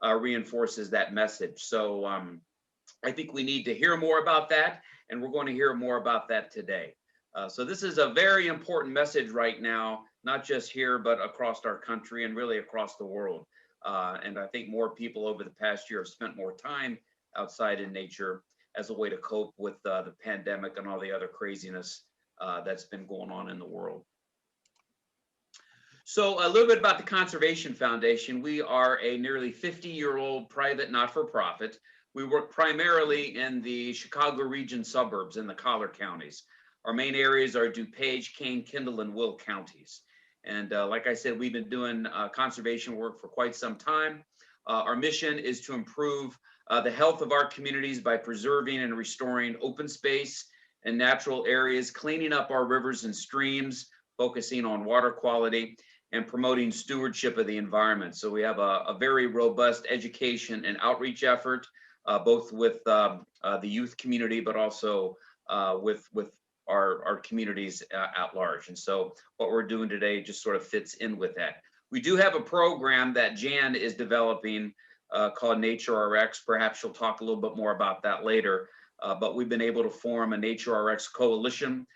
reinforces that message. So I think we need to hear more about that, and we're going to hear more about that today. So this is a very important message right now, not just here, but across our country and really across the world. And I think more people over the past year have spent more time outside in nature as a way to cope with the pandemic and all the other craziness that's been going on in the world. So a little bit about the Conservation Foundation. We are a nearly 50-year-old private not-for-profit. We work primarily in the Chicago region suburbs in the collar counties. Our main areas are DuPage, Kane, Kendall, and Will counties. And like I said, we've been doing conservation work for quite some time. Our mission is to improve the health of our communities by preserving and restoring open space and natural areas, cleaning up our rivers and streams, focusing on water quality, and promoting stewardship of the environment. So we have a very robust education and outreach effort, both with the youth community, but also with our communities at large. And so what we're doing today just sort of fits in with that. We do have a program that Jan is developing called Nature RX. Perhaps she'll talk a little bit more about that later. But we've been able to form a Nature RX coalition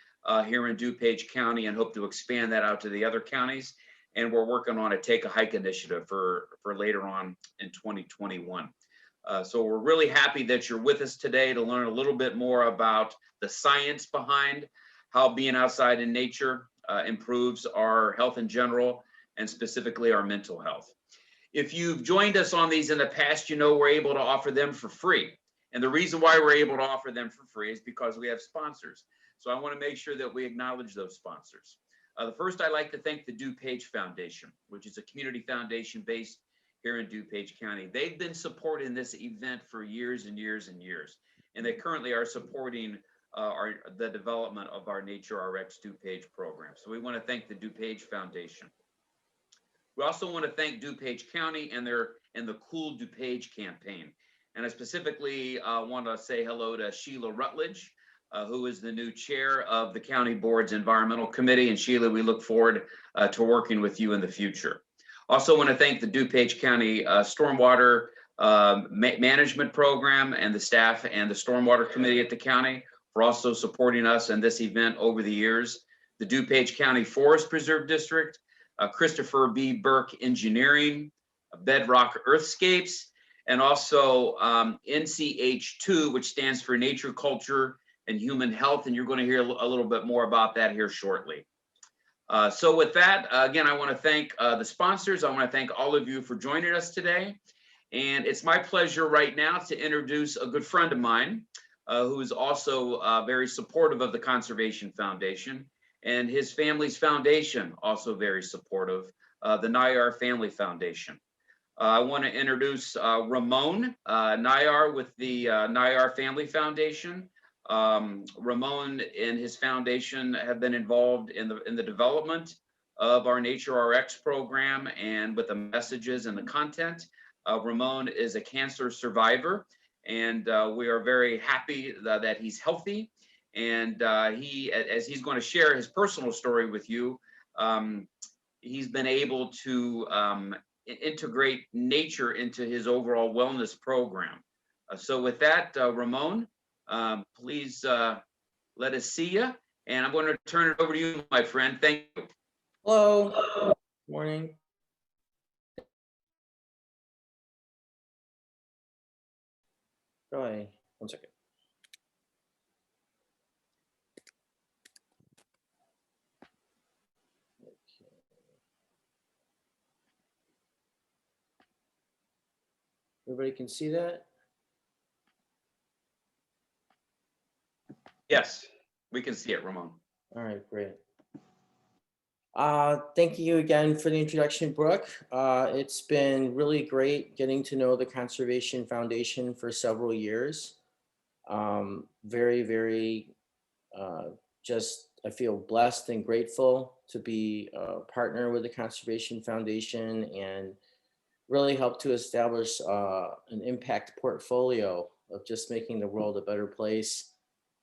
here in DuPage County and hope to expand that out to the other counties. And we're working on a Take a Hike initiative for later on in 2021. So we're really happy that you're with us today to learn a little bit more about the science behind how being outside in nature improves our health in general, and specifically our mental health. If you've joined us on these in the past, you know we're able to offer them for free. And the reason why we're able to offer them for free is because we have sponsors. So I want to make sure that we acknowledge those sponsors. The first, I'd like to thank the DuPage Foundation, which is a community foundation based here in DuPage County. They've been supporting this event for years and years and years, and they currently are supporting the development of our Nature RX DuPage program. So we want to thank the DuPage Foundation. We also want to thank DuPage County and the Cool DuPage campaign. And I specifically want to say hello to Sheila Rutledge, who is the new chair of the County Board's Environmental Committee. And Sheila, we look forward to working with you in the future. Also want to thank the DuPage County Stormwater Management Program and the staff and the Stormwater Committee at the county for also supporting us in this event over the years. The DuPage County Forest Preserve District, Christopher B. Burke Engineering, Bedrock Earthscapes, and also NCH2, which stands for Nature, Culture, and Human Health. And you're going to hear a little bit more about that here shortly. So with that, again, I want to thank the sponsors. I want to thank all of you for joining us today. And it's my pleasure right now to introduce a good friend of mine who is also very supportive of the Conservation Foundation, and his family's foundation also very supportive, the Nayar Family Foundation. I want to introduce Ramon Nayar with the Nayar Family Foundation. Ramon and his foundation have been involved in the development of our Nature RX program and with the messages and the content. Ramon is a cancer survivor, and we are very happy that he's healthy. And as he's going to share his personal story with you, he's been able to integrate nature into his overall wellness program. So with that, Ramon, please let us see you. And I'm going to turn it over to you, my friend. Thank you. Hello. Good morning. Go ahead. 1 second. Everybody can see that? Yes, we can see it, Ramon. All right, great. Thank you again for the introduction, Brooke. It's been really great getting to know the Conservation Foundation for several years. Very, I feel blessed and grateful to be a partner with the Conservation Foundation and really help to establish an impact portfolio of just making the world a better place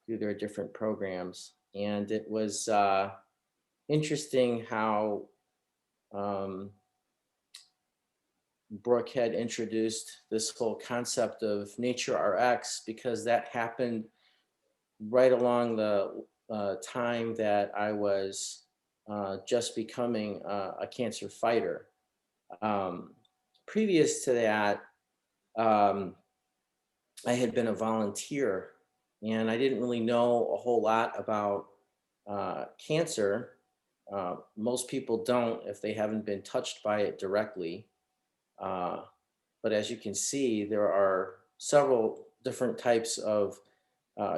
through their different programs. And it was interesting how Brooke had introduced this whole concept of Nature RX, because that happened right along the time that I was just becoming a cancer fighter. Um, Previous to that, um, I had been a volunteer, and I didn't really know a whole lot about cancer. Most people don't if they haven't been touched by it directly. Uh, but as you can see, there are several different types of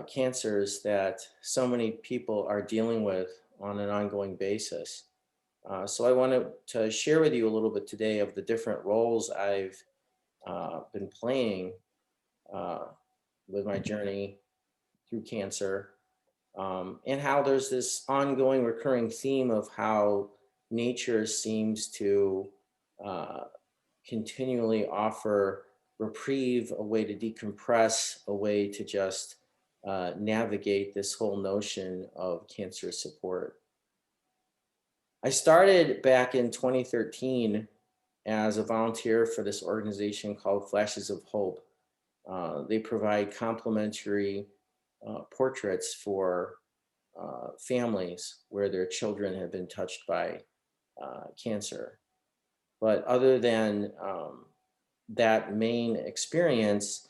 cancers that so many people are dealing with on an ongoing basis. So I wanted to share with you a little bit today of the different roles I've been playing uh, with my journey through cancer, and how there's this ongoing recurring theme of how nature seems to uh, continually offer reprieve, a way to decompress, a way to just navigate this whole notion of cancer support. I started back in 2013 as a volunteer for this organization called Flashes of Hope. They provide complimentary portraits for families where their children have been touched by cancer. But other than that main experience,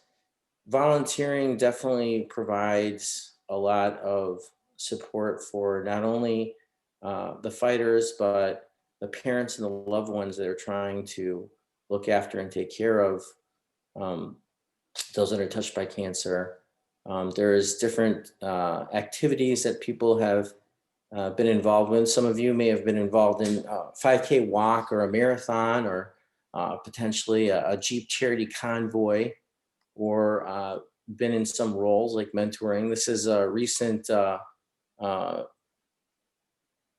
volunteering definitely provides a lot of support for not only the fighters, but the parents and the loved ones that are trying to look after and take care of um, those that are touched by cancer. There's different activities that people have been involved with. Some of you may have been involved in a 5K walk or a marathon, or potentially a Jeep charity convoy, or been in some roles like mentoring. This is a recent uh,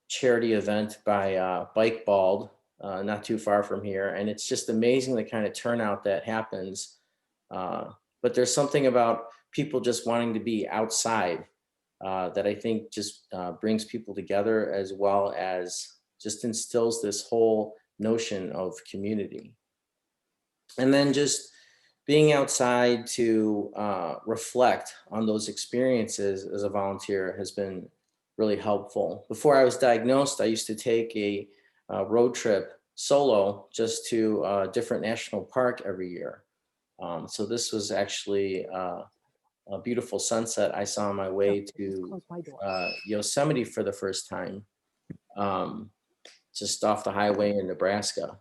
charity event by Bike Bald, not too far from here. And it's just amazing the kind of turnout that happens. But there's something about people just wanting to be outside that I think just brings people together, as well as just instills this whole notion of community. And then just being outside to reflect on those experiences as a volunteer has been really helpful. Before I was diagnosed, I used to take a road trip solo just to a different national park every year. So this was actually a beautiful sunset I saw on my way to Yosemite for the first time, um, just off the highway in Nebraska.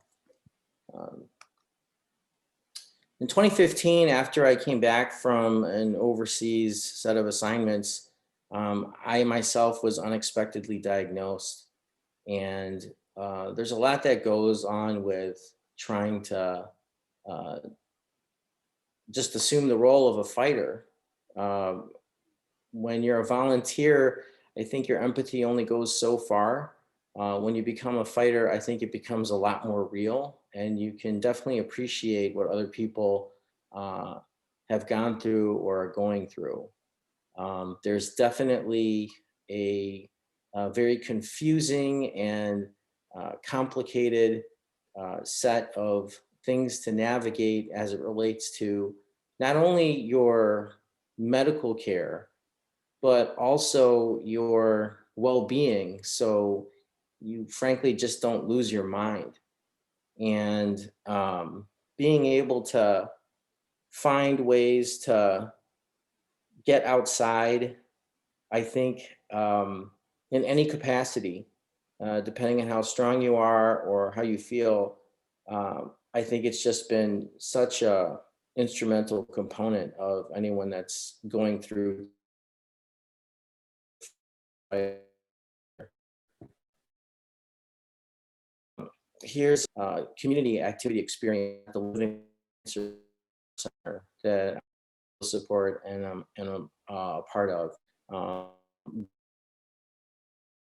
Um, in 2015, after I came back from an overseas set of assignments, I myself was unexpectedly diagnosed. And there's a lot that goes on with trying to uh, just assume the role of a fighter. Um, when you're a volunteer, I think your empathy only goes so far. When you become a fighter, I think it becomes a lot more real, and you can definitely appreciate what other people uh, have gone through or are going through. There's definitely a very confusing and complicated set of things to navigate as it relates to not only your medical care, but also your well-being. So you frankly just don't lose your mind. And being able to find ways to get outside, I think, in any capacity, depending on how strong you are or how you feel, I think it's just been such a instrumental component of anyone that's going through. Here's a community activity experience at the Living Center that I support and I'm a part of.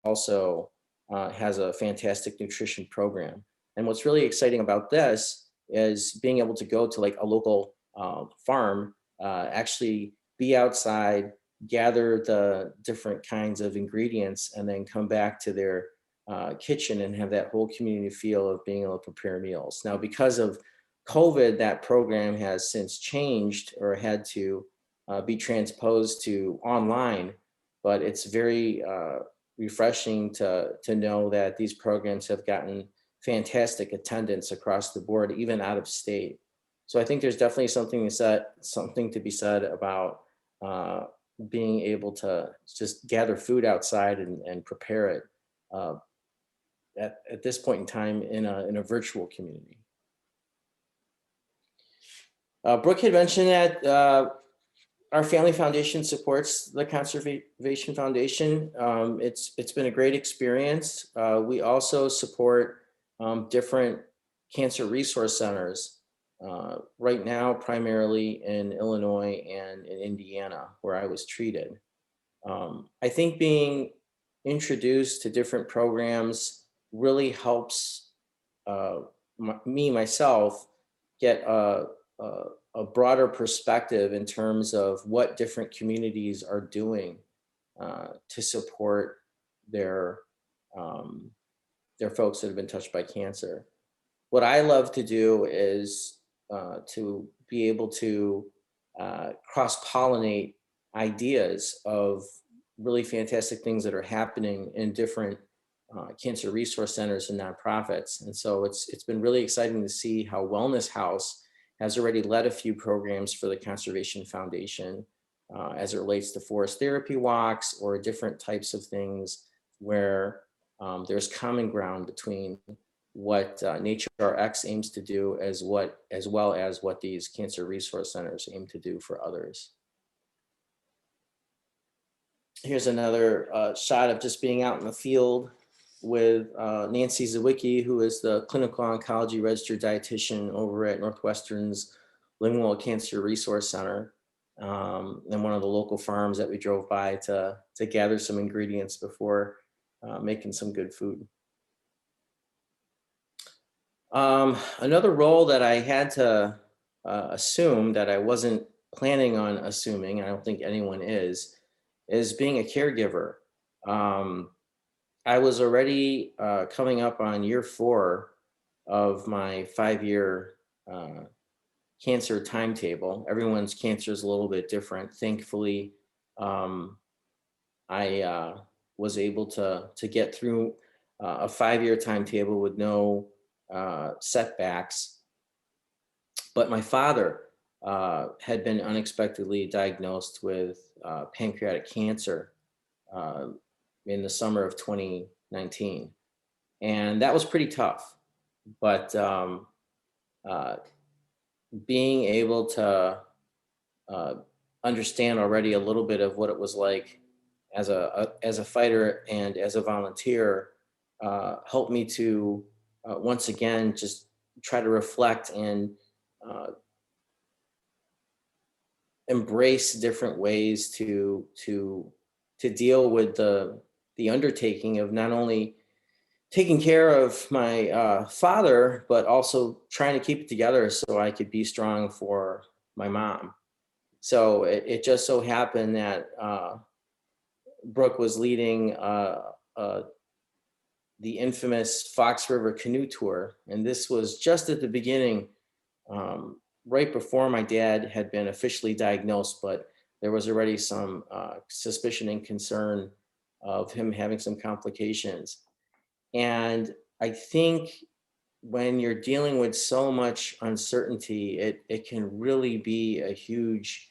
Also has a fantastic nutrition program. And what's really exciting about this is being able to go to like a local farm, actually be outside, gather the different kinds of ingredients, and then come back to their kitchen and have that whole community feel of being able to prepare meals. Now, because of COVID, that program has since changed or had to be transposed to online, but it's very refreshing to know that these programs have gotten fantastic attendance across the board, even out of state. So I think there's definitely something to be said about uh, being able to just gather food outside and prepare it uh, at this point in time in a virtual community. Brooke had mentioned that our family foundation supports the Conservation Foundation. It's been a great experience. We also support different cancer resource centers right now, primarily in Illinois and in Indiana, where I was treated. I think being introduced to different programs really helps myself get a, a broader perspective in terms of what different communities are doing to support their um, their folks that have been touched by cancer. What I love to do is to be able to cross pollinate ideas of really fantastic things that are happening in different cancer resource centers and nonprofits. And so it's been really exciting to see how Wellness House has already led a few programs for the Conservation Foundation as it relates to forest therapy walks or different types of things where there's common ground between what Nature RX aims to do as well as what these cancer resource centers aim to do for others. Here's another shot of just being out in the field with Nancy Zawicki, who is the clinical oncology registered dietitian over at Northwestern's Lingual Cancer Resource Center, and one of the local farms that we drove by to gather some ingredients before making some good food. Another role that I had to assume that I wasn't planning on assuming, and I don't think anyone is being a caregiver. I was already coming up on year 4 of my 5-year cancer timetable. Everyone's cancer is a little bit different. Thankfully, I was able to get through a 5-year timetable with no setbacks. But my father had been unexpectedly diagnosed with pancreatic cancer in the summer of 2019. And that was pretty tough. But being able to understand already a little bit of what it was like as a fighter and as a volunteer helped me to once again just try to reflect and embrace different ways to deal with the undertaking of not only taking care of my father, but also trying to keep it together so I could be strong for my mom. So it just so happened that Brooke was leading the infamous Fox River canoe tour. And this was just at the beginning, right before my dad had been officially diagnosed, but there was already some suspicion and concern of him having some complications. And I think when you're dealing with so much uncertainty, it can really be a huge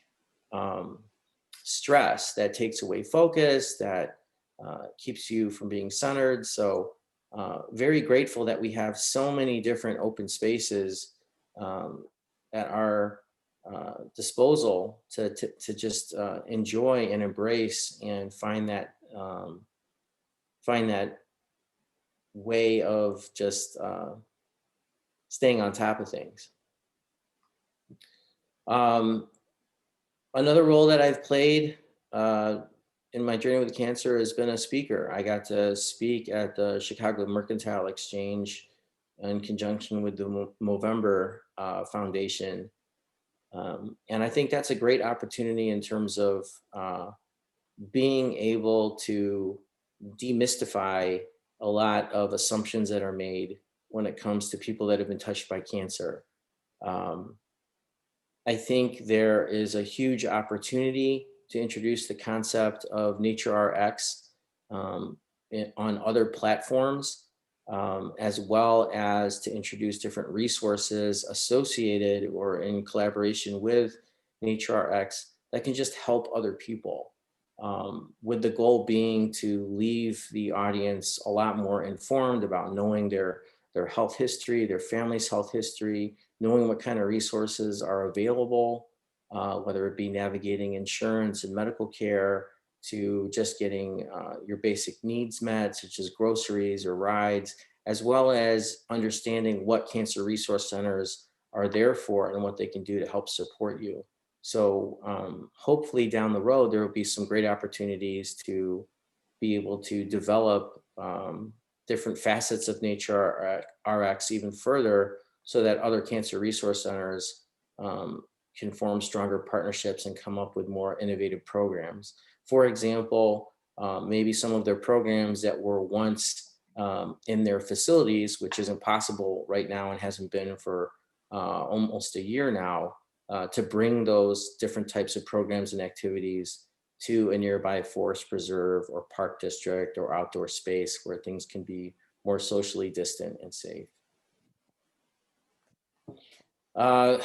stress that takes away focus, that keeps you from being centered. So very grateful that we have so many different open spaces at our disposal to just enjoy and embrace and find that way of just staying on top of things. Another role that I've played in my journey with cancer has been a speaker. I got to speak at the Chicago Mercantile Exchange in conjunction with the Movember Foundation. And I think that's a great opportunity in terms of being able to demystify a lot of assumptions that are made when it comes to people that have been touched by cancer. Um, I think there is a huge opportunity to introduce the concept of Nature RX on other platforms, as well as to introduce different resources associated or in collaboration with Nature RX that can just help other people. With the goal being to leave the audience a lot more informed about knowing their health history, their family's health history, knowing what kind of resources are available, whether it be navigating insurance and medical care to just getting your basic needs met, such as groceries or rides, as well as understanding what cancer resource centers are there for and what they can do to help support you. So hopefully down the road, there will be some great opportunities to be able to develop different facets of Nature RX even further so that other cancer resource centers can form stronger partnerships and come up with more innovative programs. For example, maybe some of their programs that were once in their facilities, which isn't possible right now and hasn't been for almost a year now, to bring those different types of programs and activities to a nearby forest preserve or park district or outdoor space where things can be more socially distant and safe. Uh,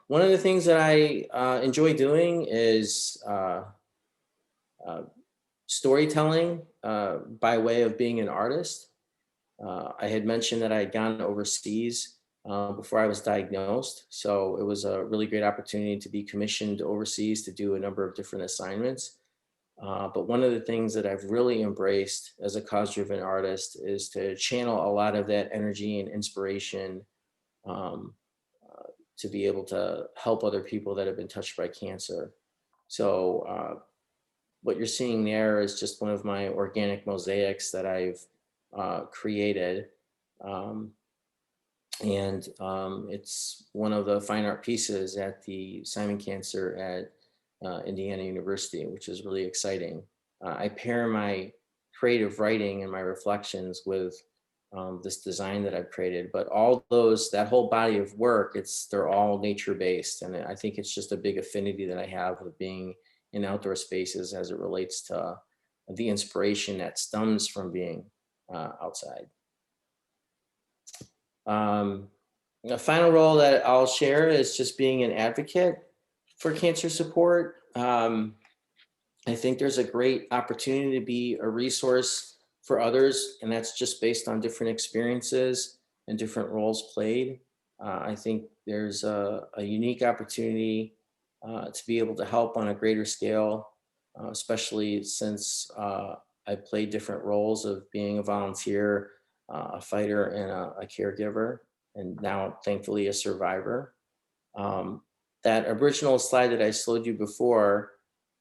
One of the things that I enjoy doing is uh, storytelling by way of being an artist. I had mentioned that I had gone overseas before I was diagnosed. So it was a really great opportunity to be commissioned overseas to do a number of different assignments. But one of the things that I've really embraced as a cause-driven artist is to channel a lot of that energy and inspiration um, to be able to help other people that have been touched by cancer. So what you're seeing there is just one of my organic mosaics that I've created. Um, and it's one of the fine art pieces at the Simon Cancer at Indiana University, which is really exciting. I pair my creative writing and my reflections with this design that I've created, but all those, that whole body of work, they're all nature based. And I think it's just a big affinity that I have with being in outdoor spaces as it relates to the inspiration that stems from being outside. The final role that I'll share is just being an advocate for cancer support. I think there's a great opportunity to be a resource for others, and that's just based on different experiences and different roles played. I think there's a unique opportunity to be able to help on a greater scale, especially since I played different roles of being a volunteer, a fighter, and a caregiver, and now thankfully a survivor. Um, that original slide that I showed you before,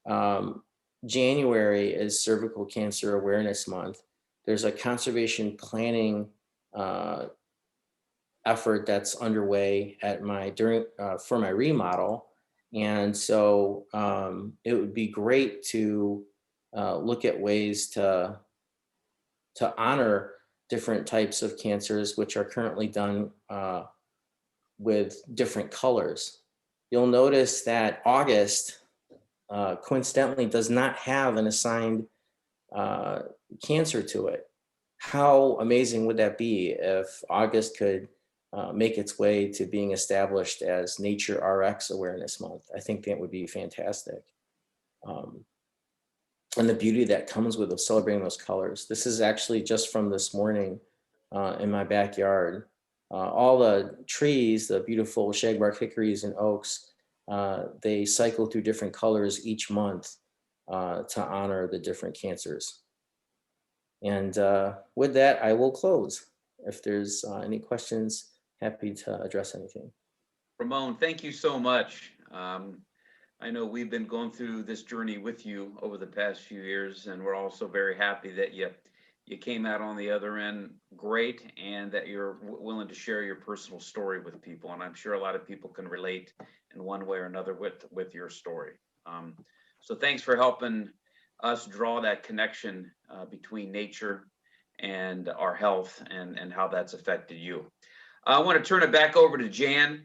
um, January is Cervical Cancer Awareness Month. There's a conservation planning effort that's underway at for my remodel, and so it would be great to look at ways to honor different types of cancers, which are currently done with different colors. You'll notice that August coincidentally does not have an assigned uh, cancer to it. How amazing would that be if August could make its way to being established as Nature RX Awareness Month? I think that would be fantastic. Um, and the beauty that comes with celebrating those colors. This is actually just from this morning in my backyard. All the trees, the beautiful shagbark hickories and oaks, they cycle through different colors each month to honor the different cancers. And with that, I will close. If there's any questions, happy to address anything. Ramon, thank you so much. I know we've been going through this journey with you over the past few years, and we're also very happy that you came out on the other end great, and that you're willing to share your personal story with people. And I'm sure a lot of people can relate in one way or another with your story. So thanks for helping us draw that connection between nature and our health and how that's affected you. I want to turn it back over to Jan.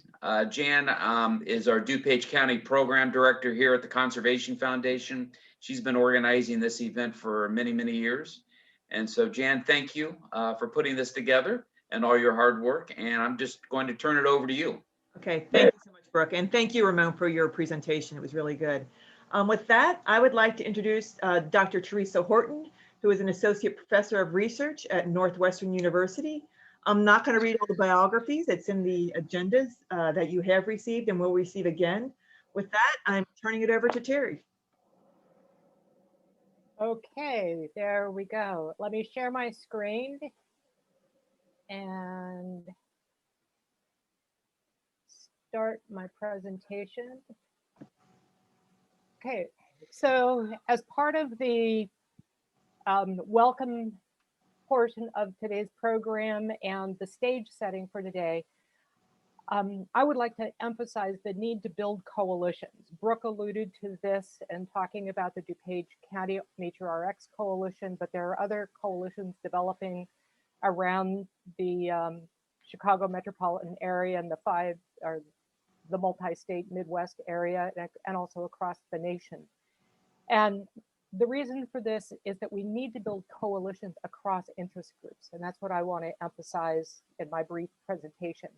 Jan is our DuPage County Program Director here at the Conservation Foundation. She's been organizing this event for many, many years. And so Jan, thank you for putting this together and all your hard work. And I'm just going to turn it over to you. Okay, thank you so much, Brooke. And thank you, Ramon, for your presentation. It was really good. With that, I would like to introduce Dr. Teresa Horton, who is an Associate Professor of Research at Northwestern University. I'm not going to read all the biographies. It's in the agendas that you have received and will receive again. With that, I'm turning it over to Terry. Okay, there we go. Let me share my screen and start my presentation. Okay, so as part of the welcome portion of today's program and the stage setting for today, I would like to emphasize the need to build coalitions. Brooke alluded to this and talking about the DuPage County Nature RX Coalition, but there are other coalitions developing around the Chicago metropolitan area and the multi-state Midwest area and also across the nation. And the reason for this is that we need to build coalitions across interest groups. And that's what I want to emphasize in my brief presentation.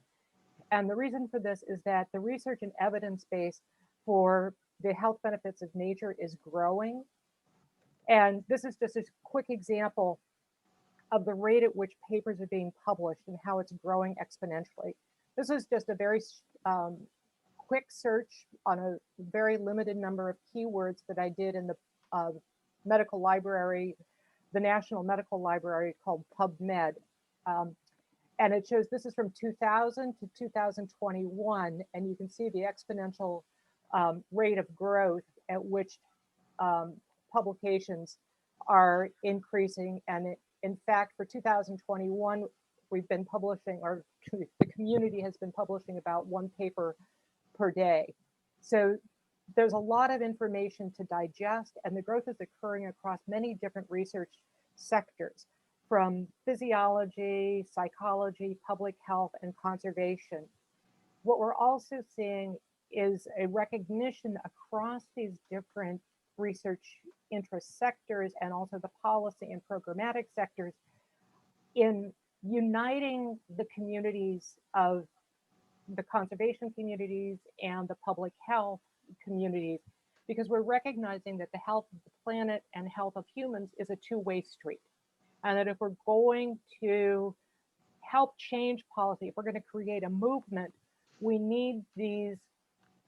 And the reason for this is that the research and evidence base for the health benefits of nature is growing. And this is just a quick example of the rate at which papers are being published and how it's growing exponentially. This is just a very quick search on a very limited number of keywords that I did in the medical library, the National Medical Library called PubMed. And it shows this is from 2000 to 2021, and you can see the exponential rate of growth at which publications are increasing. And in fact, for 2021, we've been publishing, or the community has been publishing about one paper per day. So there's a lot of information to digest, and the growth is occurring across many different research sectors, from physiology, psychology, public health, and conservation. What we're also seeing is a recognition across these different research interest sectors and also the policy and programmatic sectors in uniting the communities of the conservation communities and the public health communities, because we're recognizing that the health of the planet and health of humans is a two-way street. And that if we're going to help change policy, if we're going to create a movement, we need these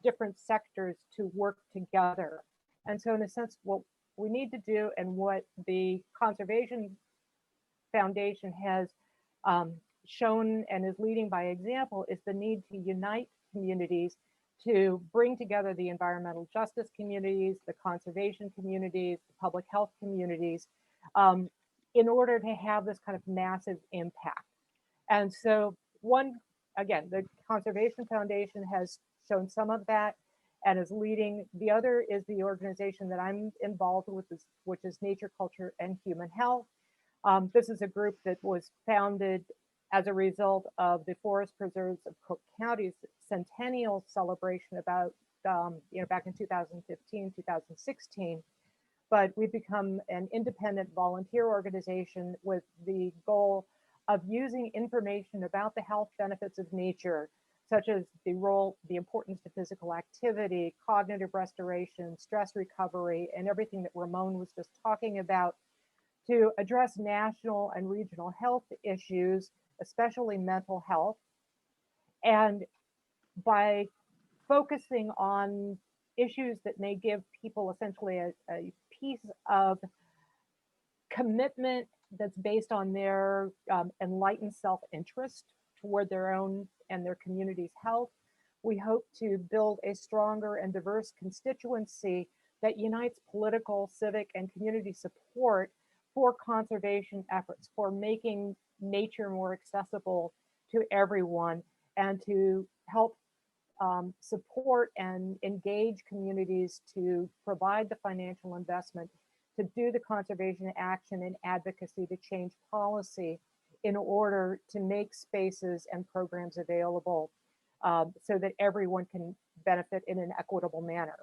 different sectors to work together. And so in a sense, what we need to do and what the Conservation Foundation has shown and is leading by example is the need to unite communities, to bring together the environmental justice communities, the conservation communities, the public health communities, in order to have this kind of massive impact. And so again, the Conservation Foundation has shown some of that and is leading. The other is the organization that I'm involved with, which is Nature, Culture, and Human Health. This is a group that was founded as a result of the Forest Preserves of Cook County's centennial celebration about, back in 2015, 2016. But we've become an independent volunteer organization with the goal of using information about the health benefits of nature, such as the importance to physical activity, cognitive restoration, stress recovery, and everything that Ramon was just talking about, to address national and regional health issues, especially mental health. And by focusing on issues that may give people essentially a piece of commitment that's based on their enlightened self-interest toward their own and their community's health, we hope to build a stronger and diverse constituency that unites political, civic, and community support for conservation efforts, for making nature more accessible to everyone, and to help support and engage communities to provide the financial investment to do the conservation action and advocacy to change policy in order to make spaces and programs available so that everyone can benefit in an equitable manner.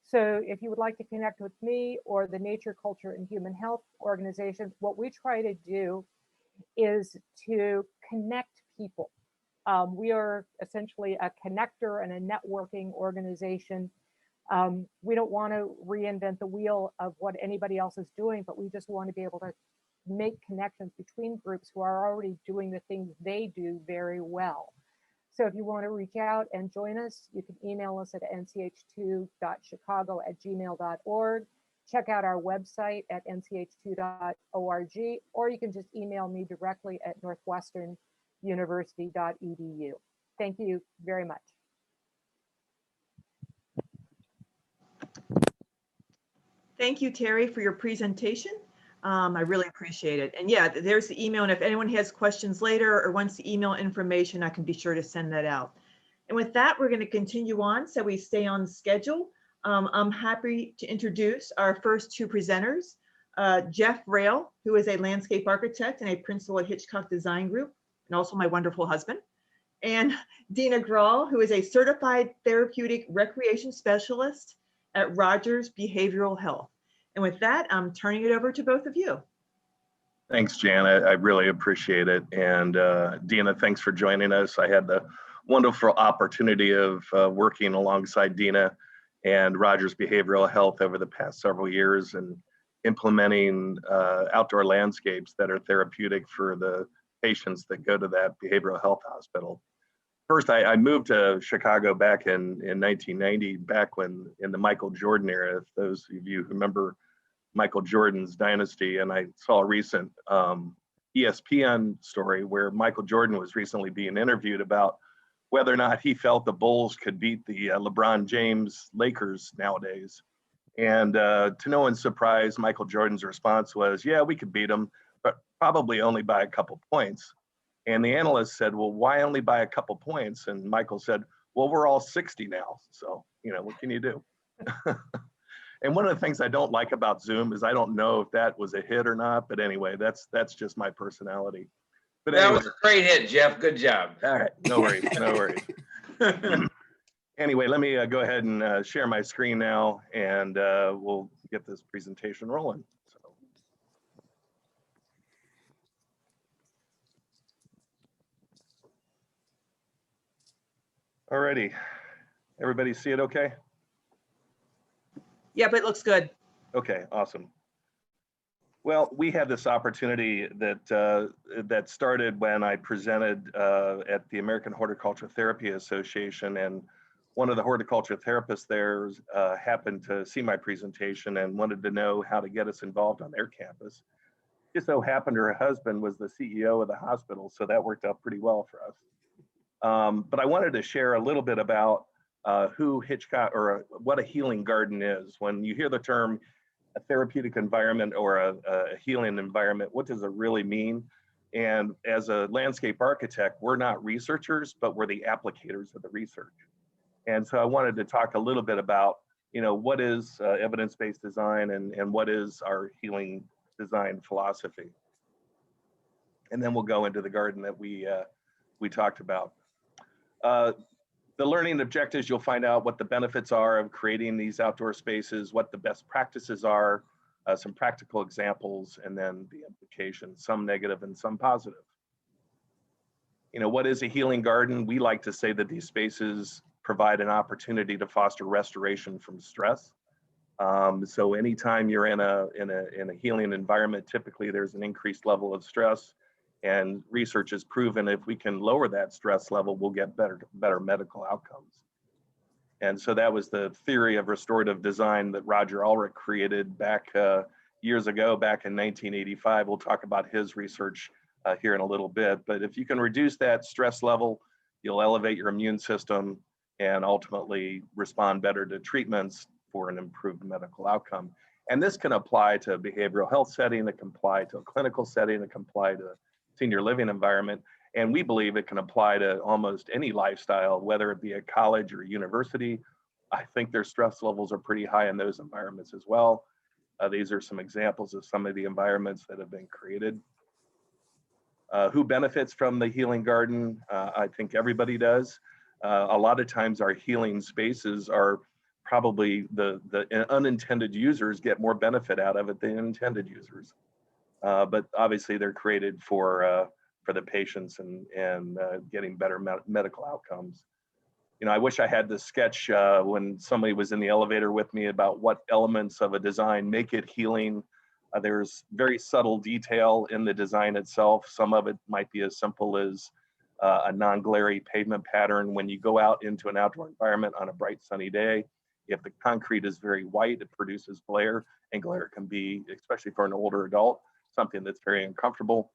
So if you would like to connect with me or the Nature, Culture, and Human Health organization, what we try to do is to connect people. We are essentially a connector and a networking organization. We don't want to reinvent the wheel of what anybody else is doing, but we just want to be able to make connections between groups who are already doing the things they do very well. So if you want to reach out and join us, you can email us at nch2.chicago@gmail.org. Check out our website at nch2.org, or you can just email me directly at northwesternuniversity.edu. Thank you very much. Thank you, Terry, for your presentation. I really appreciate it. And yeah, there's the email. And if anyone has questions later or wants to email information, I can be sure to send that out. And with that, we're going to continue on so we stay on schedule. I'm happy to introduce our first two presenters, Jeff Rail, who is a landscape architect and a principal at Hitchcock Design Group, and also my wonderful husband, and Dina Grahl, who is a certified therapeutic recreation specialist at Rogers Behavioral Health. And with that, I'm turning it over to both of you. Thanks, Jan. I really appreciate it. And Dina, thanks for joining us. I had the wonderful opportunity of working alongside Dina and Rogers Behavioral Health over the past several years and implementing outdoor landscapes that are therapeutic for the patients that go to that behavioral health hospital. First, I moved to Chicago back in 1990, back when in the Michael Jordan era, if those of you who remember Michael Jordan's dynasty, and I saw a recent ESPN story where Michael Jordan was recently being interviewed about whether or not he felt the Bulls could beat the LeBron James Lakers nowadays. And to no one's surprise, Michael Jordan's response was, yeah, we could beat them, but probably only by a couple points. And the analyst said, well, why only by a couple points? And Michael said, well, we're all 60 now. So, what can you do? And one of the things I don't like about Zoom is I don't know if that was a hit or not, but anyway, that's just my personality. But that anyway, was a great hit, Jeff. Good job. All right, no worries, no worries. Anyway, let me go ahead and share my screen now, and we'll get this presentation rolling. So. Alrighty, everybody see it okay? Yep, it looks good. Okay, awesome. Well, we had this opportunity that started when I presented at the American Horticulture Therapy Association, and one of the horticulture therapists there happened to see my presentation and wanted to know how to get us involved on their campus. Just so happened her husband was the CEO of the hospital, so that worked out pretty well for us. But I wanted to share a little bit about who Hitchcock, or what a healing garden is. When you hear the term a therapeutic environment or a healing environment, what does it really mean? And as a landscape architect, we're not researchers, but we're the applicators of the research. And so I wanted to talk a little bit about, what is evidence-based design and what is our healing design philosophy. And then we'll go into the garden that we talked about. The learning objectives, you'll find out what the benefits are of creating these outdoor spaces, what the best practices are, some practical examples, and then the implications, some negative and some positive. What is a healing garden? We like to say that these spaces provide an opportunity to foster restoration from stress. So anytime you're in a healing environment, typically there's an increased level of stress. And research has proven if we can lower that stress level, we'll get better medical outcomes. And so that was the theory of restorative design that Roger Ulrich created back years ago, back in 1985. We'll talk about his research here in a little bit. But if you can reduce that stress level, you'll elevate your immune system and ultimately respond better to treatments for an improved medical outcome. And this can apply to a behavioral health setting, it can apply to a clinical setting, it can apply to senior living environment, and we believe it can apply to almost any lifestyle, whether it be a college or a university. I think their stress levels are pretty high in those environments as well. These are some examples of some of the environments that have been created. Who benefits from the healing garden? I think everybody does. A lot of times our healing spaces are probably the unintended users get more benefit out of it than intended users. But obviously they're created for the patients and getting better medical outcomes. You know, I wish I had this sketch when somebody was in the elevator with me about what elements of a design make it healing. There's very subtle detail in the design itself. Some of it might be as simple as a non-glary pavement pattern. When you go out into an outdoor environment on a bright sunny day, if the concrete is very white, it produces glare, and glare can be, especially for an older adult, something that's very uncomfortable.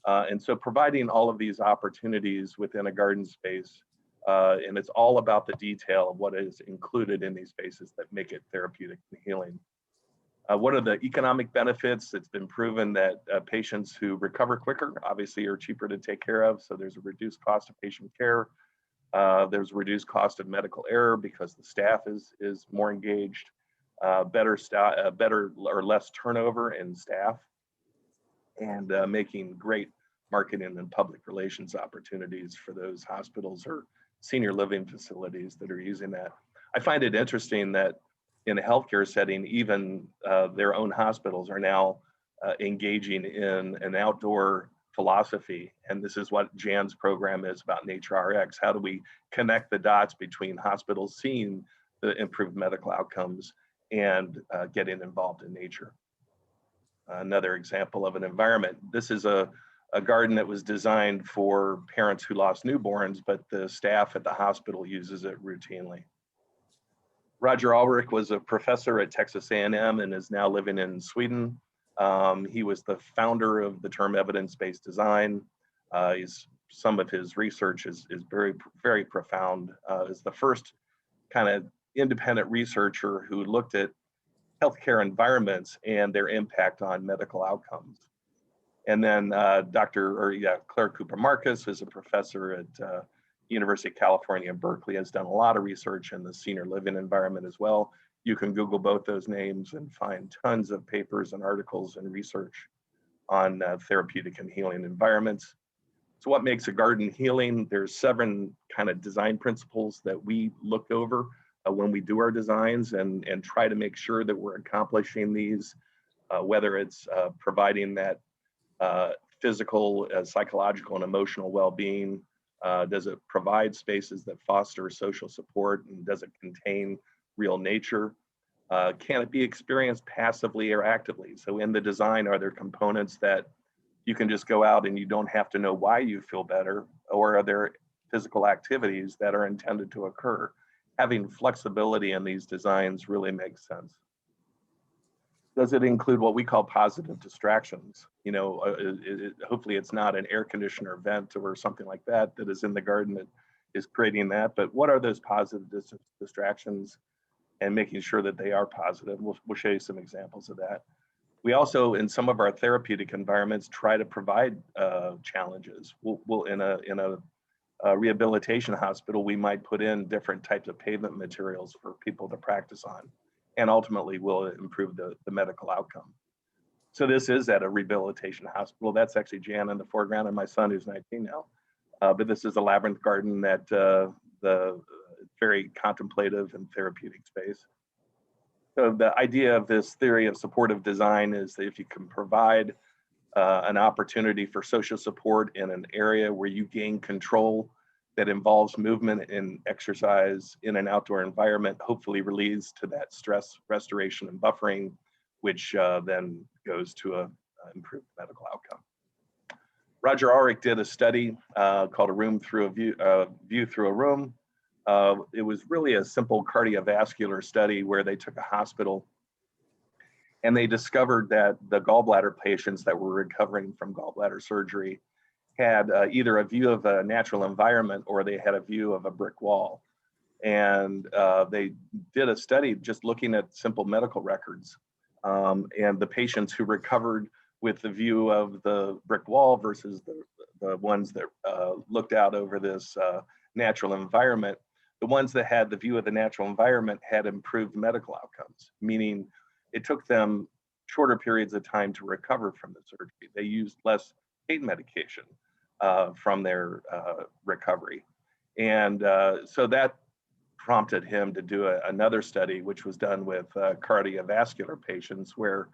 And so providing all of these opportunities within a garden space, and it's all about the detail of what is included in these spaces that make it therapeutic and healing. What are the economic benefits? It's been proven that patients who recover quicker obviously are cheaper to take care of. So there's a reduced cost of patient care. There's a reduced cost of medical error because the staff is more engaged, better or less turnover in staff, and making great marketing and public relations opportunities for those hospitals or senior living facilities that are using that. I find it interesting that in a healthcare setting, even their own hospitals are now engaging in an outdoor philosophy. And this is what Jan's program is about, Nature RX. How do we connect the dots between hospitals seeing the improved medical outcomes and getting involved in nature? Another example of an environment. This is a garden that was designed for parents who lost newborns, but the staff at the hospital uses it routinely. Roger Ulrich was a professor at Texas A&M and is now living in Sweden. He was the founder of the term evidence-based design. Some of his research is very, very profound. Is the first kind of independent researcher who looked at healthcare environments and their impact on medical outcomes. And then Claire Cooper Marcus is a professor at University of California, Berkeley, has done a lot of research in the senior living environment as well. You can Google both those names and find tons of papers and articles and research on therapeutic and healing environments. So what makes a garden healing? There's 7 kind of design principles that we look over when we do our designs and try to make sure that we're accomplishing these, whether it's providing that physical, psychological, and emotional well-being. Does it provide spaces that foster social support, and does it contain real nature? Can it be experienced passively or actively? So in the design, are there components that you can just go out and you don't have to know why you feel better, or are there physical activities that are intended to occur? Having flexibility in these designs really makes sense. Does it include what we call positive distractions? You know, hopefully it's not an air conditioner vent or something like that that is in the garden that is creating that, but what are those positive distractions, and making sure that they are positive? We'll show you some examples of that. We also, in some of our therapeutic environments, try to provide challenges. We'll in a rehabilitation hospital, we might put in different types of pavement materials for people to practice on, and ultimately will improve the medical outcome. So this is at a rehabilitation hospital. That's actually Jan in the foreground and my son who's 19 now. But this is a labyrinth garden that the very contemplative and therapeutic space. So the idea of this theory of supportive design is that if you can provide an opportunity for social support in an area where you gain control that involves movement and exercise in an outdoor environment, hopefully leads to that stress restoration and buffering, which then goes to an improved medical outcome. Roger Ulrich did a study called A View Through a Room. It was really a simple cardiovascular study where they took a hospital and they discovered that the gallbladder patients that were recovering from gallbladder surgery had either a view of a natural environment or they had a view of a brick wall. And they did a study just looking at simple medical records. And the patients who recovered with the view of the brick wall versus the ones that looked out over this natural environment, the ones that had the view of the natural environment had improved medical outcomes, meaning it took them shorter periods of time to recover from the surgery. They used less pain medication. from their recovery. And so that prompted him to do another study, which was done with cardiovascular patients, where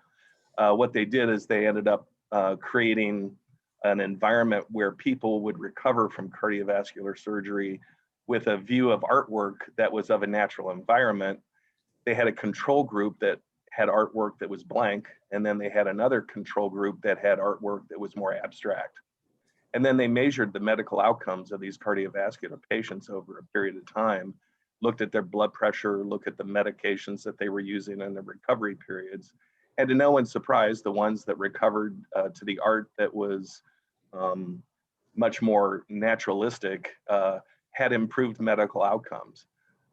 what they did is they ended up creating an environment where people would recover from cardiovascular surgery with a view of artwork that was of a natural environment. They had a control group that had artwork that was blank, and then they had another control group that had artwork that was more abstract. And then they measured the medical outcomes of these cardiovascular patients over a period of time, looked at their blood pressure, looked at the medications that they were using in the recovery periods. And to no one's surprise, the ones that recovered to the art that was much more naturalistic had improved medical outcomes.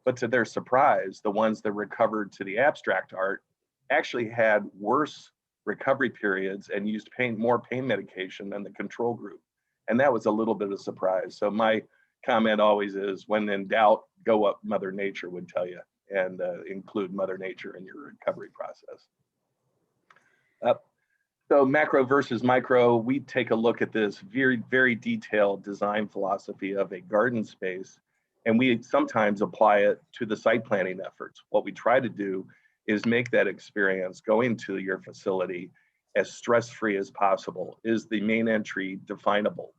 But to their surprise, the ones that recovered to the abstract art actually had worse recovery periods and used more pain medication than the control group. And that was a little bit of a surprise. So my comment always is, when in doubt, go what Mother Nature would tell you, and include Mother Nature in your recovery process. So macro versus micro, we take a look at this very, very detailed design philosophy of a garden space, and we sometimes apply it to the site planning efforts. What we try to do is make that experience going to your facility as stress-free as possible. Is the main entry definable?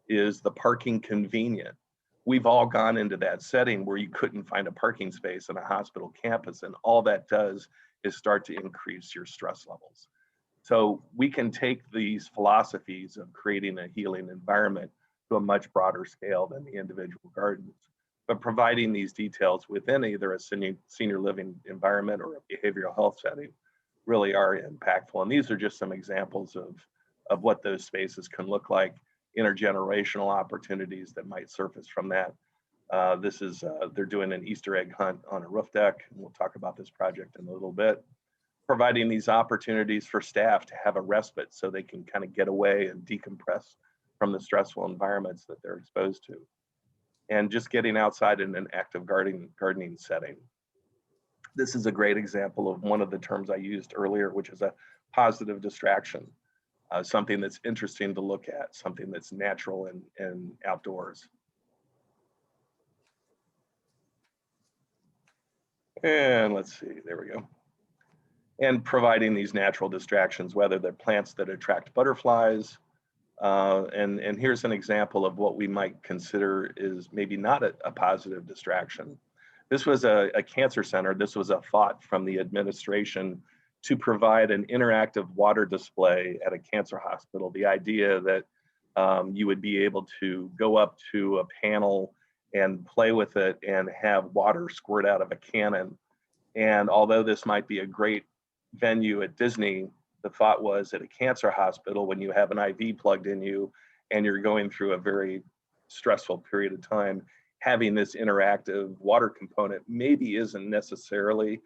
Is the parking convenient? We've all gone into that setting where you couldn't find a parking space on a hospital campus, and all that does is start to increase your stress levels. So we can take these philosophies of creating a healing environment to a much broader scale than the individual gardens. But providing these details within either a senior living environment or a behavioral health setting really are impactful. And these are just some examples of what those spaces can look like, intergenerational opportunities that might surface from that. This is, they're doing an Easter egg hunt on a roof deck, and we'll talk about this project in a little bit. Providing these opportunities for staff to have a respite so they can kind of get away and decompress from the stressful environments that they're exposed to. And just getting outside in an active gardening setting. This is a great example of one of the terms I used earlier, which is a positive distraction, something that's interesting to look at, something that's natural and outdoors. And let's see, there we go. And providing these natural distractions, whether they're plants that attract butterflies. And here's an example of what we might consider is maybe not a positive distraction. This was a cancer center. This was a thought from the administration to provide an interactive water display at a cancer hospital. The idea that you would be able to go up to a panel and play with it and have water squirt out of a cannon. And although this might be a great venue at Disney, the thought was at a cancer hospital, when you have an IV plugged in you and you're going through a very stressful period of time, having this interactive water component maybe isn't necessarily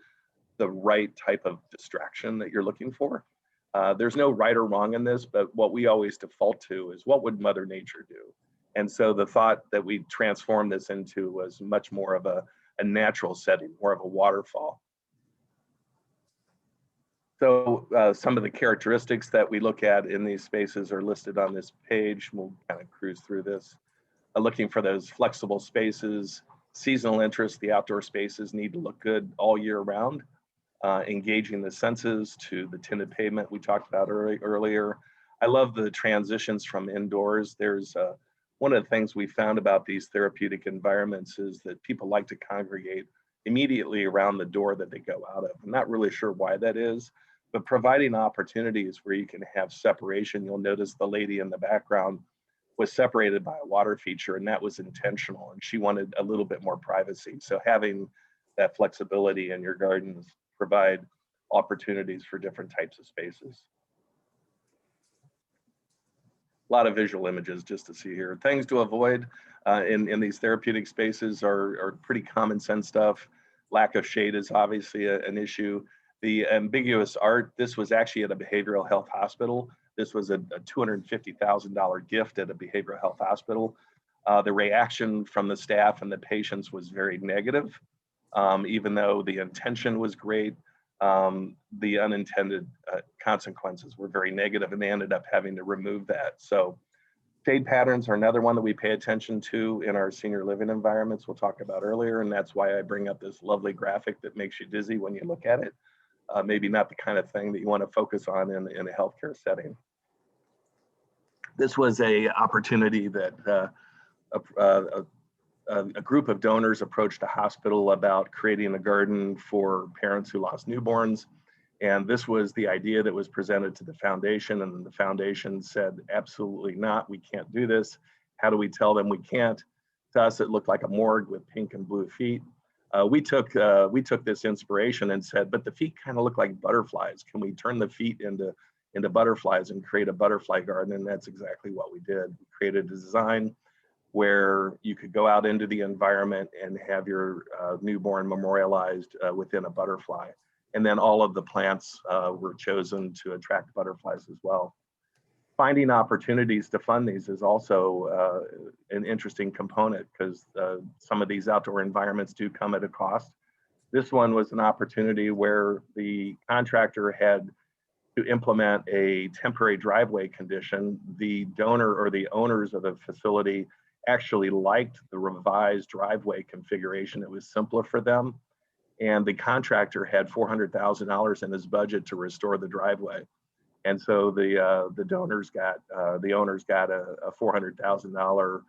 the right type of distraction that you're looking for. There's no right or wrong in this, but what we always default to is, what would Mother Nature do? And so the thought that we transformed this into was much more of a natural setting, more of a waterfall. So some of the characteristics that we look at in these spaces are listed on this page. We'll kind of cruise through this. Looking for those flexible spaces, seasonal interest, the outdoor spaces need to look good all year round. Engaging the senses to the tinted pavement we talked about earlier. I love the transitions from indoors. There's one of the things we found about these therapeutic environments is that people like to congregate immediately around the door that they go out of. I'm not really sure why that is, but providing opportunities where you can have separation. You'll notice the lady in the background was separated by a water feature, and that was intentional, and she wanted a little bit more privacy. So having that flexibility in your gardens provide opportunities for different types of spaces. A lot of visual images just to see here. Things to avoid in these therapeutic spaces are pretty common sense stuff. Lack of shade is obviously an issue. The ambiguous art, this was actually at a behavioral health hospital. This was a $250,000 gift at a behavioral health hospital. The reaction from the staff and the patients was very negative. Even though the intention was great, the unintended consequences were very negative, and they ended up having to remove that. So Shade patterns are another one that we pay attention to in our senior living environments we'll talk about earlier, and that's why I bring up this lovely graphic that makes you dizzy when you look at it. Maybe not the kind of thing that you want to focus on in a healthcare setting. This was a opportunity that a group of donors approached a hospital about creating a garden for parents who lost newborns. And this was the idea that was presented to the foundation, and the foundation said, absolutely not, we can't do this. How do we tell them we can't? To us, it looked like a morgue with pink and blue feet. We took this inspiration and said, but the feet kind of look like butterflies. Can we turn the feet into butterflies and create a butterfly garden? And that's exactly what we did. We created a design where you could go out into the environment and have your newborn memorialized within a butterfly. And then all of the plants were chosen to attract butterflies as well. Finding opportunities to fund these is also an interesting component, because some of these outdoor environments do come at a cost. This one was an opportunity where the contractor had to implement a temporary driveway condition. The donor or the owners of the facility actually liked the revised driveway configuration. It was simpler for them. And the contractor had $400,000 in his budget to restore the driveway. And so the owners got a $400,000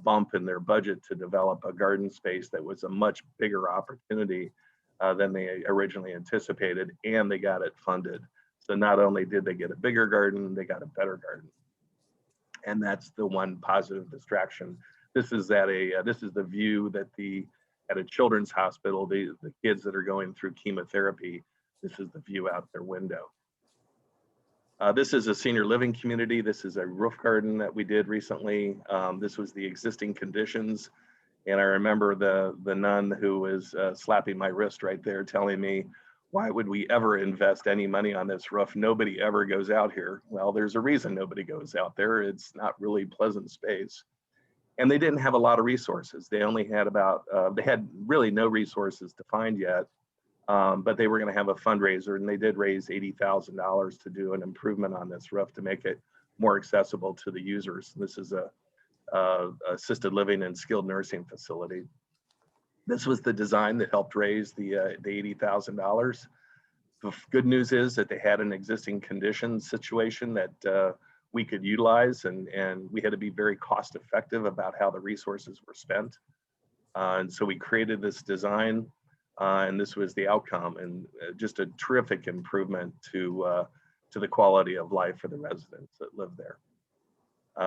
bump in their budget to develop a garden space that was a much bigger opportunity than they originally anticipated, and they got it funded. So not only did they get a bigger garden, they got a better garden. And that's the one positive distraction. This is the view that at a children's hospital, the kids that are going through chemotherapy, this is the view out their window. This is a senior living community. This is a roof garden that we did recently. This was the existing conditions. And I remember the nun who was slapping my wrist right there, telling me, why would we ever invest any money on this roof? Nobody ever goes out here. Well, there's a reason nobody goes out there. It's not really pleasant space. And they didn't have a lot of resources. They only had they had really no resources to find yet, but they were gonna have a fundraiser, and they did raise $80,000 to do an improvement on this roof to make it more accessible to the users. This is a assisted living and skilled nursing facility. This was the design that helped raise the $80,000. The good news is that they had an existing condition situation that we could utilize, and we had to be very cost effective about how the resources were spent. And so we created this design, and this was the outcome, and just a terrific improvement to the quality of life for the residents that live there.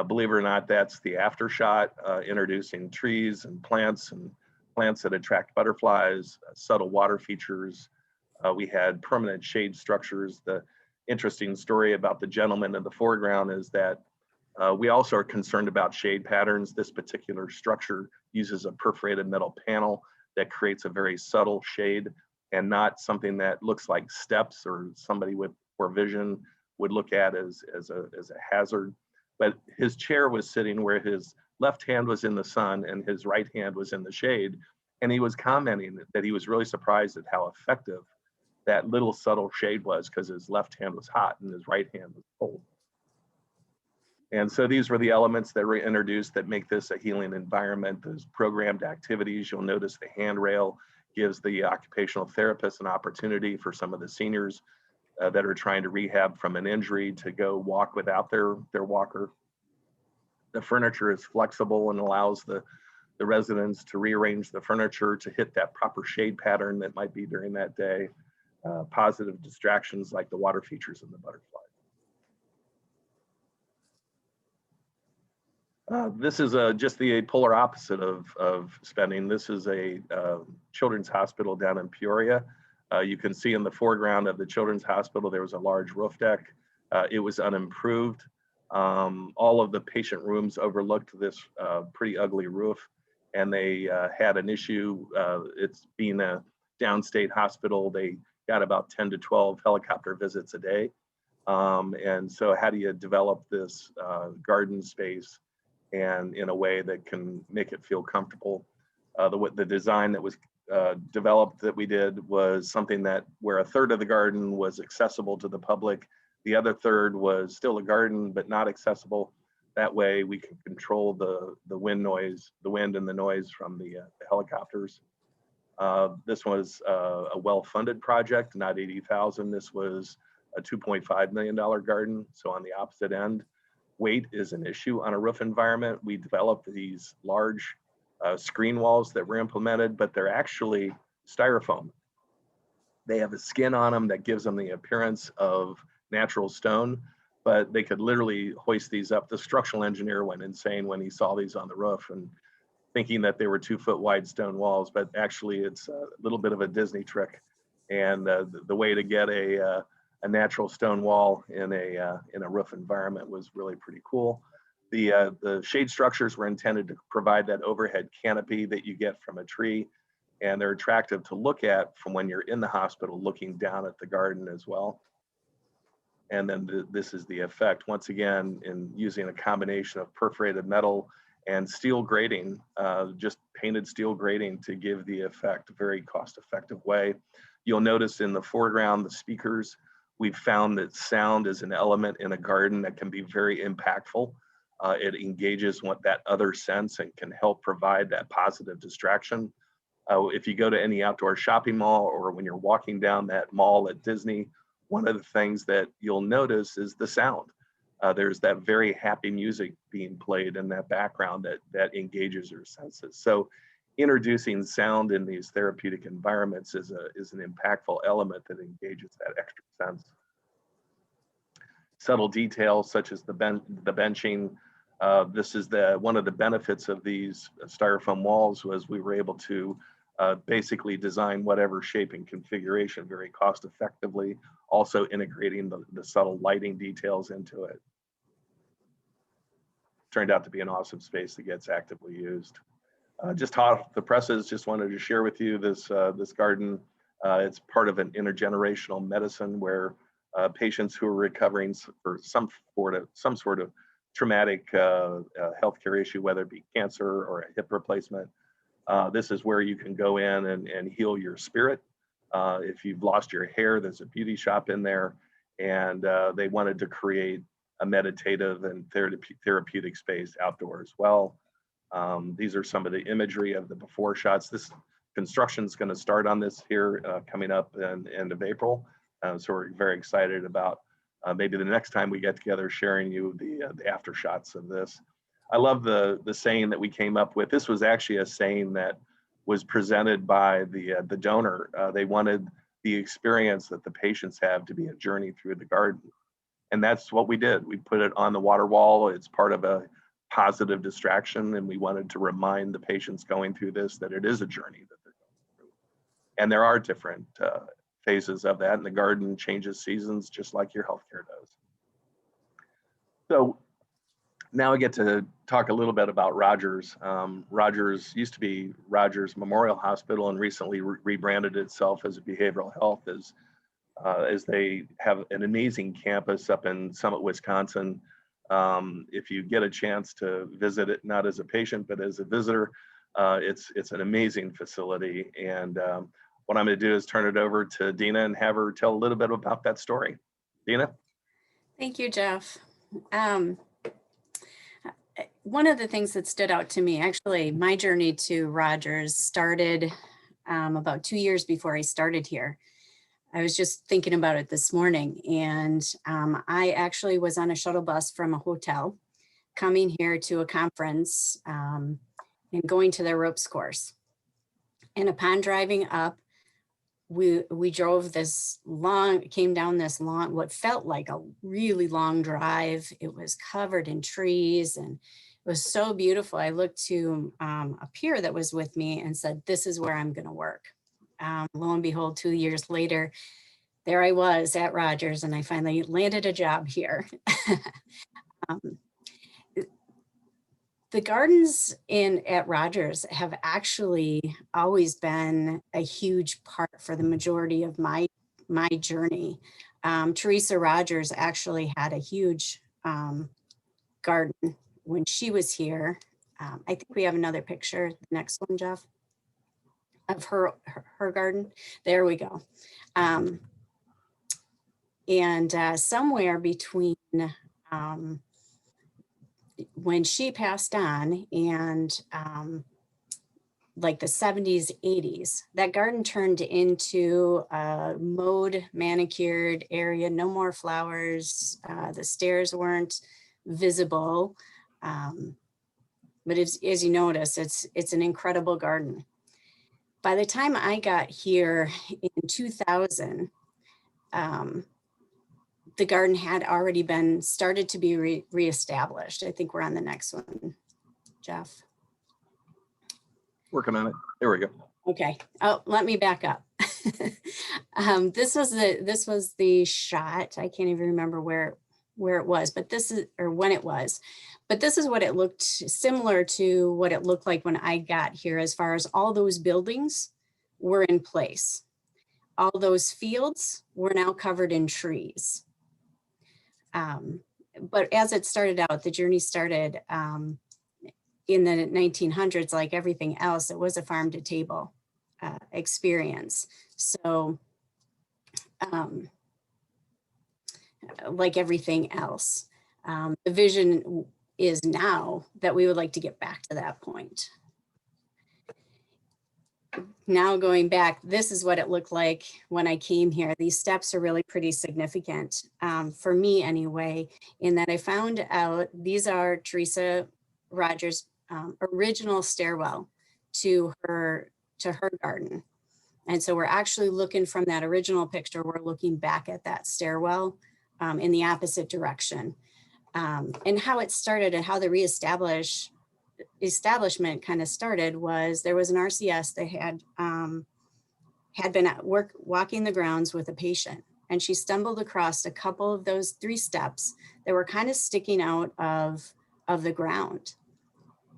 Believe it or not, that's the after shot, introducing trees and plants that attract butterflies, subtle water features. We had permanent shade structures. The interesting story about the gentleman in the foreground is that we also are concerned about shade patterns. This particular structure uses a perforated metal panel that creates a very subtle shade, and not something that looks like steps or somebody with poor vision would look at as a hazard. But his chair was sitting where his left hand was in the sun and his right hand was in the shade. And he was commenting that he was really surprised at how effective that little subtle shade was, because his left hand was hot and his right hand was cold. And so these were the elements that were introduced that make this a healing environment. Those programmed activities, you'll notice the handrail gives the occupational therapist an opportunity for some of the seniors that are trying to rehab from an injury to go walk without their walker. The furniture is flexible and allows the residents to rearrange the furniture to hit that proper shade pattern that might be during that day. Positive distractions like the water features and the butterflies. This is just the polar opposite of spending. This is a children's hospital down in Peoria. You can see in the foreground of the children's hospital, there was a large roof deck. It was unimproved. All of the patient rooms overlooked this pretty ugly roof, and they had an issue. It's being a downstate hospital. They got about 10 to 12 helicopter visits a day. And so how do you develop this garden space and in a way that can make it feel comfortable? The design that was developed that we did was something that where a third of the garden was accessible to the public, the other third was still a garden but not accessible. That way we can control the wind noise, the wind and the noise from the helicopters. This was a well-funded project, not 80,000. This was a $2.5 million garden. So on the opposite end, weight is an issue on a roof environment. We developed these large screen walls that were implemented, but they're actually styrofoam. They have a skin on them that gives them the appearance of natural stone, but they could literally hoist these up. The structural engineer went insane when he saw these on the roof and thinking that they were 2-foot wide stone walls, but actually it's a little bit of a Disney trick. And the way to get a natural stone wall in a roof environment was really pretty cool. The shade structures were intended to provide that overhead canopy that you get from a tree, and they're attractive to look at from when you're in the hospital looking down at the garden as well. And then this is the effect, once again, in using a combination of perforated metal and steel grating, just painted steel grating to give the effect a very cost-effective way. You'll notice in the foreground, the speakers, we've found that sound is an element in a garden that can be very impactful. It engages that other sense and can help provide that positive distraction. If you go to any outdoor shopping mall or when you're walking down that mall at Disney, one of the things that you'll notice is the sound. There's that very happy music being played in that background that engages your senses. So introducing sound in these therapeutic environments is an impactful element that engages that extra sense. Subtle details such as the benching. This is one of the benefits of these styrofoam walls was we were able to basically design whatever shape and configuration very cost effectively, also integrating the subtle lighting details into it. Turned out to be an awesome space that gets actively used. Just hot off the presses, just wanted to share with you this garden. It's part of an intergenerational medicine where patients who are recovering for some sort of traumatic healthcare issue, whether it be cancer or a hip replacement, this is where you can go in and heal your spirit. If you've lost your hair, there's a beauty shop in there, and they wanted to create a meditative and therapeutic space outdoor as well. These are some of the imagery of the before shots. This construction is going to start on this here coming up in end of April. So we're very excited about maybe the next time we get together sharing you the after shots of this. I love the saying that we came up with. This was actually a saying that was presented by the donor. They wanted the experience that the patients have to be a journey through the garden. And that's what we did. We put it on the water wall. It's part of a positive distraction. And we wanted to remind the patients going through this that it is a journey that they're going through. And there are different phases of that. And the garden changes seasons just like your healthcare does. So now I get to talk a little bit about Rogers. Rogers used to be Rogers Memorial Hospital and recently rebranded itself as a behavioral health as they have an amazing campus up in Summit, Wisconsin. If you get a chance to visit it, not as a patient, but as a visitor, it's an amazing facility. And what I'm going to do is turn it over to Dina and have her tell a little bit about that story. Dina? Thank you, Jeff. One of the things that stood out to me, actually, my journey to Rogers started about 2 years before I started here. I was just thinking about it this morning, and I actually was on a shuttle bus from a hotel coming here to a conference and going to their ropes course. And upon driving up, we drove came down this long, what felt like a really long drive. It was covered in trees and it was so beautiful. I looked to a peer that was with me and said, "This is where I'm going to work." Lo and behold, 2 years later, there I was at Rogers, and I finally landed a job here. The gardens at Rogers have actually always been a huge part for the majority of my journey. Teresa Rogers actually had a huge garden when she was here. I think we have another picture, the next one, Jeff, of her garden. There we go. And somewhere between when she passed on, and like the 70s, 80s, that garden turned into a mowed, manicured area, no more flowers. The stairs weren't visible. But as you notice, it's an incredible garden. By the time I got here in 2000, the garden had already been started to be reestablished. I think we're on the next one, Jeff. Working on it. There we go. Okay. Oh, let me back up. This was the shot. I can't even remember where it was, but this is, or when it was, but this is what it looked similar to what it looked like when I got here, as far as all those buildings were in place. All those fields were now covered in trees. But as it started out, the journey started in the 1900s, like everything else, it was a farm to table experience. So like everything else, the vision is now that we would like to get back to that point. Now going back, this is what it looked like when I came here. These steps are really pretty significant for me anyway, in that I found out these are Teresa Rogers' original stairwell to her garden. And so we're actually looking from that original picture, we're looking back at that stairwell in the opposite direction. And how it started and how the establishment kind of started was there was an RCS that had been at work walking the grounds with a patient, and she stumbled across a couple of those 3 steps that were kind of sticking out of the ground.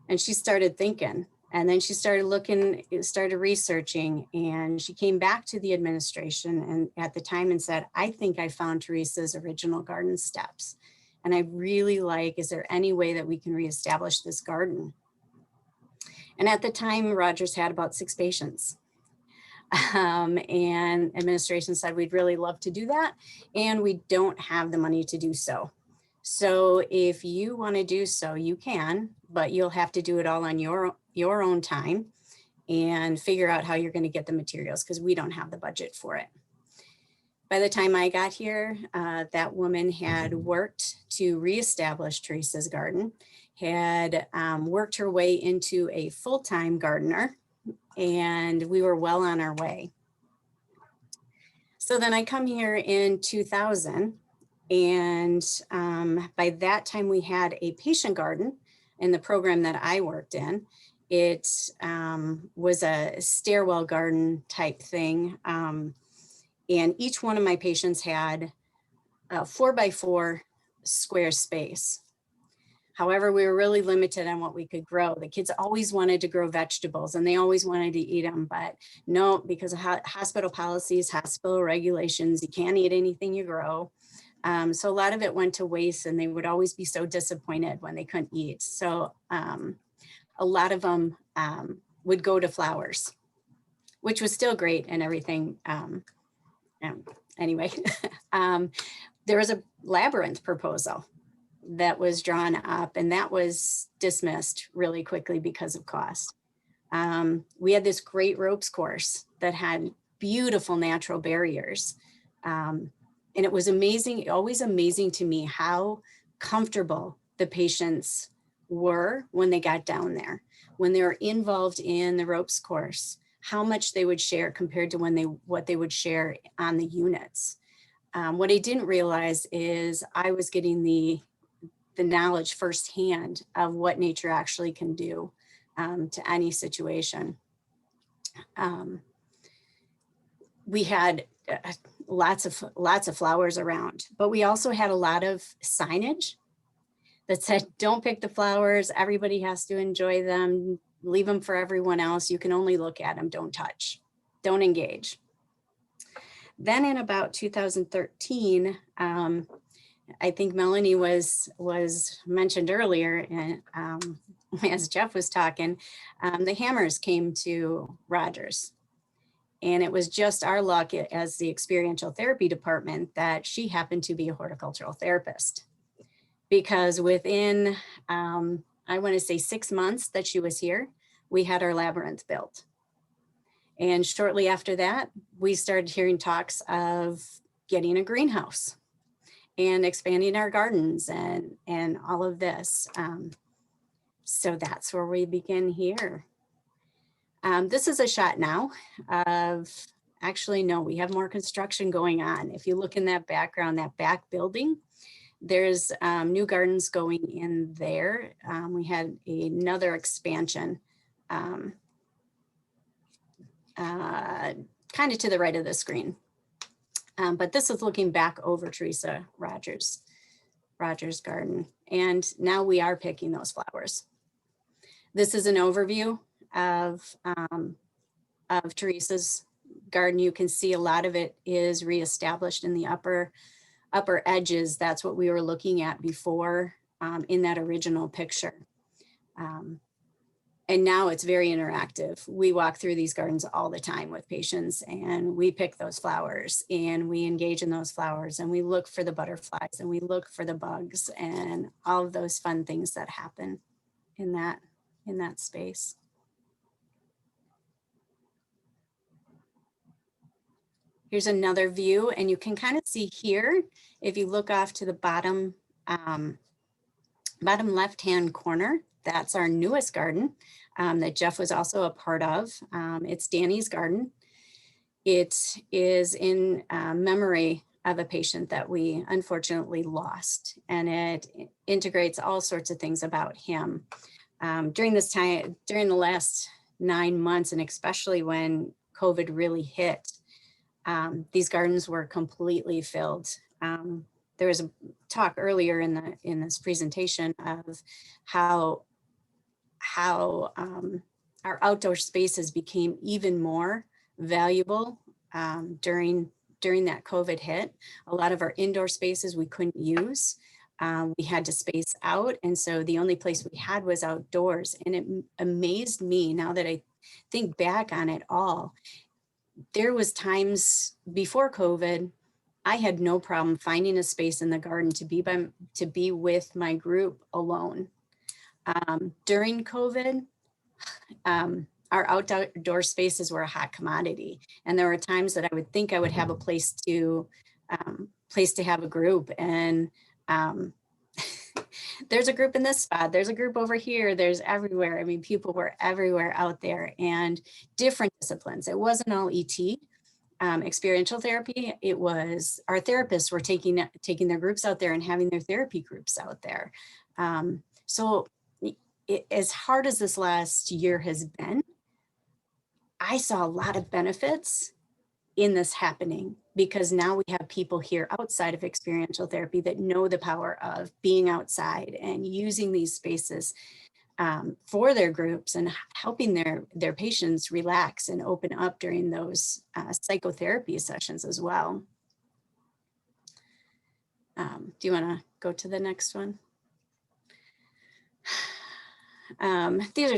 And she started thinking, and then she started looking, started researching, and she came back to the administration and at the time and said, I think I found Teresa's original garden steps. And I really like, is there any way that we can reestablish this garden? And at the time, Rogers had about 6 patients. And administration said, we'd really love to do that. And we don't have the money to do so. So if you want to do so, you can, but you'll have to do it all on your own time and figure out how you're going to get the materials, because we don't have the budget for it. By the time I got here, that woman had worked to reestablish Teresa's garden, had worked her way into a full-time gardener, and we were well on our way. So then I come here in 2000, and by that time we had a patient garden in the program that I worked in. It was a stairwell garden type thing. And each one of my patients had a 4x4 square space. However, we were really limited on what we could grow. The kids always wanted to grow vegetables and they always wanted to eat them, but no, because of hospital policies, hospital regulations, you can't eat anything you grow. So a lot of it went to waste, and they would always be so disappointed when they couldn't eat. So a lot of them would go to flowers, which was still great and everything. Anyway, there was a labyrinth proposal that was drawn up, and that was dismissed really quickly because of cost. We had this great ropes course that had beautiful natural barriers. And it was amazing, always amazing to me how comfortable the patients were when they got down there, when they were involved in the ropes course, how much they would share compared to what they would share on the units. What I didn't realize is I was getting the knowledge firsthand of what nature actually can do to any situation. We had lots of flowers around, but we also had a lot of signage that said, don't pick the flowers, everybody has to enjoy them, leave them for everyone else, you can only look at them, don't touch, don't engage. Then in about 2013, I think Melanie was mentioned earlier, and as Jeff was talking, the Hammers came to Rogers. And it was just our luck as the experiential therapy department that she happened to be a horticultural therapist. because within, I want to say 6 months that she was here, we had our labyrinth built. And shortly after that, we started hearing talks of getting a greenhouse and expanding our gardens and all of this. So that's where we begin here. This is a shot now of, actually, no, we have more construction going on. If you look in that background, that back building, there's new gardens going in there. We had another expansion kind of to the right of the screen. But this is looking back over Teresa Rogers' garden. And now we are picking those flowers. This is an overview of Teresa's garden. You can see a lot of it is reestablished in the upper edges. That's what we were looking at before in that original picture. And now it's very interactive. We walk through these gardens all the time with patients, and we pick those flowers and we engage in those flowers, and we look for the butterflies and we look for the bugs and all of those fun things that happen in that space. Here's another view, and you can kind of see here, if you look off to the bottom left-hand corner, that's our newest garden that Jeff was also a part of. It's Danny's garden. It is in memory of a patient that we unfortunately lost, and it integrates all sorts of things about him. During the last 9 months, and especially when COVID really hit, these gardens were completely filled. There was a talk earlier in this presentation of how our outdoor spaces became even more valuable during that COVID hit. A lot of our indoor spaces we couldn't use. We had to space out, and so the only place we had was outdoors. And it amazed me, now that I think back on it all, there was times before COVID, I had no problem finding a space in the garden to be with my group alone. During COVID, our outdoor spaces were a hot commodity, and there were times that I would think I would have a place to have a group, and there's a group in this spot, there's a group over here, there's everywhere. I mean, people were everywhere out there, and different disciplines. It wasn't all ET, experiential therapy. It was our therapists were taking their groups out there and having their therapy groups out there. So as hard as this last year has been, I saw a lot of benefits in this happening, because now we have people here outside of experiential therapy that know the power of being outside and using these spaces for their groups and helping their patients relax and open up during those psychotherapy sessions as well. Do you want to go to the next one? These are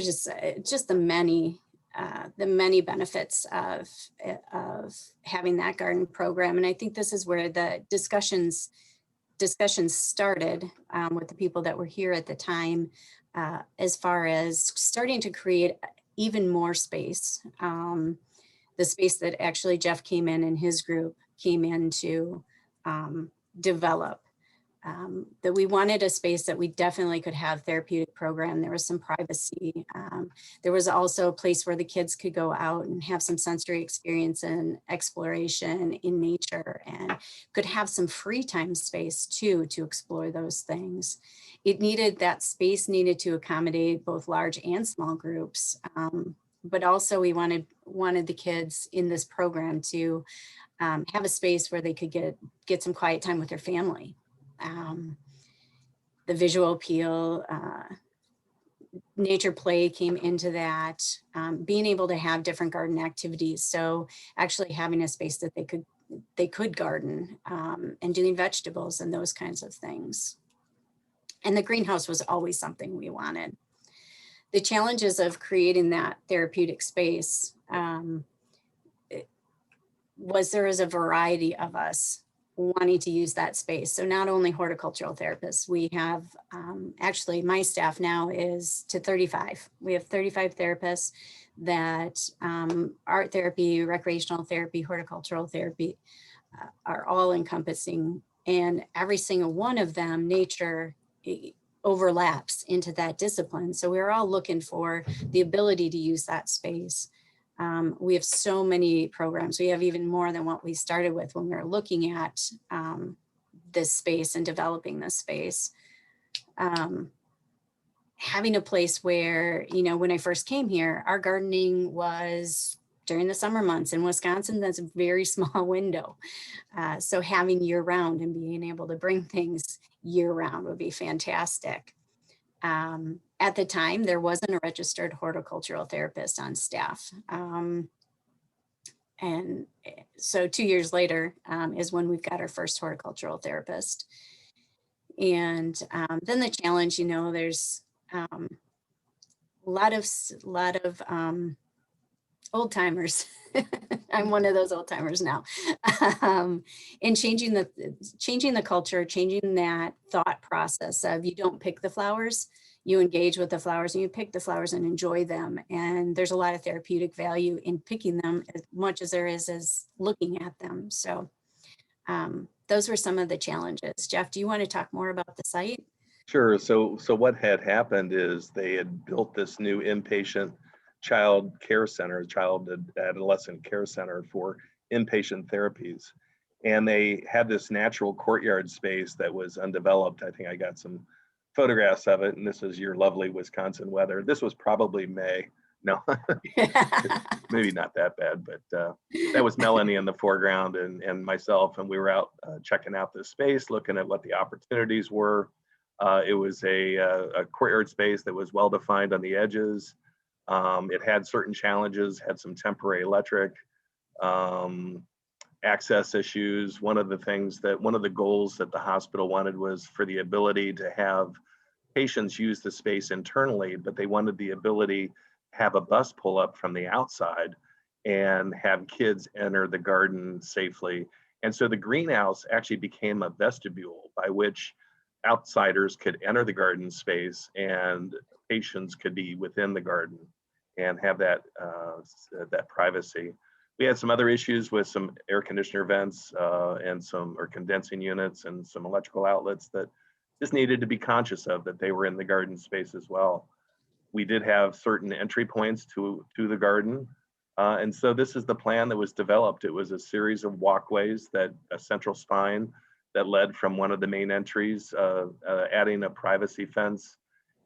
just the many benefits of having that garden program. And I think this is where the discussions started with the people that were here at the time, as far as starting to create even more space. The space that actually Jeff came in and his group came in to develop. That we wanted a space that we definitely could have therapeutic program. There was some privacy. There was also a place where the kids could go out and have some sensory experience and exploration in nature, and could have some free time space too to explore those things. That space needed to accommodate both large and small groups. But also we wanted the kids in this program to have a space where they could get some quiet time with their family. The visual appeal, nature play came into that, being able to have different garden activities. So actually having a space that they could garden and doing vegetables and those kinds of things. And the greenhouse was always something we wanted. The challenges of creating that therapeutic space was there is a variety of us wanting to use that space. So not only horticultural therapists, we have actually my staff now is to 35. We have 35 therapists that art therapy, recreational therapy, horticultural therapy are all encompassing, and every single one of them, nature overlaps into that discipline. So we're all looking for the ability to use that space. We have so many programs. We have even more than what we started with when we were looking at this space and developing this space. Having a place where, you know, when I first came here, our gardening was during the summer months. In Wisconsin, that's a very small window. So having year round and being able to bring things year round would be fantastic. At the time, there wasn't a registered horticultural therapist on staff. And so 2 years later is when we've got our first horticultural therapist. And then the challenge, you know, there's a lot of old timers. I'm one of those old timers now. And changing the culture, changing that thought process of you don't pick the flowers, you engage with the flowers and you pick the flowers and enjoy them. And there's a lot of therapeutic value in picking them as much as there is as looking at them. So those were some of the challenges. Jeff, do you want to talk more about the site? Sure. So what had happened is they had built this new inpatient child care center, child adolescent care center for inpatient therapies. And they had this natural courtyard space that was undeveloped. I think I got some photographs of it, and this is your lovely Wisconsin weather. This was probably May. No, maybe not that bad, but that was Melanie in the foreground and myself, and we were out checking out this space, looking at what the opportunities were. It was a courtyard space that was well defined on the edges. It had certain challenges, had some temporary electric access issues. One of the goals that the hospital wanted was for the ability to have patients use the space internally, but they wanted the ability to have a bus pull up from the outside and have kids enter the garden safely. And so the greenhouse actually became a vestibule by which outsiders could enter the garden space and patients could be within the garden and have that privacy. We had some other issues with some air conditioner vents and some condensing units and some electrical outlets that just needed to be conscious of, that they were in the garden space as well. We did have certain entry points to the garden. And so this is the plan that was developed. It was a series of walkways, a central spine that led from one of the main entries, adding a privacy fence,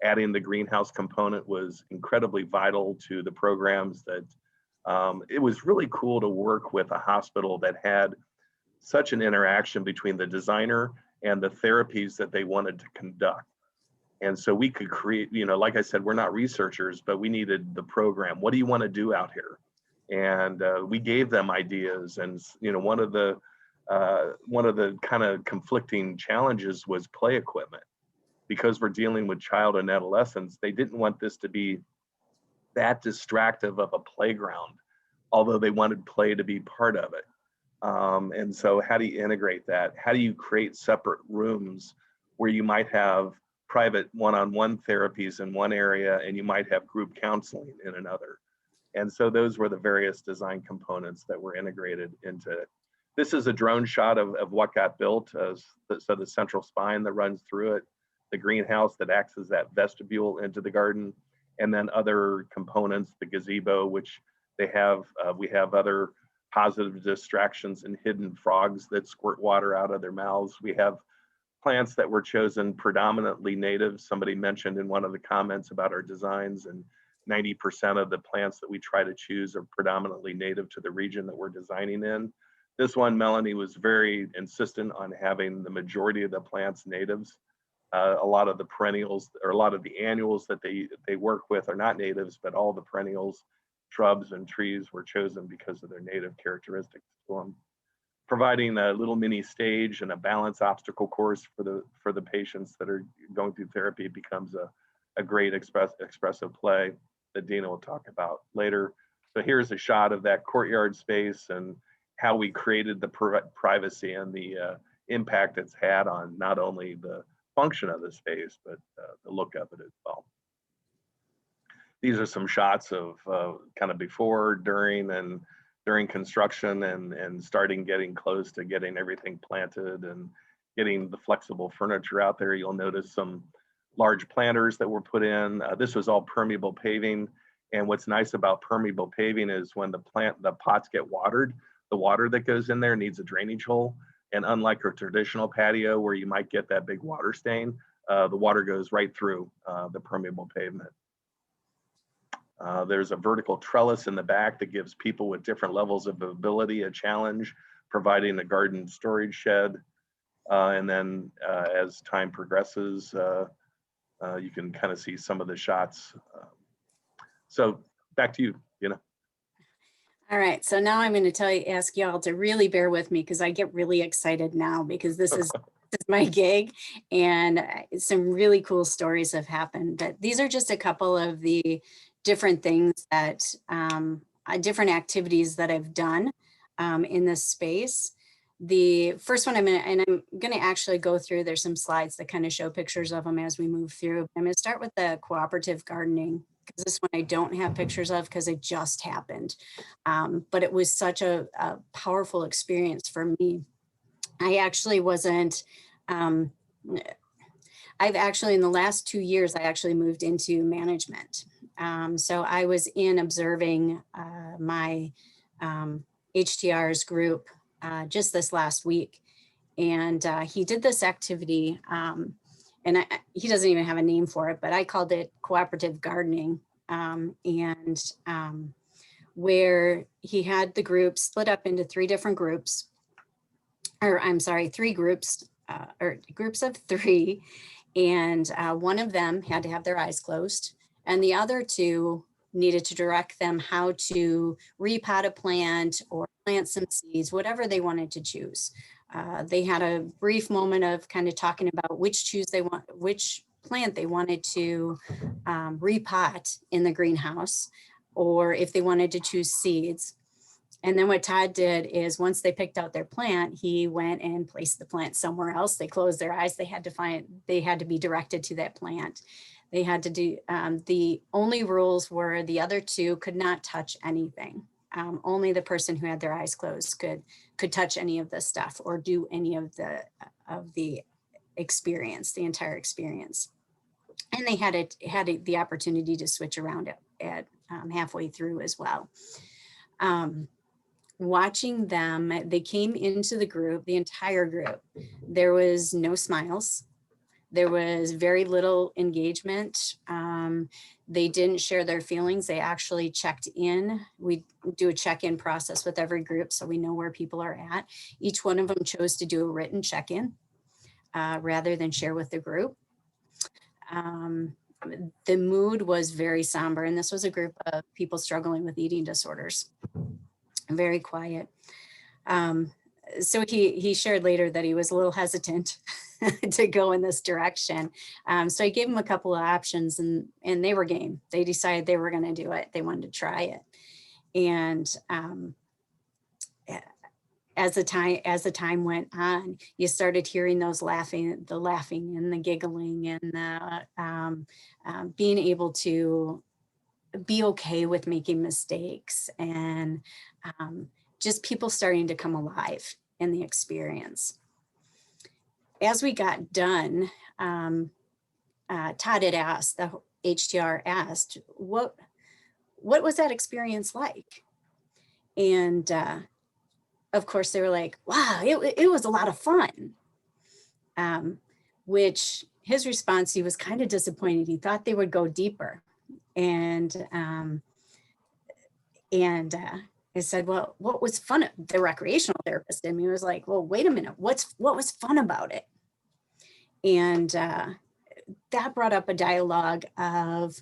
adding the greenhouse component was incredibly vital to the programs. That it was really cool to work with a hospital that had such an interaction between the designer and the therapies that they wanted to conduct. And so we could create, you know, like I said, we're not researchers, but we needed the program. What do you want to do out here? And we gave them ideas. And, you know, one of the kind of conflicting challenges was play equipment. Because we're dealing with child and adolescents, they didn't want this to be that distractive of a playground, although they wanted play to be part of it. And so how do you integrate that? How do you create separate rooms where you might have private one-on-one therapies in one area and you might have group counseling in another? And so those were the various design components that were integrated into it. This is a drone shot of what got built. So the central spine that runs through it, the greenhouse that acts as that vestibule into the garden, and then other components, the gazebo, which they have, we have other positive distractions and hidden frogs that squirt water out of their mouths. We have plants that were chosen predominantly native. Somebody mentioned in one of the comments about our designs, and 90% of the plants that we try to choose are predominantly native to the region that we're designing in. This one, Melanie was very insistent on having the majority of the plants natives. A lot of the perennials, or a lot of the annuals that they work with are not natives, but all the perennials, shrubs and trees were chosen because of their native characteristics to them. Providing a little mini stage and a balance obstacle course for the patients that are going through therapy becomes a great expressive play that Dina will talk about later. So here's a shot of that courtyard space and how we created the privacy and the impact it's had on not only the function of the space, but the look of it as well. These are some shots of kind of before, during construction and starting getting close to getting everything planted and getting the flexible furniture out there. You'll notice some large planters that were put in. This was all permeable paving. And what's nice about permeable paving is when the pots get watered, the water that goes in there needs a drainage hole. And unlike a traditional patio where you might get that big water stain, the water goes right through the permeable pavement. There's a vertical trellis in the back that gives people with different levels of ability a challenge, providing a garden storage shed. And then as time progresses, you can kind of see some of the shots. So back to you, Gina. All right, so now I'm going to ask y'all to really bear with me because I get really excited now because this is my gig and some really cool stories have happened. But these are just a couple of the different things that, different activities that I've done in this space. The first one I'm going to actually go through, there's some slides that kind of show pictures of them as we move through. I'm going to start with the cooperative gardening, because this one I don't have pictures of because it just happened. But it was such a powerful experience for me. I actually wasn't, I've actually, in the last 2 years, I actually moved into management. So I was in observing my HTR's group just this last week. And he did this activity, and he doesn't even have a name for it, but I called it cooperative gardening. Where he had the group split up into 3 different groups, or I'm sorry, 3 groups, or groups of 3. And one of them had to have their eyes closed, and the other 2 needed to direct them how to repot a plant or plant some seeds, whatever they wanted to choose. They had a brief moment of kind of talking about which plant they wanted to repot in the greenhouse, or if they wanted to choose seeds. And then what Todd did is once they picked out their plant, he went and placed the plant somewhere else. They closed their eyes. They had to be directed to that plant. They had to do, the only rules were the other 2 could not touch anything. Only the person who had their eyes closed could touch any of the stuff or do any of the experience, the entire experience. And they had the opportunity to switch around at halfway through as well. Watching them, they came into the group, the entire group. There was no smiles. There was very little engagement. They didn't share their feelings. They actually checked in. We do a check-in process with every group so we know where people are at. Each one of them chose to do a written check-in rather than share with the group. The mood was very somber, and this was a group of people struggling with eating disorders. Very quiet. So he shared later that he was a little hesitant to go in this direction. So I gave him a couple of options, and they were game. They decided they were going to do it. They wanted to try it. And as the time went on, you started hearing those laughing and the giggling and the being able to be okay with making mistakes, and just people starting to come alive in the experience. As we got done, Todd had asked, the HTR asked, what was that experience like? And of course they were like, wow, it was a lot of fun. Which his response, he was kind of disappointed. He thought they would go deeper. And I said, well, what was fun? The recreational therapist in me was like, well, wait a minute, what was fun about it? And that brought up a dialogue of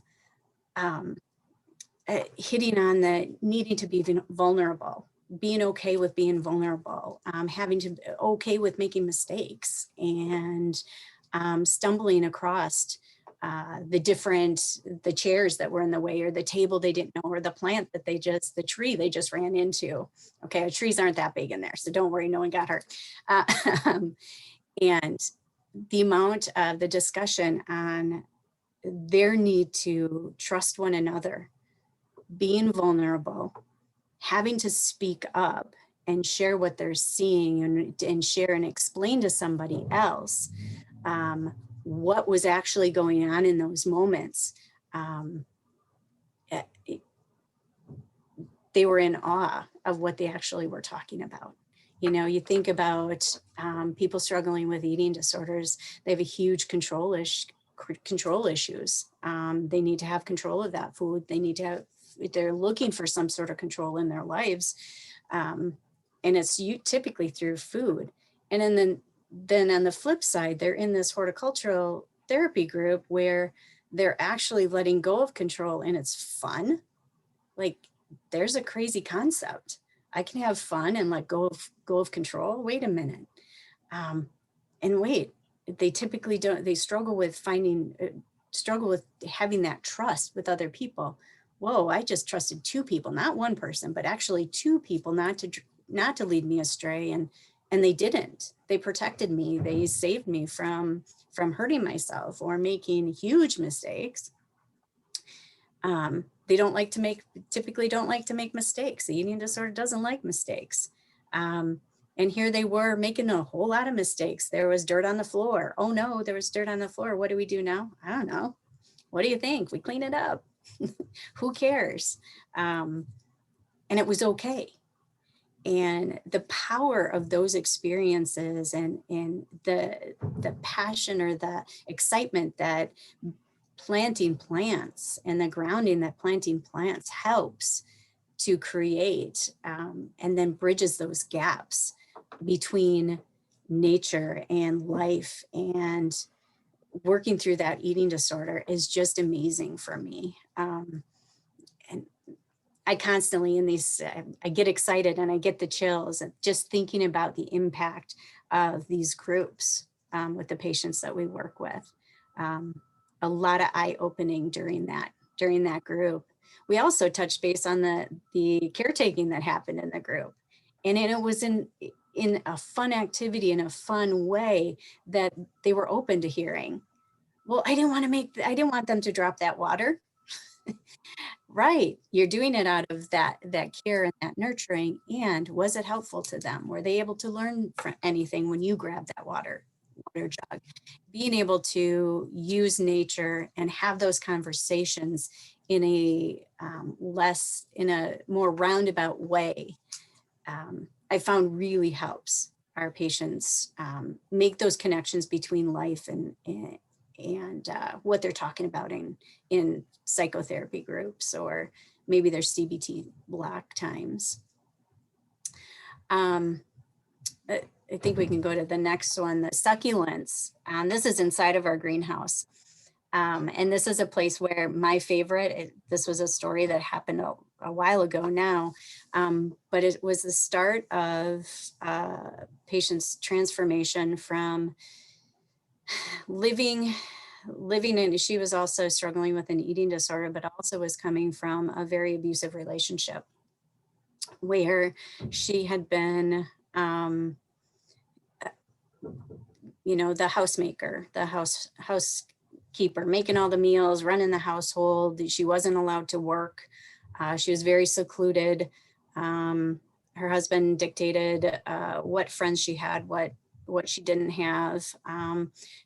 hitting on the needing to be vulnerable, being okay with being vulnerable, having to be okay with making mistakes, and stumbling across the chairs that were in the way, or the table they didn't know, or the plant that the tree they just ran into. Okay, trees aren't that big in there, so don't worry, no one got hurt. And the amount of the discussion on their need to trust one another, being vulnerable, having to speak up and share what they're seeing, and share and explain to somebody else what was actually going on in those moments. They were in awe of what they actually were talking about. You know, you think about people struggling with eating disorders, they have a huge control issues. They need to have control of that food. They need to have, they're looking for some sort of control in their lives. And it's typically through food. And then on the flip side, they're in this horticultural therapy group where they're actually letting go of control, and it's fun. Like, there's a crazy concept. I can have fun and let go of control. Wait a minute. And wait, they typically don't, they struggle with having that trust with other people. Whoa, I just trusted two people, not one person, but actually two people not to lead me astray. And they didn't. They protected me. They saved me from hurting myself or making huge mistakes. They typically don't like to make mistakes. The eating disorder doesn't like mistakes. And here they were making a whole lot of mistakes. There was dirt on the floor. Oh no, there was dirt on the floor. What do we do now? I don't know. What do you think? We clean it up. Who cares? And it was okay. And the power of those experiences and the passion or the excitement that planting plants and the grounding that planting plants helps to create, and then bridges those gaps between nature and life, and working through that eating disorder is just amazing for me. And I constantly I get excited and I get the chills just thinking about the impact of these groups with the patients that we work with. A lot of eye-opening during that group. We also touched base on the caretaking that happened in the group. And it was in a fun activity, in a fun way that they were open to hearing. Well, I didn't want them to drop that water. Right, you're doing it out of that care and that nurturing. And was it helpful to them? Were they able to learn from anything when you grab that water jug? Being able to use nature and have those conversations in a more roundabout way, I found really helps our patients make those connections between life and what they're talking about in psychotherapy groups, or maybe their CBT block times. I think we can go to the next one, the succulents. This is inside of our greenhouse. And this is a place where my favorite, this was a story that happened a while ago now, but it was the start of patient's transformation from living, and she was also struggling with an eating disorder, but also was coming from a very abusive relationship where she had been, the housemaker, the housekeeper, making all the meals, running the household. She wasn't allowed to work. She was very secluded. Her husband dictated what friends she had, what she didn't have.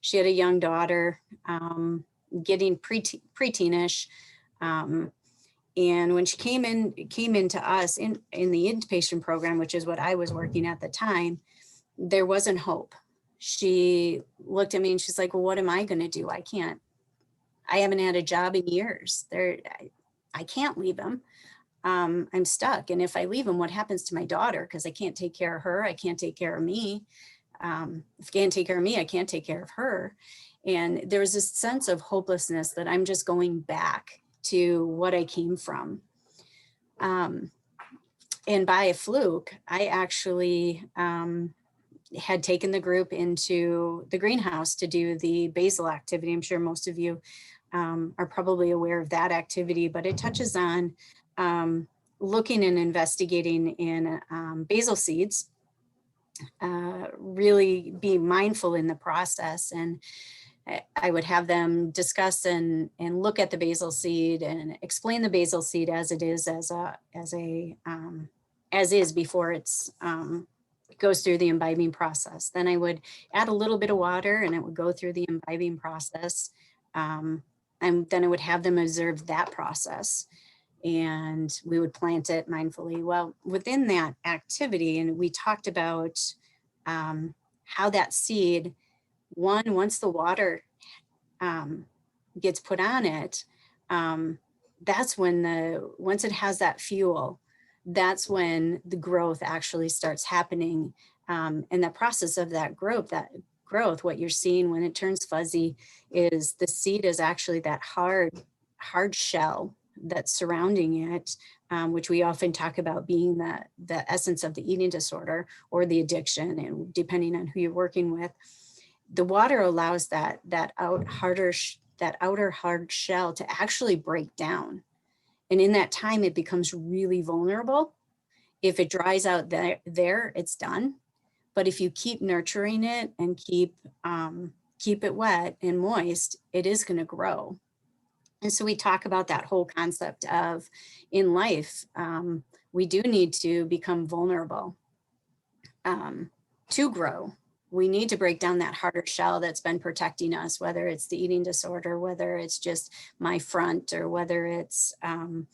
She had a young daughter, getting preteenish. And when she came into us in the inpatient program, which is what I was working at the time, there wasn't hope. She looked at me and she's like, well, what am I going to do? I haven't had a job in years. I can't leave him. I'm stuck. And if I leave him, what happens to my daughter? Because I can't take care of her. I can't take care of me. If I can't take care of me, I can't take care of her. And there was this sense of hopelessness that I'm just going back to what I came from. And by a fluke, I actually had taken the group into the greenhouse to do the basil activity. I'm sure most of you are probably aware of that activity, but it touches on looking and investigating in basil seeds, really be mindful in the process. And I would have them discuss and look at the basil seed and explain the basil seed as it is, as is before it's goes through the imbibing process. Then I would add a little bit of water and it would go through the imbibing process. And then I would have them observe that process and we would plant it mindfully. Well, within that activity, and we talked about how that seed, once the water gets put on it, that's when once it has that fuel, that's when the growth actually starts happening. And the process of that growth, what you're seeing when it turns fuzzy is the seed is actually that hard shell that's surrounding it, which we often talk about being the essence of the eating disorder or the addiction, and depending on who you're working with. The water allows that outer hard shell to actually break down. And in that time, it becomes really vulnerable. If it dries out there, it's done. But if you keep nurturing it and keep it wet and moist, it is going to grow. And so we talk about that whole concept of in life, we do need to become vulnerable to grow. We need to break down that harder shell that's been protecting us, whether it's the eating disorder, whether it's just my front, or whether it's the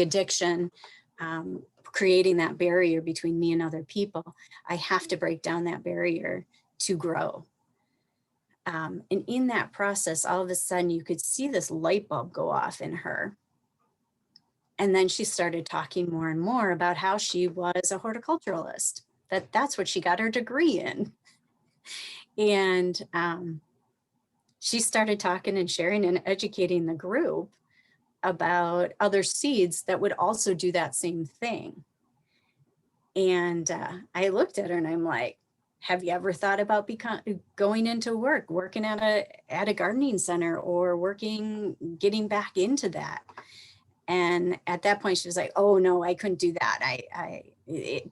addiction, creating that barrier between me and other people. I have to break down that barrier to grow. And in that process, all of a sudden you could see this light bulb go off in her. And then she started talking more and more about how she was a horticulturalist, that's what she got her degree in. And she started talking and sharing and educating the group about other seeds that would also do that same thing. And I looked at her and I'm like, have you ever thought about going into working at a gardening center, or getting back into that? And at that point she was like, oh no, I couldn't do that.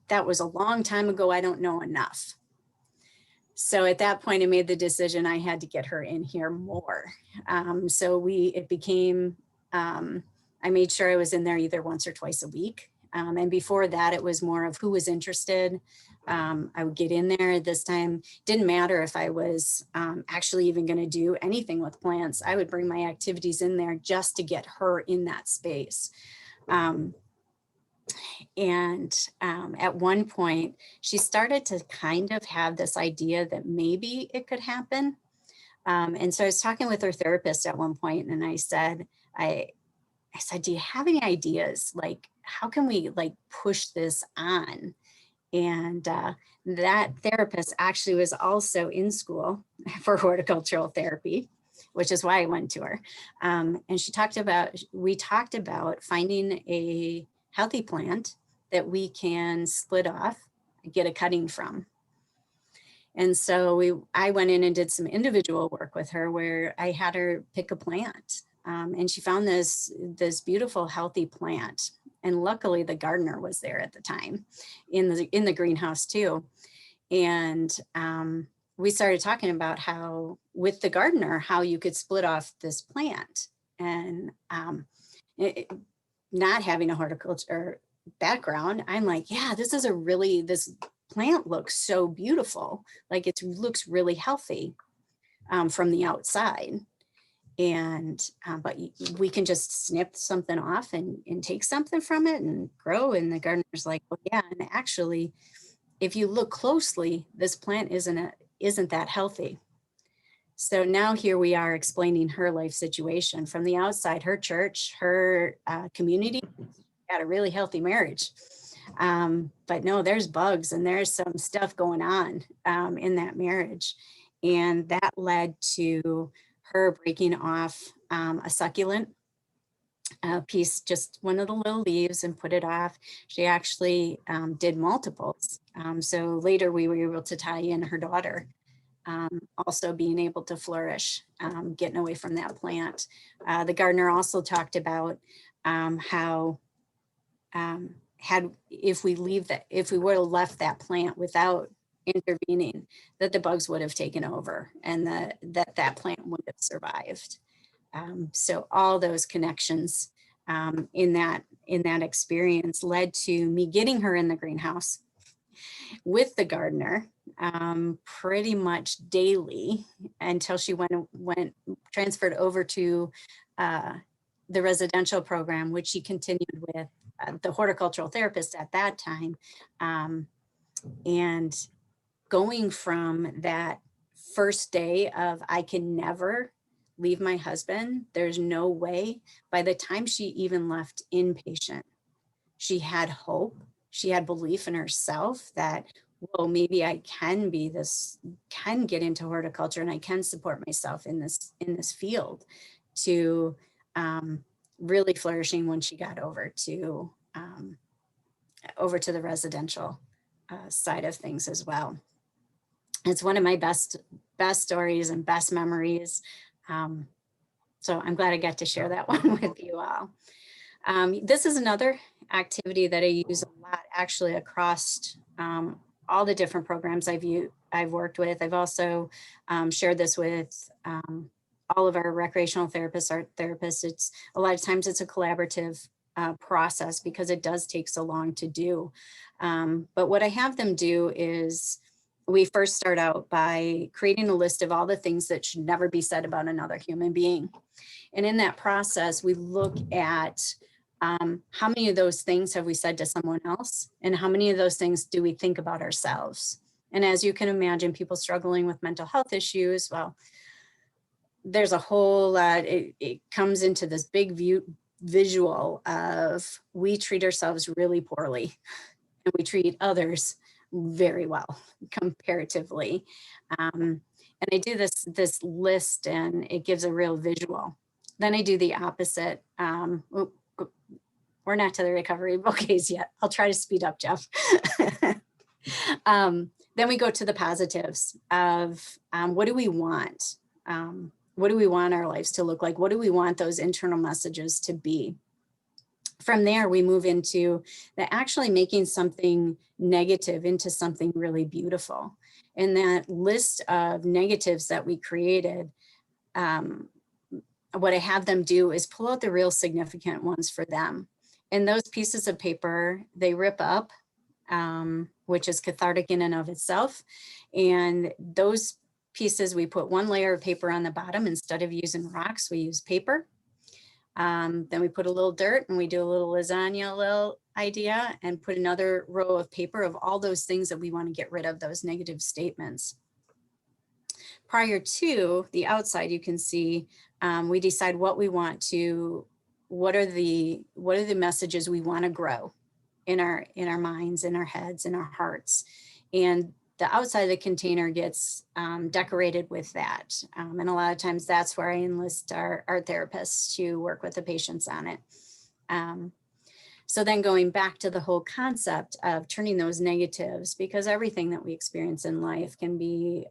That was a long time ago. I don't know enough. So at that point I made the decision I had to get her in here more. So it became, I made sure I was in there either once or twice a week. And before that, it was more of who was interested. I would get in there. This time, didn't matter if I was actually even going to do anything with plants. I would bring my activities in there just to get her in that space. At one point, she started to kind of have this idea that maybe it could happen. And so I was talking with her therapist at one point, and I said, do you have any ideas? Like, how can we push this on? And that therapist actually was also in school for horticultural therapy, which is why I went to her. And we talked about finding a healthy plant that we can split off, get a cutting from. And so I went in and did some individual work with her where I had her pick a plant. And she found this beautiful, healthy plant. And luckily the gardener was there at the time in the greenhouse too. And we started talking about how, with the gardener, how you could split off this plant. And not having a horticulture background, I'm like, yeah, this plant looks so beautiful. Like, it looks really healthy from the outside. And but we can just snip something off and take something from it and grow. And the gardener's like, well, yeah, and actually, if you look closely, this plant isn't that healthy. So now here we are explaining her life situation from the outside. Her church, her community had a really healthy marriage, but no, there's bugs and there's some stuff going on in that marriage, and that led to her breaking off a succulent piece, just one of the little leaves, and put it off. She actually did multiples. So later we were able to tie in her daughter also being able to flourish, getting away from that plant. The gardener also talked about how if we would have left that plant without intervening, that the bugs would have taken over and that plant would have survived. So all those connections in that experience led to me getting her in the greenhouse with the gardener pretty much daily until she transferred over to the residential program, which she continued with the horticultural therapist at that time. And going from that first day of I can never leave my husband, there's no way, by the time she even left inpatient, she had hope. She had belief in herself that, well, maybe I can get into horticulture and I can support myself in this field, to really flourishing when she got over to the residential side of things as well. It's one of my best stories and best memories. So I'm glad I got to share that one with you all. This is another activity that I use a lot, actually, across all the different programs I've worked with. I've also shared this with all of our recreational therapists, art therapists. It's a lot of times it's a collaborative process because it does take so long to do. But what I have them do is we first start out by creating a list of all the things that should never be said about another human being. And in that process, we look at how many of those things have we said to someone else, and how many of those things do we think about ourselves? And as you can imagine, people struggling with mental health issues, well, there's a whole lot. It comes into this big visual of we treat ourselves really poorly and we treat others very well comparatively. And I do this list and it gives a real visual. Then I do the opposite. We're not to the recovery bouquets yet. I'll try to speed up, Jeff. Then we go to the positives of what do we want? What do we want our lives to look like? What do we want those internal messages to be? From there, we move into actually making something negative into something really beautiful. And that list of negatives that we created, what I have them do is pull out the real significant ones for them. And those pieces of paper, they rip up, which is cathartic in and of itself. And those pieces, we put one layer of paper on the bottom. Instead of using rocks, we use paper. Then we put a little dirt and we do a little lasagna, little idea, and put another row of paper of all those things that we want to get rid of, those negative statements. Prior to the outside, you can see we decide what we want to, what are the messages we want to grow in our minds, in our heads, in our hearts. And the outside of the container gets decorated with that. And a lot of times that's where I enlist our therapists to work with the patients on it. So then going back to the whole concept of turning those negatives, because everything that we experience in life can be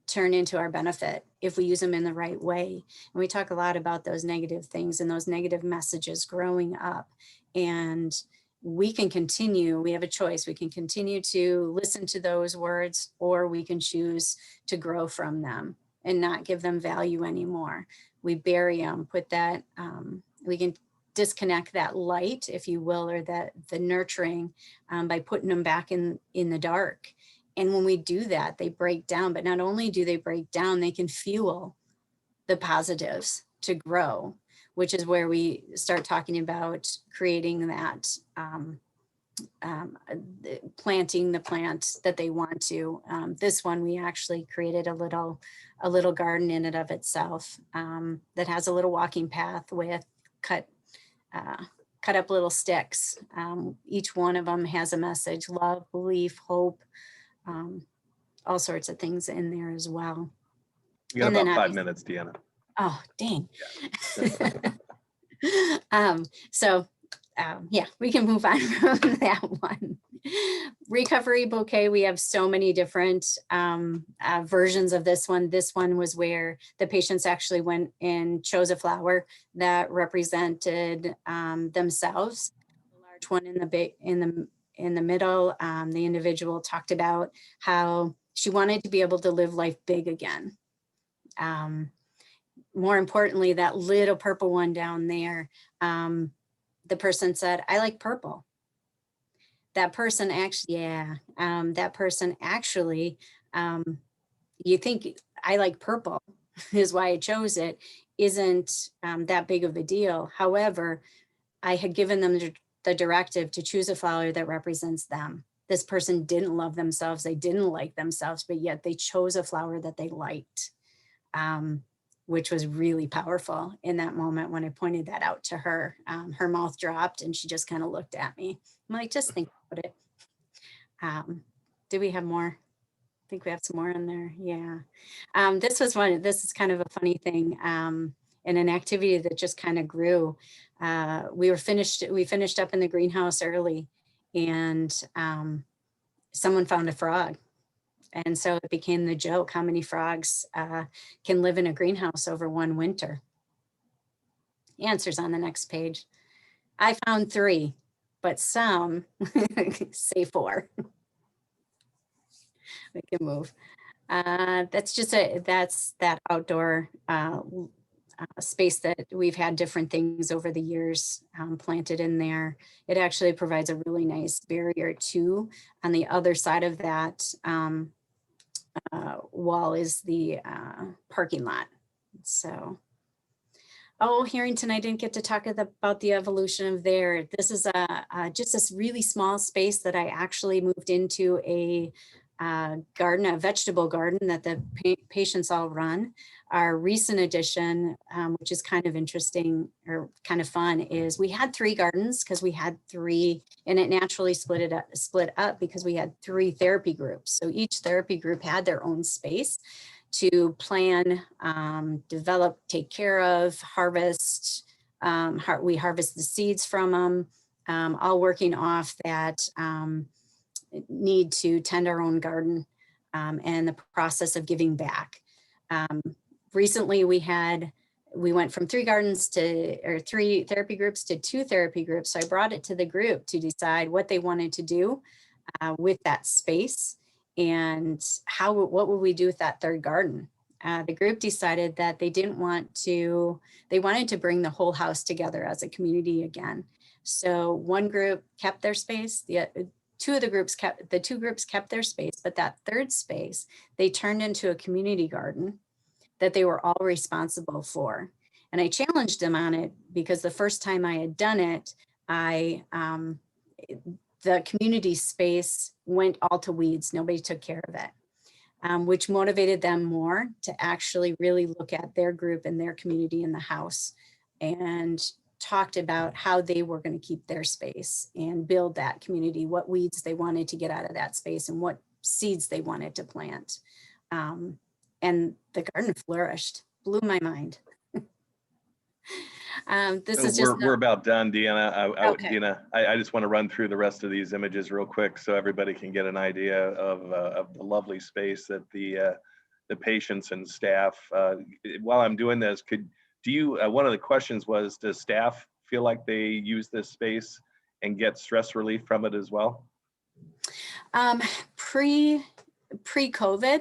turned into our benefit if we use them in the right way. And we talk a lot about those negative things and those negative messages growing up. And we can continue, we have a choice. We can continue to listen to those words, or we can choose to grow from them and not give them value anymore. We bury them, put that, we can disconnect that light, if you will, or that the nurturing by putting them back in the dark. And when we do that, they break down, but not only do they break down, they can fuel the positives to grow, which is where we start talking about creating that, planting the plant that they want to. This one, we actually created a little garden in and of itself that has a little walking path with cut up little sticks. Each one of them has a message: love, belief, hope, all sorts of things in there as well. You got about 5 minutes, Deanna. Oh, dang. Yeah, we can move on from that one. Recovery bouquet, we have so many different versions of this one. This one was where the patients actually went and chose a flower that represented themselves. The large one in the middle, the individual talked about how she wanted to be able to live life big again. More importantly, that little purple one down there, the person said, I like purple. That person actually, you think I like purple is why I chose it, isn't that big of a deal. However, I had given them the directive to choose a flower that represents them. This person didn't love themselves, they didn't like themselves, but yet they chose a flower that they liked. Which was really powerful in that moment when I pointed that out to her. Her mouth dropped and she just kind of looked at me. I'm like, just think about it. Do we have more? I think we have some more in there. Yeah. This is kind of a funny thing and an activity that just kind of grew. We finished up in the greenhouse early and someone found a frog. And so it became the joke, how many frogs can live in a greenhouse over one winter? Answers on the next page. I found 3, but some say 4. We can move. That's that outdoor space that we've had different things over the years planted in there. It actually provides a really nice barrier too. On the other side of that, wall is the parking lot. So, Harrington, I didn't get to talk about the evolution of there. This is just this really small space that I actually moved into a garden, a vegetable garden that the patients all run. Our recent addition, which is kind of interesting or kind of fun, is we had 3 gardens because we had 3, and it naturally split up because we had 3 therapy groups. So each therapy group had their own space to plan, develop, take care of, harvest. We harvest the seeds from them, all working off that need to tend our own garden and the process of giving back. Recently we went from 3 therapy groups to 2 therapy groups. So I brought it to the group to decide what they wanted to do with that space and what would we do with that 3rd garden. The group decided that they wanted to bring the whole house together as a community again. So one group kept their space, the 2 groups kept their space, but that 3rd space, they turned into a community garden that they were all responsible for. And I challenged them on it because the first time I had done it, the community space went all to weeds. Nobody took care of it, which motivated them more to actually really look at their group and their community in the house and talked about how they were going to keep their space and build that community, what weeds they wanted to get out of that space and what seeds they wanted to plant. And the garden flourished, blew my mind. We're about done, Deanna. Okay. Deanna, I just want to run through the rest of these images real quick so everybody can get an idea of the lovely space that the patients and staff. While I'm doing this, one of the questions was, does staff feel like they use this space and get stress relief from it as well? Pre-COVID,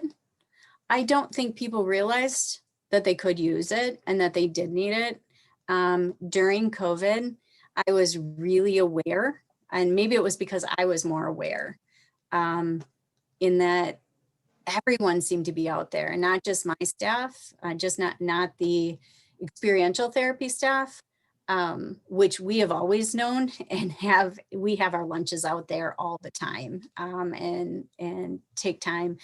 I don't think people realized that they could use it and that they did need it. During COVID, I was really aware, and maybe it was because I was more aware, in that everyone seemed to be out there, and not just my staff, just not the experiential therapy staff, which we have always known and we have our lunches out there all the time, and take time.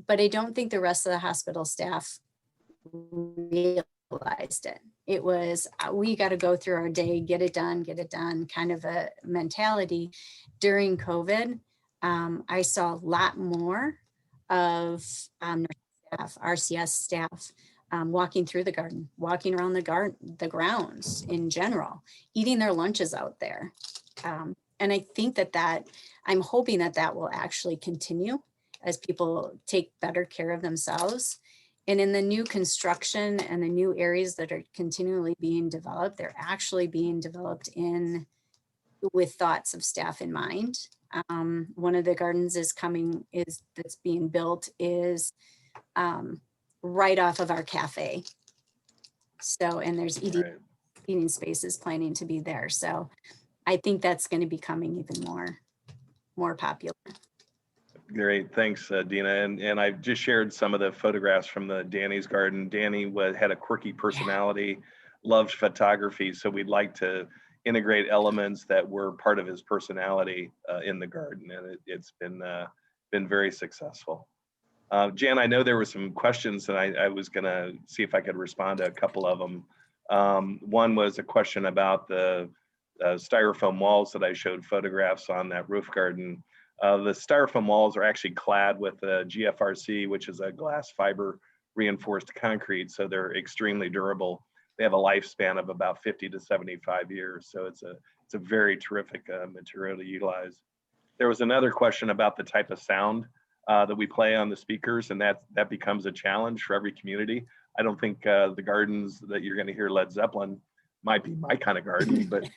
But I don't think the rest of the hospital staff realized it. It was, we got to go through our day, get it done, kind of a mentality. During COVID, I saw a lot more of nurse staff, RCS staff, walking through the garden, walking around the grounds in general, eating their lunches out there. And I think that I'm hoping that will actually continue as people take better care of themselves. And in the new construction and the new areas that are continually being developed, they're actually being developed with thoughts of staff in mind. One of the gardens that's being built is right off of our cafe. So, and there's eating spaces planning to be there. So I think that's going to be becoming even more popular. Great, thanks, Dina. And I've just shared some of the photographs from the Danny's garden. Danny had a quirky personality, loved photography, so we'd like to integrate elements that were part of his personality in the garden, and it's been very successful. Jan, I know there were some questions, and I was going to see if I could respond to a couple of them. One was a question about the styrofoam walls that I showed photographs on that roof garden. The styrofoam walls are actually clad with GFRC, which is a glass fiber reinforced concrete, so they're extremely durable. They have a lifespan of about 50 to 75 years, so it's a very terrific material to utilize. There was another question about the type of sound that we play on the speakers, and that becomes a challenge for every community. I don't think the gardens that you're going to hear Led Zeppelin might be my kind of garden, but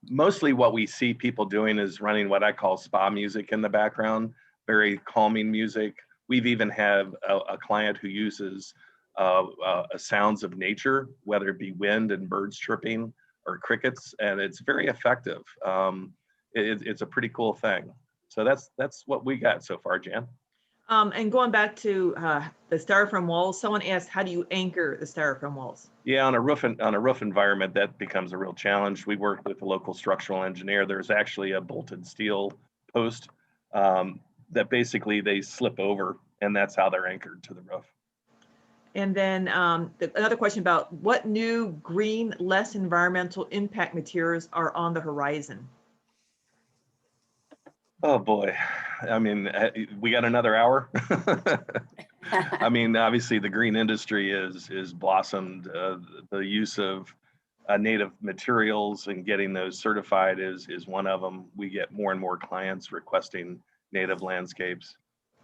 mostly what we see people doing is running what I call spa music in the background, very calming music. We've even have a client who uses sounds of nature, whether it be wind and birds chirping or crickets, and it's very effective. It's a pretty cool thing. So that's what we got so far, Jan. And going back to the styrofoam walls, someone asked, how do you anchor the styrofoam walls? Yeah, on a roof environment, that becomes a real challenge. We worked with a local structural engineer. There's actually a bolted steel post that basically they slip over, and that's how they're anchored to the roof. And then another question about what new green, less environmental impact materials are on the horizon? Oh boy, I mean, we got another hour. I mean, obviously the green industry is blossomed. The use of native materials and getting those certified is one of them. We get more and more clients requesting native landscapes.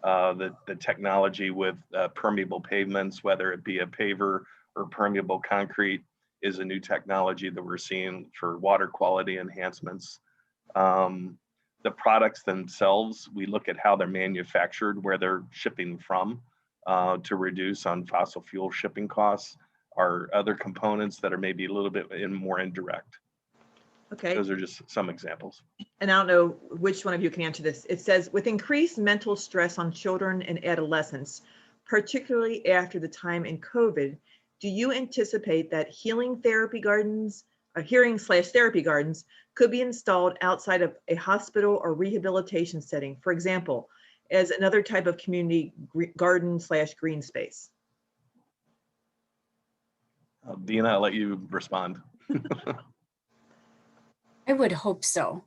The technology with permeable pavements, whether it be a paver or permeable concrete, is a new technology that we're seeing for water quality enhancements. The products themselves, we look at how they're manufactured, where they're shipping from, to reduce on fossil fuel shipping costs, or other components that are maybe a little bit more indirect. Okay. Those are just some examples. And I don't know which one of you can answer this. It says, with increased mental stress on children and adolescents, particularly after the time in COVID, do you anticipate that hearing/therapy gardens could be installed outside of a hospital or rehabilitation setting, for example, as another type of community garden/green space? Dina, I'll let you respond. I would hope so.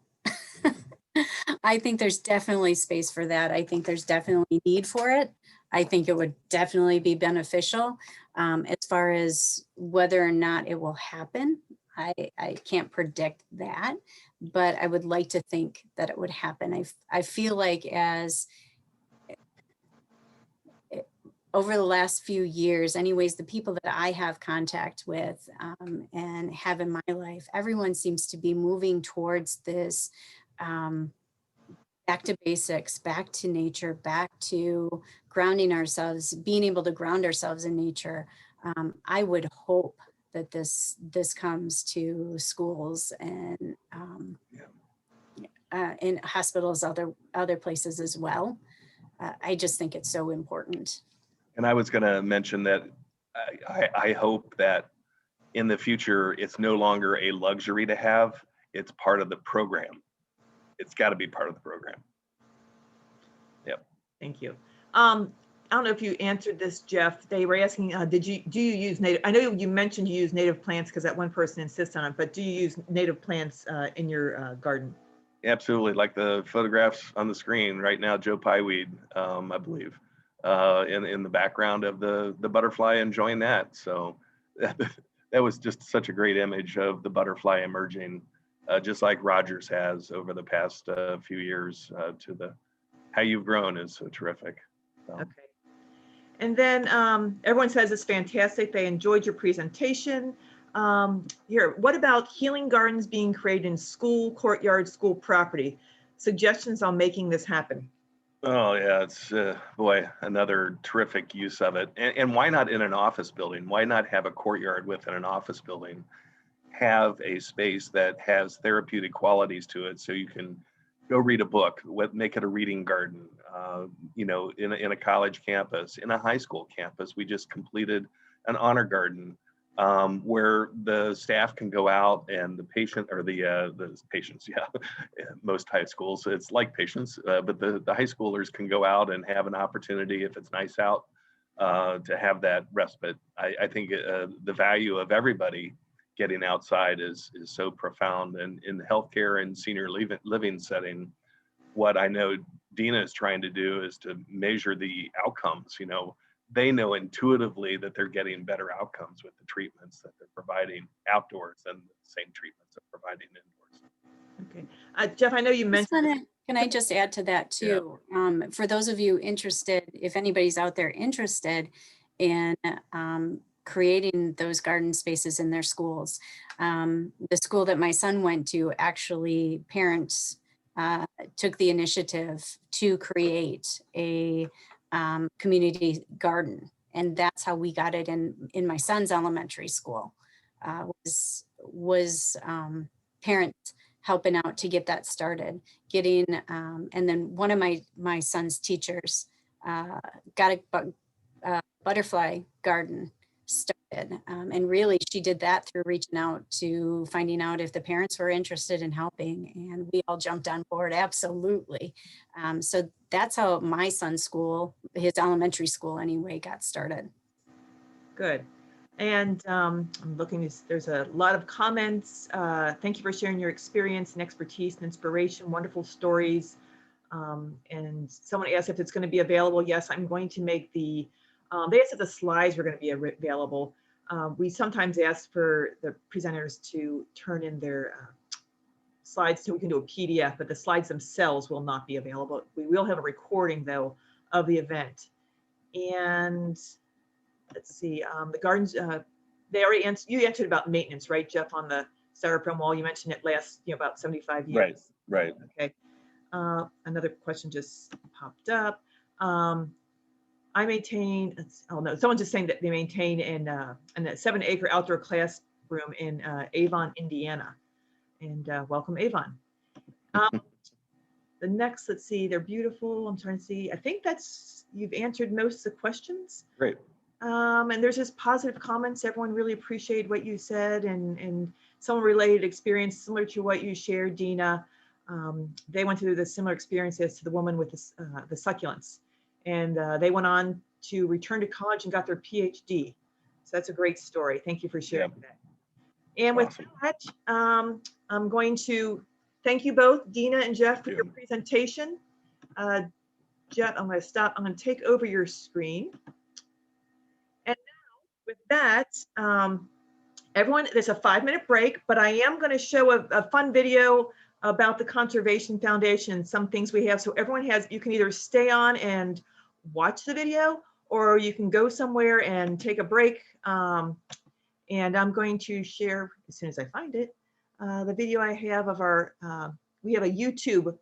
I think there's definitely space for that. I think there's definitely need for it. I think it would definitely be beneficial. As far as whether or not it will happen, I can't predict that, but I would like to think that it would happen. I feel like over the last few years, anyways, the people that I have contact with and have in my life, everyone seems to be moving towards this back to basics, back to nature, back to grounding ourselves, being able to ground ourselves in nature. I would hope that this comes to schools and in hospitals, other places as well. I just think it's so important. And I was going to mention that I hope that in the future, it's no longer a luxury to have, it's part of the program. It's got to be part of the program. Yep. Thank you. I don't know if you answered this, Jeff. They were asking, do you use native? I know you mentioned you use native plants because that one person insists on it, but do you use native plants in your garden? Absolutely, like the photographs on the screen right now, Joe Pyeweed, I believe. in the background of the butterfly enjoying that. So that was just such a great image of the butterfly emerging, just like Rogers has over the past few years. How you've grown is so terrific. So. Okay. And then everyone says it's fantastic. They enjoyed your presentation. Here, what about healing gardens being created in school, courtyard, school property? Suggestions on making this happen? Oh yeah, it's boy, another terrific use of it. And why not in an office building? Why not have a courtyard within an office building? Have a space that has therapeutic qualities to it, so you can go read a book, make it a reading garden. In a college campus, in a high school campus, we just completed an honor garden where the staff can go out and the patient or the patients, most high schools, it's like patients, but the high schoolers can go out and have an opportunity, if it's nice out, to have that respite. I think the value of everybody getting outside is so profound. And in the healthcare and senior living setting, what I know Dina is trying to do is to measure the outcomes. They know intuitively that they're getting better outcomes with the treatments that they're providing outdoors than the same treatments they're providing indoors. Okay. Jeff, I know you mentioned. Can I just add to that too? Yeah. For those of you interested, if anybody's out there interested in creating those garden spaces in their schools, the school that my son went to, actually parents took the initiative to create a community garden, and that's how we got it in my son's elementary school. Was parents helping out to get that started, and then one of my son's teachers got a butterfly garden started, and really she did that through reaching out to finding out if the parents were interested in helping, and we all jumped on board, absolutely. So that's how my son's school, his elementary school anyway, got started. Good. And I'm looking, there's a lot of comments. Thank you for sharing your experience and expertise and inspiration, wonderful stories. And someone asked if it's going to be available. Yes, I'm going to make they asked if the slides were going to be available. We sometimes ask for the presenters to turn in their slides so we can do a PDF, but the slides themselves will not be available. We will have a recording though of the event. And let's see, the gardens, they already answered, you answered about maintenance, right, Jeff, on the styrofoam wall? You mentioned it lasts, about 75 years. Right. Okay. Another question just popped up. I maintain, someone's just saying that they maintain in a 7-acre outdoor classroom in Avon, Indiana. And welcome, Avon. The next, let's see, they're beautiful. I'm trying to see. I think you've answered most of the questions. Great. And there's just positive comments. Everyone really appreciated what you said, and some related experience similar to what you shared, Dina. They went through the similar experiences to the woman with the succulents, and they went on to return to college and got their PhD. So that's a great story. Thank you for sharing that. And with that, I'm going to thank you both, Dina and Jeff, for your presentation. Jeff, I'm going to stop. I'm going to take over your screen. And now with that, everyone, there's a 5-minute break, but I am going to show a fun video about the Conservation Foundation, some things we have. So everyone you can either stay on and watch the video, or you can go somewhere and take a break. And I'm going to share, as soon as I find it, the video I have of we have a YouTube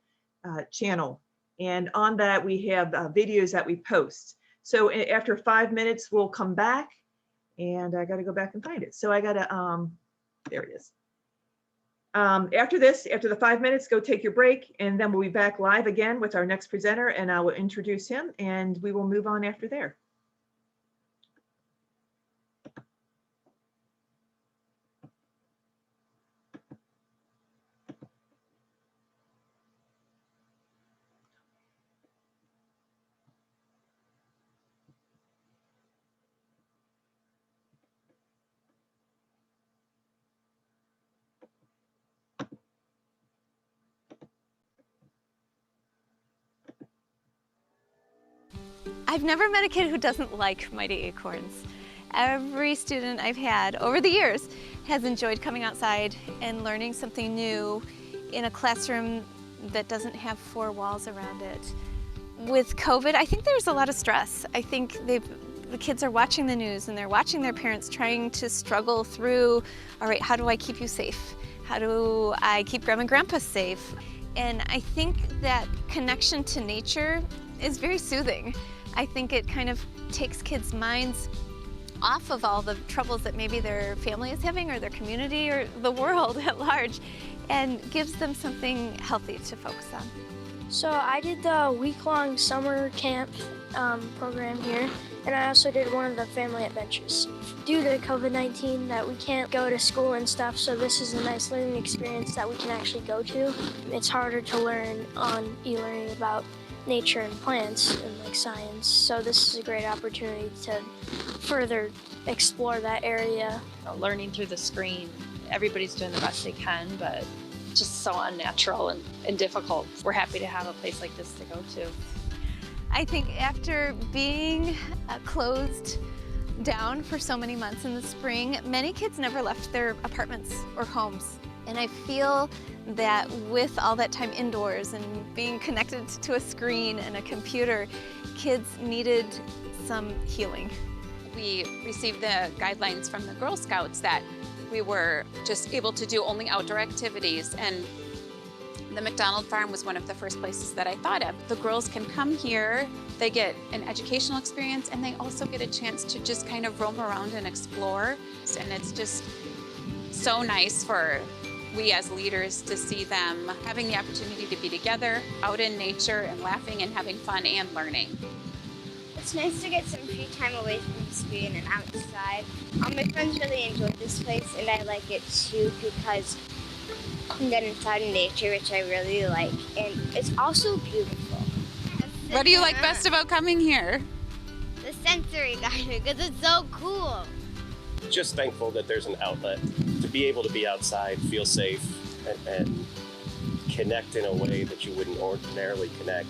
channel. And on that, we have videos that we post. So after 5 minutes, we'll come back, and I got to go back and find it. So I got to, there it is. After the 5 minutes, go take your break, and then we'll be back live again with our next presenter, and I will introduce him, and we will move on after there. I've never met a kid who doesn't like Mighty Acorns. Every student I've had over the years has enjoyed coming outside and learning something new in a classroom that doesn't have four walls around it. With COVID, I think there's a lot of stress. I think the kids are watching the news and they're watching their parents trying to struggle through, all right, how do I keep you safe? How do I keep Grandma and Grandpa safe? And I think that connection to nature is very soothing. I think it kind of takes kids' minds off of all the troubles that maybe their family is having or their community or the world at large and gives them something healthy to focus on. So I did the week-long summer camp program here, and I also did one of the family adventures. Due to COVID-19 that we can't go to school and stuff, so this is a nice learning experience that we can actually go to. It's harder to learn on e-learning about nature and plants and like science, so this is a great opportunity to further explore that area. Learning through the screen, everybody's doing the best they can, but just so unnatural and difficult. We're happy to have a place like this to go to. I think after being closed down for so many months in the spring, many kids never left their apartments or homes. And I feel that with all that time indoors and being connected to a screen and a computer, kids needed some healing. We received the guidelines from the Girl Scouts that we were just able to do only outdoor activities, and the McDonald Farm was one of the first places that I thought of. The girls can come here, they get an educational experience, and they also get a chance to just kind of roam around and explore. And it's just so nice for we as leaders to see them having the opportunity to be together out in nature and laughing and having fun and learning. It's nice to get some free time away from the screen and outside. My friends really enjoy this place, and I like it too because I'm getting inside in nature, which I really like, and it's also beautiful. What do you like best about coming here? The sensory garden, because it's so cool. Just thankful that there's an outlet to be able to be outside, feel safe, and connect in a way that you wouldn't ordinarily connect.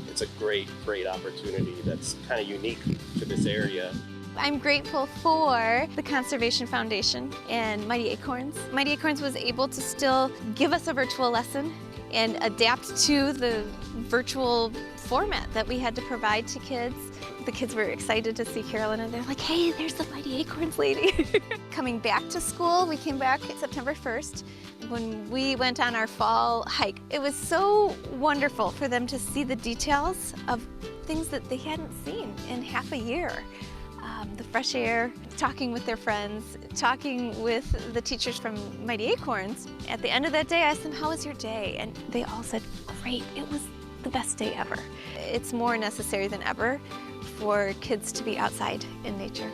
It's a great, great opportunity that's kind of unique to this area. I'm grateful for the Conservation Foundation and Mighty Acorns. Mighty Acorns was able to still give us a virtual lesson and adapt to the virtual format that we had to provide to kids. The kids were excited to see Carolyn, and they're like, hey, there's the Mighty Acorns lady. Coming back to school, we came back September 1st when we went on our fall hike. It was so wonderful for them to see the details of things that they hadn't seen in half a year. The fresh air, talking with their friends, talking with the teachers from Mighty Acorns. At the end of that day, I asked them, how was your day? And they all said, great, it was the best day ever. It's more necessary than ever for kids to be outside in nature.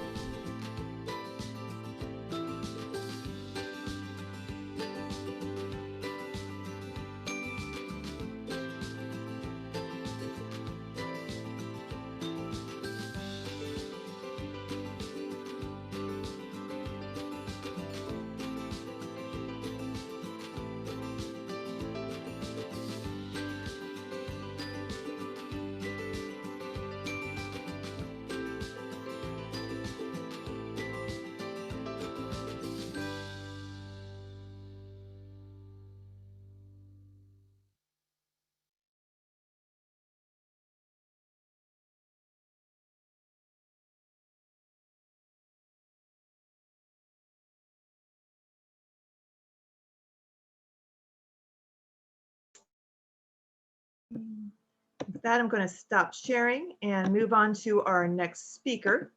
With that, I'm going to stop sharing and move on to our next speaker.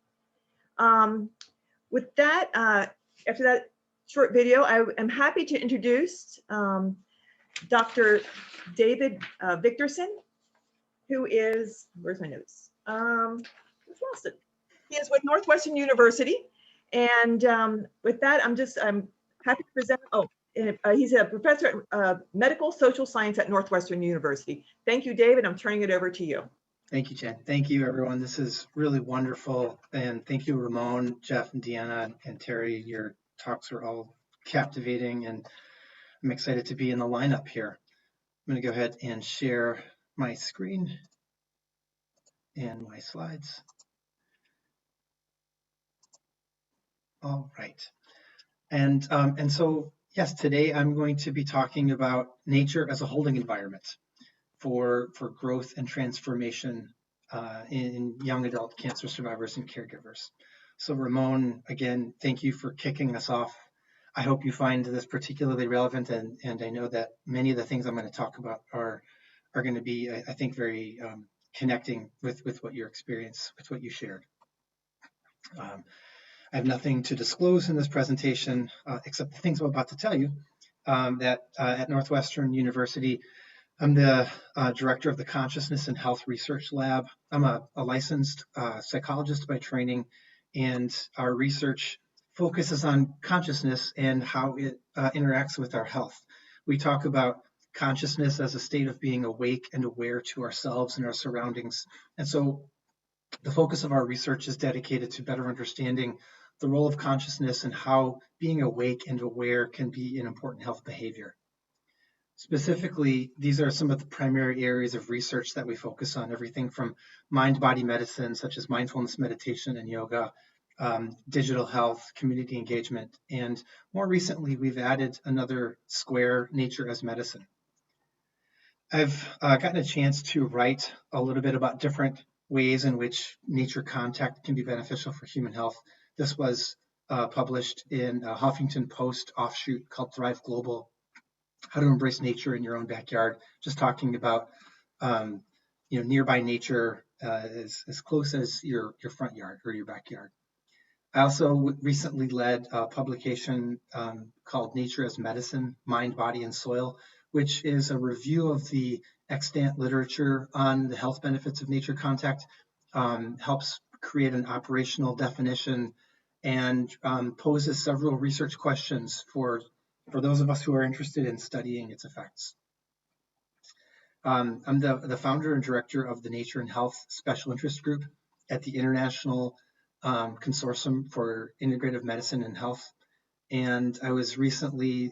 With that, after that short video, I am happy to introduce Dr. David Victorson, who is, where's my notes? I've lost it. He is with Northwestern University. And with that, I'm happy to present, he's a professor of medical social science at Northwestern University. Thank you, David. I'm turning it over to you. Thank you, Jen. Thank you, everyone. This is really wonderful. And thank you, Ramon, Jeff, and Deanna, and Terry. Your talks are all captivating, and I'm excited to be in the lineup here. I'm going to go ahead and share my screen. and my slides. All right. And so, yes, today I'm going to be talking about nature as a holding environment for growth and transformation in young adult cancer survivors and caregivers. So Ramon, again, thank you for kicking us off. I hope you find this particularly relevant, and I know that many of the things I'm going to talk about are going to be, I think, very connecting with what your experience, with what you shared. I have nothing to disclose in this presentation except the things I'm about to tell you. That at Northwestern University, I'm the director of the Consciousness and Health Research Lab. I'm a licensed psychologist by training, and our research focuses on consciousness and how it interacts with our health. We talk about consciousness as a state of being awake and aware to ourselves and our surroundings. And so the focus of our research is dedicated to better understanding the role of consciousness and how being awake and aware can be an important health behavior. Specifically, these are some of the primary areas of research that we focus on, everything from mind-body medicine, such as mindfulness meditation and yoga, digital health, community engagement, and more recently, we've added another square, nature as medicine. I've gotten a chance to write a little bit about different ways in which nature contact can be beneficial for human health. This was published in a Huffington Post offshoot called Thrive Global, How to Embrace Nature in Your Own Backyard, just talking about nearby nature as close as your front yard or your backyard. I also recently led a publication called Nature as Medicine, Mind, Body, and Soil, which is a review of the extant literature on the health benefits of nature contact, helps create an operational definition, and poses several research questions for those of us who are interested in studying its effects. I'm the founder and director of the Nature and Health Special Interest Group at the International Consortium for Integrative Medicine and Health. And I was recently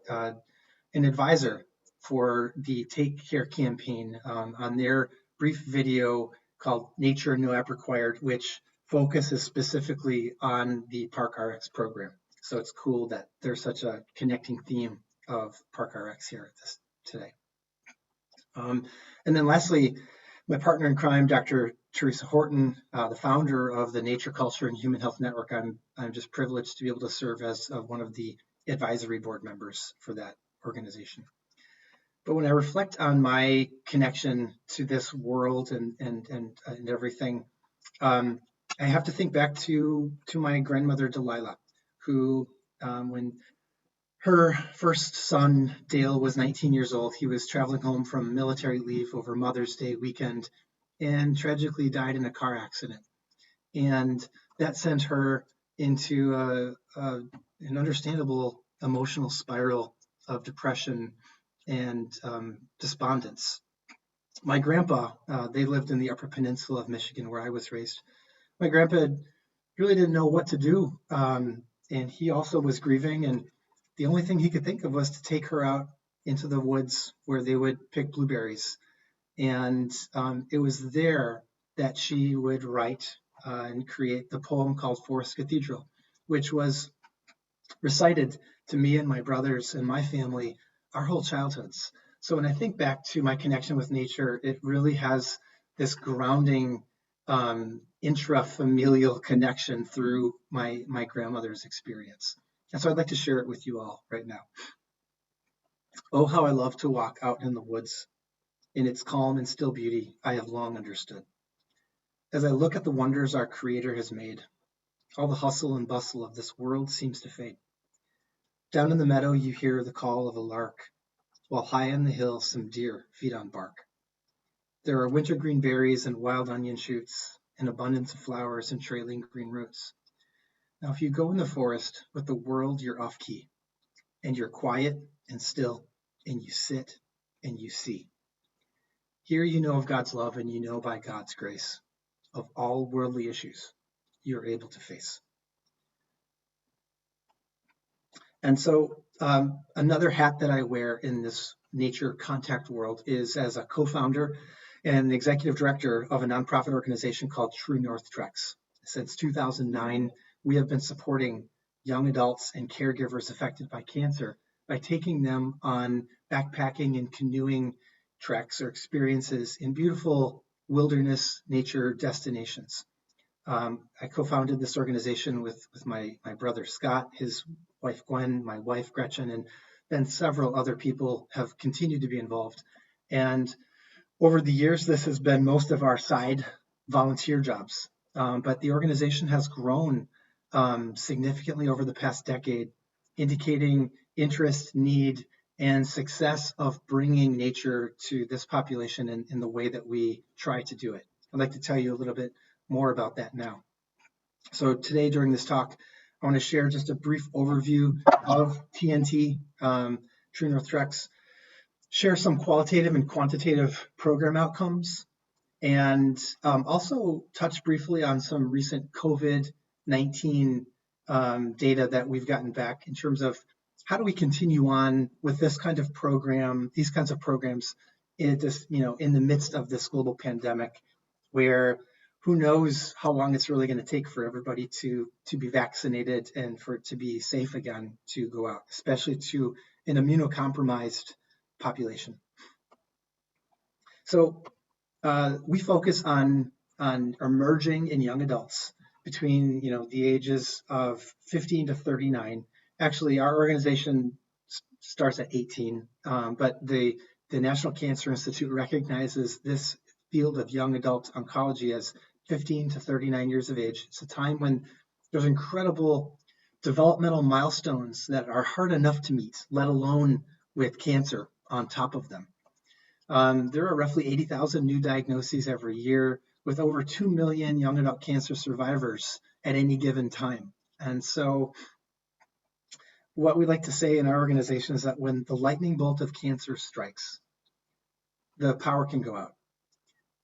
an advisor for the Take Care campaign on their brief video called Nature No App Required, which focuses specifically on the ParkRx program. So it's cool that there's such a connecting theme of ParkRx here today. And then lastly, my partner in crime, Dr. Teresa Horton, the founder of the Nature, Culture, and Human Health Network. I'm just privileged to be able to serve as one of the advisory board members for that organization. But when I reflect on my connection to this world and everything, I have to think back to my grandmother, Delilah, who, when her first son, Dale, was 19 years old, he was traveling home from military leave over Mother's Day weekend and tragically died in a car accident. And that sent her into an understandable emotional spiral of depression and despondence. My grandpa, they lived in the Upper Peninsula of Michigan, where I was raised. My grandpa really didn't know what to do, and he also was grieving, and the only thing he could think of was to take her out into the woods where they would pick blueberries. And it was there that she would write and create the poem called Forest Cathedral, which was recited to me and my brothers and my family our whole childhoods. So when I think back to my connection with nature, it really has this grounding intrafamilial connection through my grandmother's experience. And so I'd like to share it with you all right now. Oh, how I love to walk out in the woods. In its calm and still beauty, I have long understood. As I look at the wonders our Creator has made, all the hustle and bustle of this world seems to fade. Down in the meadow, you hear the call of a lark, while high on the hill, some deer feed on bark. There are wintergreen berries and wild onion shoots, an abundance of flowers and trailing green roots. Now, if you go in the forest with the world, you're off key, and you're quiet and still, and you sit and you see. Here you know of God's love, and you know by God's grace of all worldly issues you're able to face. And so another hat that I wear in this nature contact world is as a co-founder and the executive director of a nonprofit organization called True North Treks. Since 2009, we have been supporting young adults and caregivers affected by cancer by taking them on backpacking and canoeing treks or experiences in beautiful wilderness nature destinations. I co-founded this organization with my brother Scott, his wife Gwen, my wife Gretchen, and then several other people have continued to be involved. And over the years, this has been most of our side volunteer jobs. But the organization has grown significantly over the past decade, indicating interest, need, and success of bringing nature to this population in the way that we try to do it. I'd like to tell you a little bit more about that now. So today during this talk, I want to share just a brief overview of TNT, True North Treks, share some qualitative and quantitative program outcomes, and also touch briefly on some recent COVID-19 data that we've gotten back in terms of how do we continue on with this kind of program, these kinds of programs in this, in the midst of this global pandemic, where who knows how long it's really going to take for everybody to be vaccinated and for it to be safe again to go out, especially to an immunocompromised population. So we focus on emerging in young adults between the ages of 15 to 39. Actually, our organization starts at 18, but the National Cancer Institute recognizes this field of young adult oncology as 15 to 39 years of age. It's a time when there's incredible developmental milestones that are hard enough to meet, let alone with cancer on top of them. There are roughly 80,000 new diagnoses every year, with over 2 million young adult cancer survivors at any given time. And so what we like to say in our organization is that when the lightning bolt of cancer strikes, the power can go out,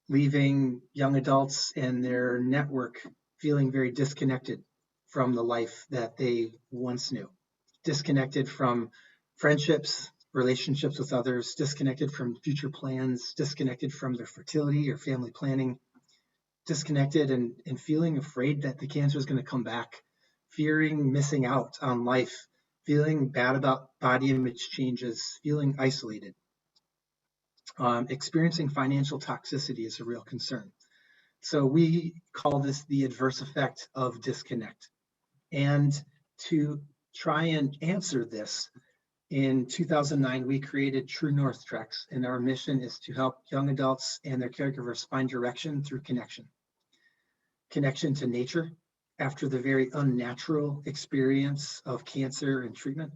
leaving young adults and their network feeling very disconnected from the life that they once knew, disconnected from friendships, relationships with others, disconnected from future plans, disconnected from their fertility or family planning, disconnected and feeling afraid that the cancer is going to come back, fearing missing out on life, feeling bad about body image changes, feeling isolated. Experiencing financial toxicity is a real concern. So we call this the adverse effect of disconnect. And to try and answer this, in 2009, we created True North Treks, and our mission is to help young adults and their caregivers find direction through connection. Connection to nature after the very unnatural experience of cancer and treatment.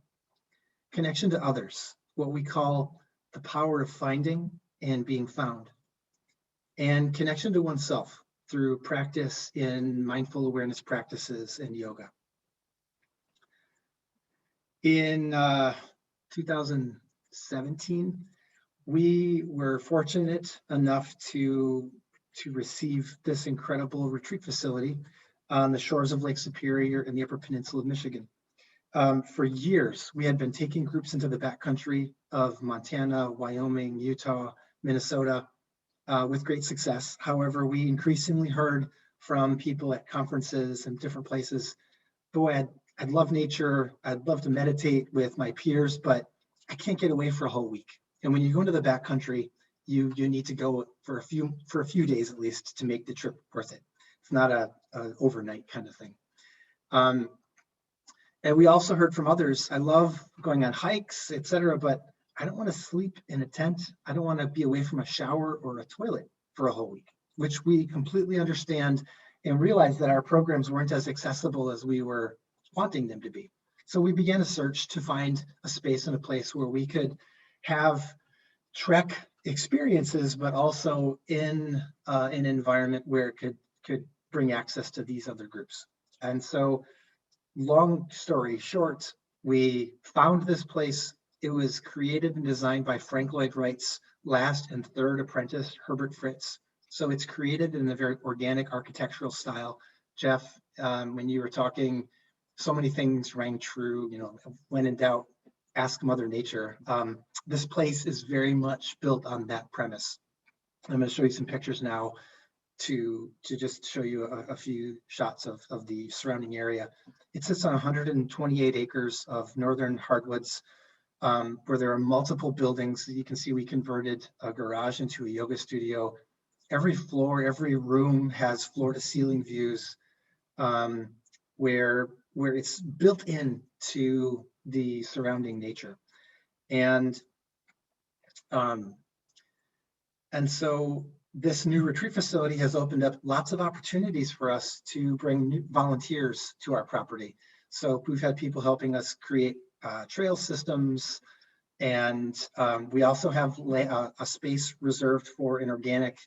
Connection to others, what we call the power of finding and being found. And connection to oneself through practice in mindful awareness practices and yoga. In 2017, we were fortunate enough to receive this incredible retreat facility on the shores of Lake Superior in the Upper Peninsula of Michigan. For years, we had been taking groups into the backcountry of Montana, Wyoming, Utah, Minnesota, with great success. However, we increasingly heard from people at conferences and different places, boy, I'd love nature, I'd love to meditate with my peers, but I can't get away for a whole week. And when you go into the backcountry, you need to go for a few days at least to make the trip worth it. It's not a overnight kind of thing. And we also heard from others, I love going on hikes, etc., but I don't want to sleep in a tent. I don't want to be away from a shower or a toilet for a whole week, which we completely understand and realize that our programs weren't as accessible as we were wanting them to be. So we began a search to find a space and a place where we could have trek experiences, but also in an environment where it could bring access to these other groups. And so, long story short, we found this place. It was created and designed by Frank Lloyd Wright's last and third apprentice, Herbert Fritz. So it's created in a very organic architectural style. Jeff, when you were talking, so many things rang true, when in doubt, ask Mother Nature. This place is very much built on that premise. I'm going to show you some pictures now to just show you a few shots of the surrounding area. It sits on 128 acres of northern hardwoods, where there are multiple buildings. You can see we converted a garage into a yoga studio. Every floor, every room has floor to ceiling views, where it's built in to the surrounding nature. And so this new retreat facility has opened up lots of opportunities for us to bring new volunteers to our property. So we've had people helping us create trail systems, and we also have a space reserved for an organic,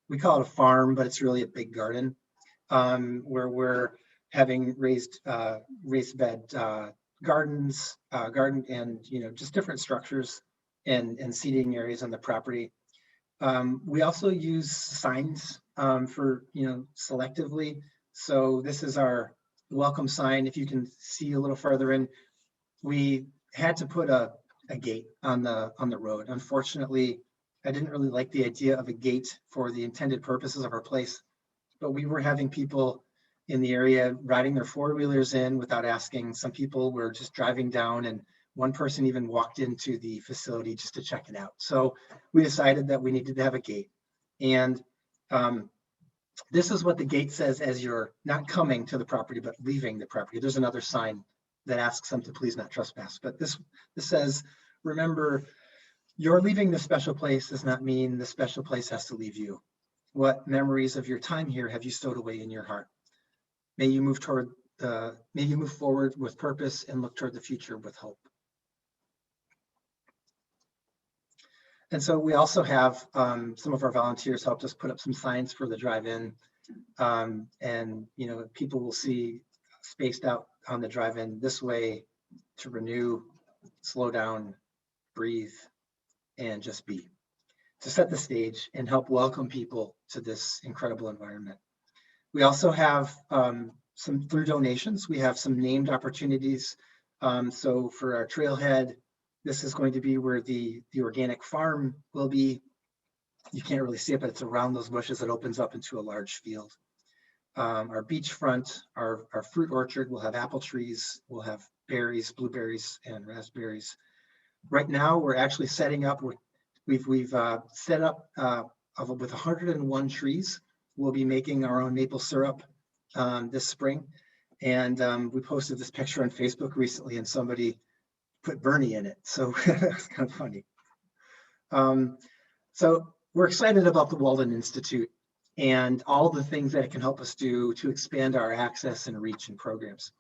we call it a farm, but it's really a big garden, where we're having raised bed gardens, and just different structures and seating areas on the property. We also use signs for, selectively. So this is our welcome sign. If you can see a little further in, we had to put a gate on the road. Unfortunately, I didn't really like the idea of a gate for the intended purposes of our place, but we were having people in the area riding their four-wheelers in without asking. Some people were just driving down, and one person even walked into the facility just to check it out. So we decided that we needed to have a gate. And this is what the gate says as you're not coming to the property, but leaving the property. There's another sign that asks them to please not trespass. But this says, remember, you're leaving this special place does not mean the special place has to leave you. What memories of your time here have you stowed away in your heart? May you move forward with purpose and look toward the future with hope. And so we also have some of our volunteers helped us put up some signs for the drive-in, and people will see spaced out on the drive-in this way to renew, slow down, breathe, and just be, to set the stage and help welcome people to this incredible environment. We also have through donations, we have some named opportunities. So for our trailhead, this is going to be where the organic farm will be. You can't really see it, but it's around those bushes. It opens up into a large field. Our beachfront, our fruit orchard will have apple trees. We'll have berries, blueberries, and raspberries. Right now, we're actually setting up. We've set up with 101 trees. We'll be making our own maple syrup this spring. And we posted this picture on Facebook recently, and somebody put Bernie in it. So it's kind of funny. So we're excited about the Walden Institute and all the things that it can help us do to expand our access and reach and programs.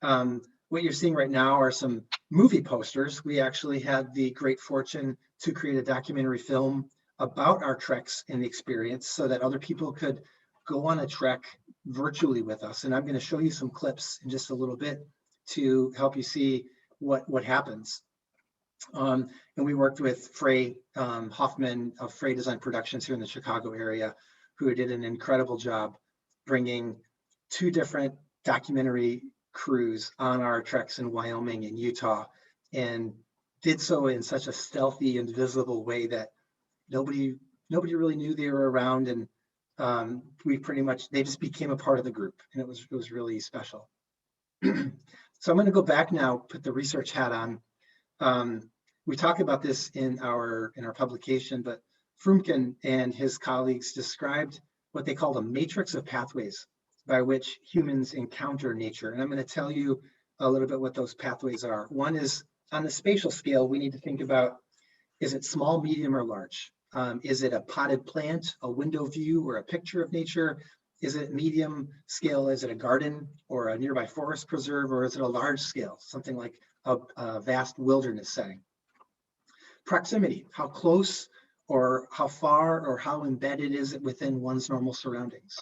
What you're seeing right now are some movie posters. We actually had the great fortune to create a documentary film about our treks and the experience so that other people could go on a trek virtually with us. And I'm going to show you some clips in just a little bit to help you see what happens. And we worked with Frey Hoffman of Frey Design Productions here in the Chicago area, who did an incredible job bringing 2 different documentary crews on our treks in Wyoming and Utah, and did so in such a stealthy and visible way that nobody really knew they were around. And they just became a part of the group, and it was really special. So I'm going to go back now, put the research hat on. We talk about this in our publication, but Frumkin and his colleagues described what they called a matrix of pathways by which humans encounter nature. And I'm going to tell you a little bit what those pathways are. One is on the spatial scale. We need to think about, is it small, medium, or large? Is it a potted plant, a window view, or a picture of nature? Is it medium scale? Is it a garden or a nearby forest preserve? Or is it a large scale, something like a vast wilderness setting? Proximity, how close or how far or how embedded is it within one's normal surroundings?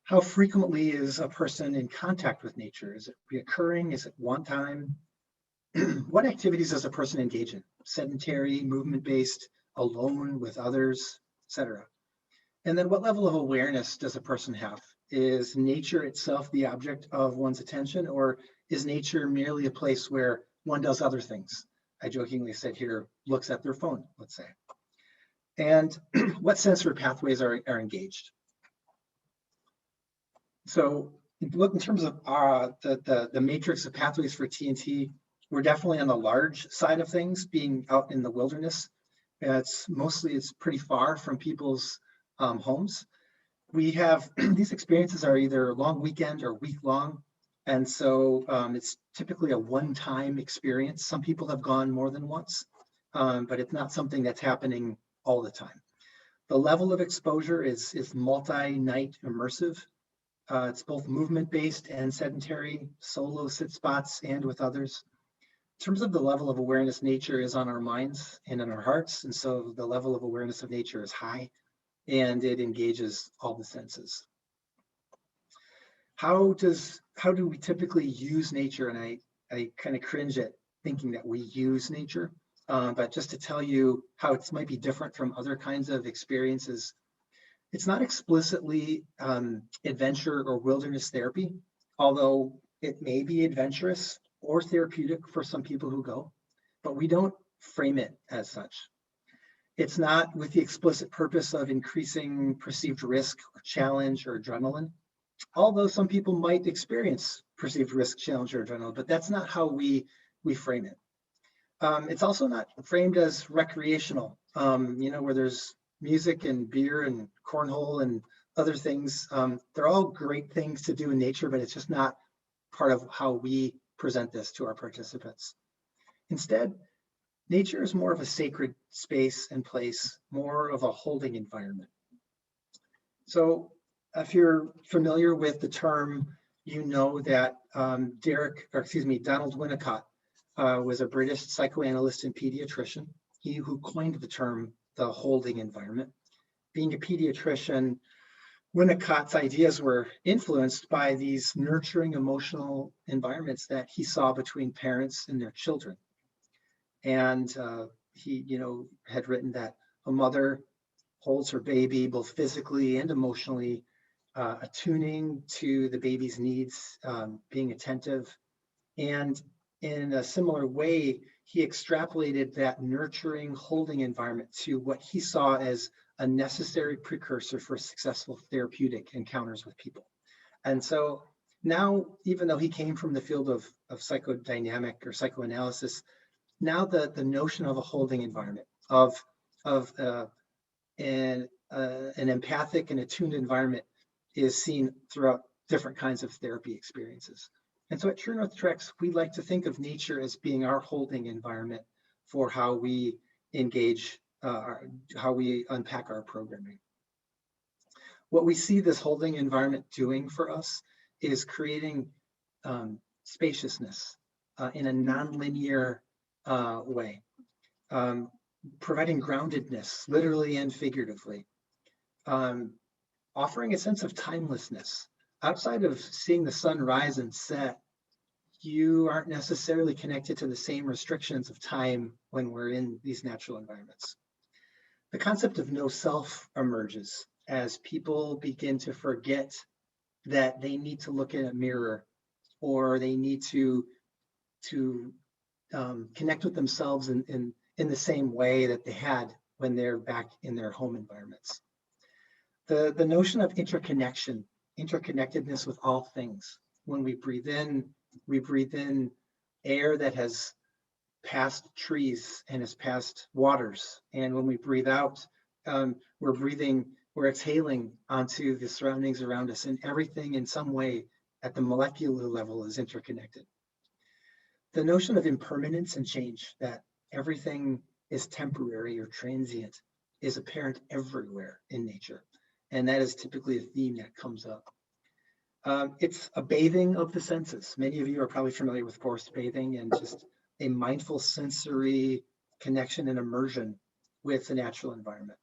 How frequently is a person in contact with nature? Is it reoccurring? Is it one time? What activities does a person engage in? Sedentary, movement-based, alone, with others, etc. And then what level of awareness does a person have? Is nature itself the object of one's attention, or is nature merely a place where one does other things? I jokingly said here, looks at their phone, let's say. and what sensory pathways are engaged. So look in terms of the matrix of pathways for TNT, we're definitely on the large side of things, being out in the wilderness. It's pretty far from people's homes. We have these experiences are either long weekend or week long. And so it's typically a one-time experience. Some people have gone more than once, but it's not something that's happening all the time. The level of exposure is multi-night immersive. It's both movement-based and sedentary, solo sit spots and with others. In terms of the level of awareness, nature is on our minds and in our hearts. And so the level of awareness of nature is high and it engages all the senses. How do we typically use nature? And I kind of cringe at thinking that we use nature, but just to tell you how it might be different from other kinds of experiences, it's not explicitly adventure or wilderness therapy, although it may be adventurous or therapeutic for some people who go, but we don't frame it as such. It's not with the explicit purpose of increasing perceived risk or challenge or adrenaline, although some people might experience perceived risk, challenge, or adrenaline, but that's not how we frame it. It's also not framed as recreational, where there's music and beer and cornhole and other things. They're all great things to do in nature, but it's just not part of how we present this to our participants. Instead, nature is more of a sacred space and place, more of a holding environment. So if you're familiar with the term, you know that Donald Winnicott was a British psychoanalyst and pediatrician. He who coined the term, the holding environment. Being a pediatrician, Winnicott's ideas were influenced by these nurturing emotional environments that he saw between parents and their children. And he, had written that a mother holds her baby both physically and emotionally, attuning to the baby's needs, being attentive. And in a similar way, he extrapolated that nurturing, holding environment to what he saw as a necessary precursor for successful therapeutic encounters with people. And so now, even though he came from the field of psychodynamic or psychoanalysis, now the notion of a holding environment, of an empathic and attuned environment is seen throughout different kinds of therapy experiences. And so at True North Treks, we like to think of nature as being our holding environment for how we engage, how we unpack our programming. What we see this holding environment doing for us is creating spaciousness in a nonlinear way, providing groundedness, literally and figuratively, offering a sense of timelessness. Outside of seeing the sun rise and set, you aren't necessarily connected to the same restrictions of time when we're in these natural environments. The concept of no self emerges as people begin to forget that they need to look in a mirror or they need to connect with themselves in the same way that they had when they're back in their home environments. The notion of interconnectedness with all things. When we breathe in air that has passed trees and has passed waters. And when we breathe out, we're exhaling onto the surroundings around us, and everything in some way at the molecular level is interconnected. The notion of impermanence and change, that everything is temporary or transient, is apparent everywhere in nature. And that is typically a theme that comes up. It's a bathing of the senses. Many of you are probably familiar with forest bathing and just a mindful sensory connection and immersion with the natural environment.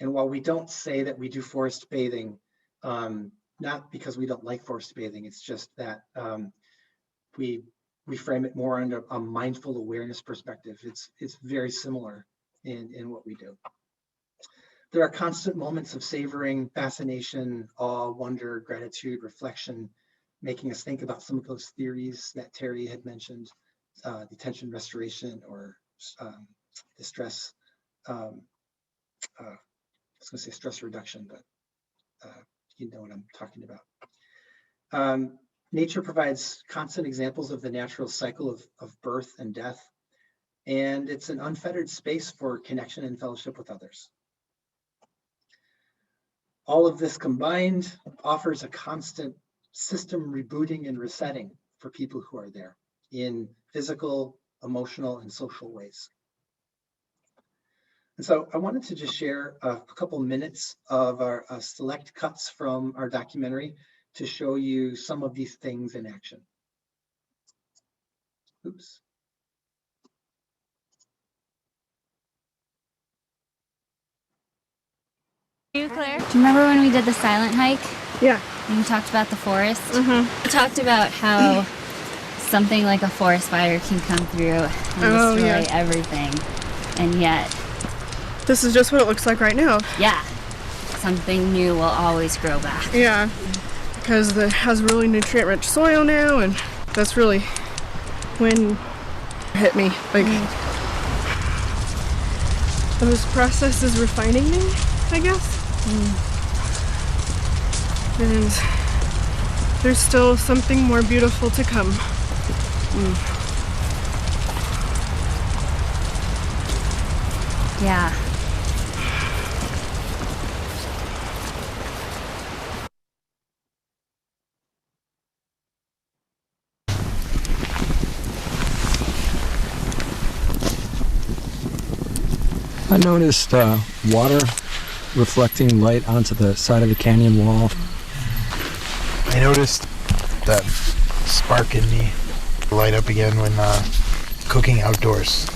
And while we don't say that we do forest bathing, not because we don't like forest bathing, it's just that we frame it more under a mindful awareness perspective. It's very similar in what we do. There are constant moments of savoring, fascination, awe, wonder, gratitude, reflection, making us think about some of those theories that Terry had mentioned, attention restoration or distress I was going to say stress reduction, but you know what I'm talking about. Nature provides constant examples of the natural cycle of birth and death, and it's an unfettered space for connection and fellowship with others. All of this combined offers a constant system rebooting and resetting for people who are there in physical, emotional, and social ways. And so I wanted to just share a couple minutes of our select cuts from our documentary to show you some of these things in action. Oops. You, Claire? Do you remember when we did the silent hike? Yeah. And we talked about the forest? We talked about how something like a forest fire can come through and destroy everything. And yet... This is just what it looks like right now. Yeah. Something new will always grow back. Yeah. Because it has really nutrient-rich soil now, and that's really when it hit me. Like, those processes refining me, I guess. And there's still something more beautiful to come. Yeah. I noticed water reflecting light onto the side of the canyon wall. I noticed that spark in me light up again when cooking outdoors.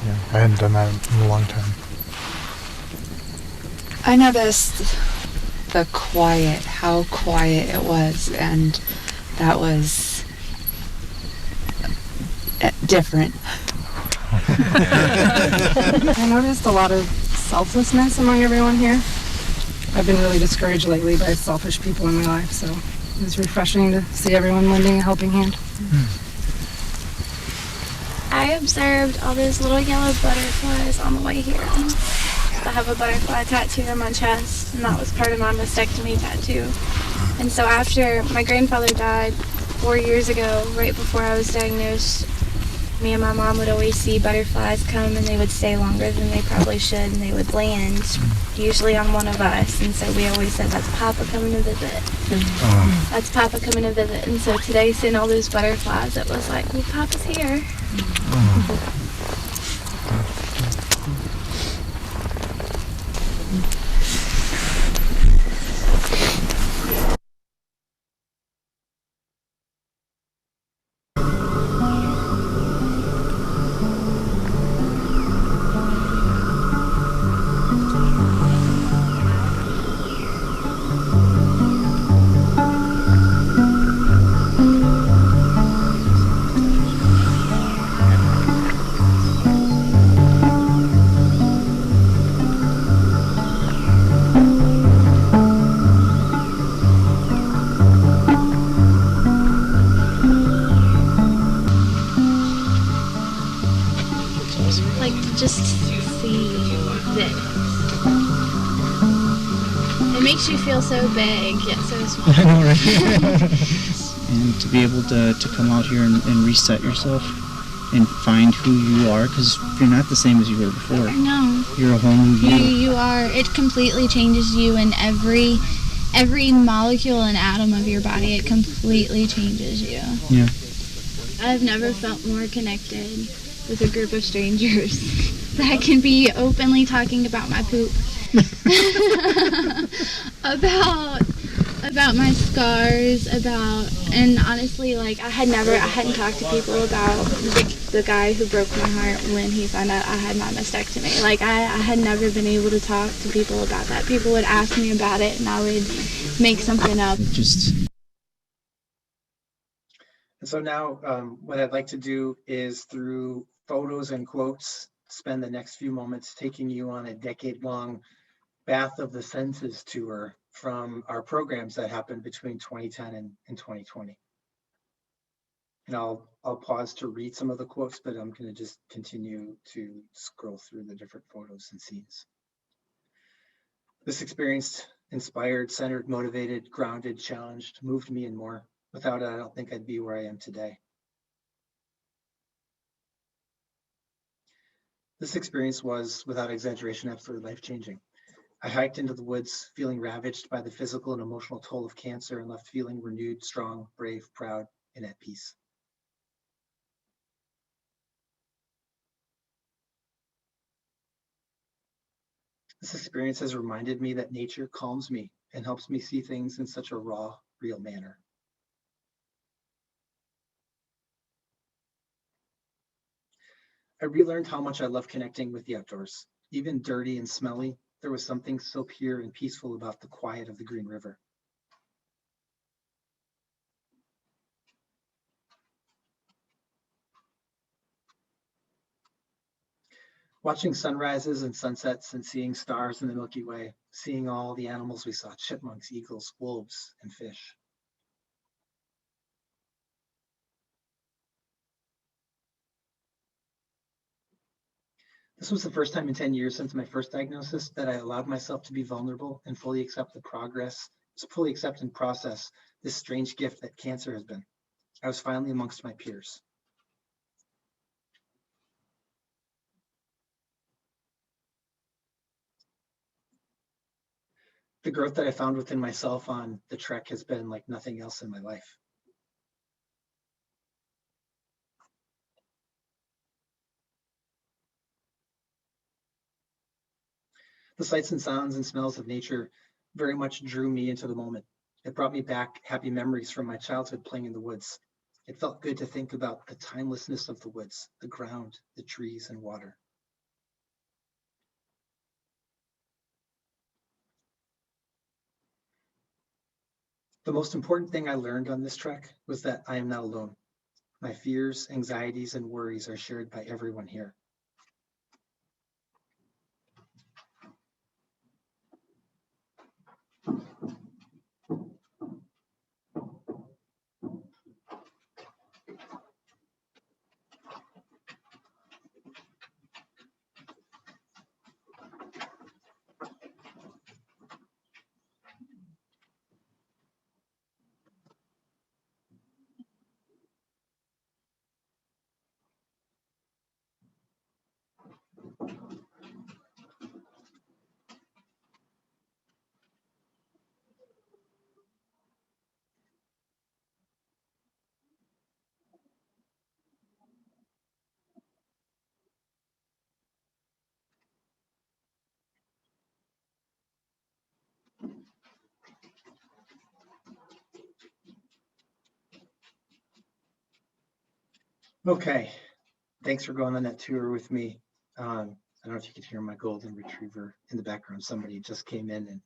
Yeah, I hadn't done that in a long time. I noticed the quiet, how quiet it was, and that was different. I noticed a lot of selflessness among everyone here. I've been really discouraged lately by selfish people in my life, so it was refreshing to see everyone lending a helping hand. I observed all those little yellow butterflies on the way here. I have a butterfly tattoo on my chest, and that was part of my mastectomy tattoo. And so after my grandfather died 4 years ago, right before I was diagnosed, me and my mom would always see butterflies come, and they would stay longer than they probably should, and they would land usually on one of us. And so we always said, that's Papa coming to visit. That's Papa coming to visit. And so today, seeing all those butterflies, it was like, well, Papa's here. Just see this. It makes you feel so big yet so small. I know, right? And to be able to come out here and reset yourself and find who you are, because you're not the same as you were before. No. You're a whole new you. You are. It completely changes you in every molecule and atom of your body. It completely changes you. Yeah. I've never felt more connected with a group of strangers that can be openly talking about my poop, about my scars, and honestly, like I hadn't talked to people about the guy who broke my heart when he found out I had my mastectomy. Like I had never been able to talk to people about that. People would ask me about it, and I would make something up. And so now what I'd like to do is, through photos and quotes, spend the next few moments taking you on a decade-long Bath of the Senses tour from our programs that happened between 2010 and 2020. And I'll pause to read some of the quotes, but I'm going to just continue to scroll through the different photos and scenes. This experience inspired, centered, motivated, grounded, challenged, moved me and more. Without it, I don't think I'd be where I am today. This experience was, without exaggeration, absolutely life-changing. I hiked into the woods feeling ravaged by the physical and emotional toll of cancer and left feeling renewed, strong, brave, proud, and at peace. This experience has reminded me that nature calms me and helps me see things in such a raw, real manner. I relearned how much I love connecting with the outdoors. Even dirty and smelly, there was something so pure and peaceful about the quiet of the Green River. Watching sunrises and sunsets and seeing stars in the Milky Way, seeing all the animals we saw, chipmunks, eagles, wolves, and fish. This was the first time in 10 years since my first diagnosis that I allowed myself to be vulnerable and fully accept and process this strange gift that cancer has been. I was finally amongst my peers. The growth that I found within myself on the trek has been like nothing else in my life. The sights and sounds and smells of nature very much drew me into the moment. It brought me back happy memories from my childhood playing in the woods. It felt good to think about the timelessness of the woods, the ground, the trees, and water. The most important thing I learned on this trek was that I am not alone. My fears, anxieties, and worries are shared by everyone here. Okay, thanks for going on that tour with me. I don't know if you could hear my golden retriever in the background. Somebody just came in and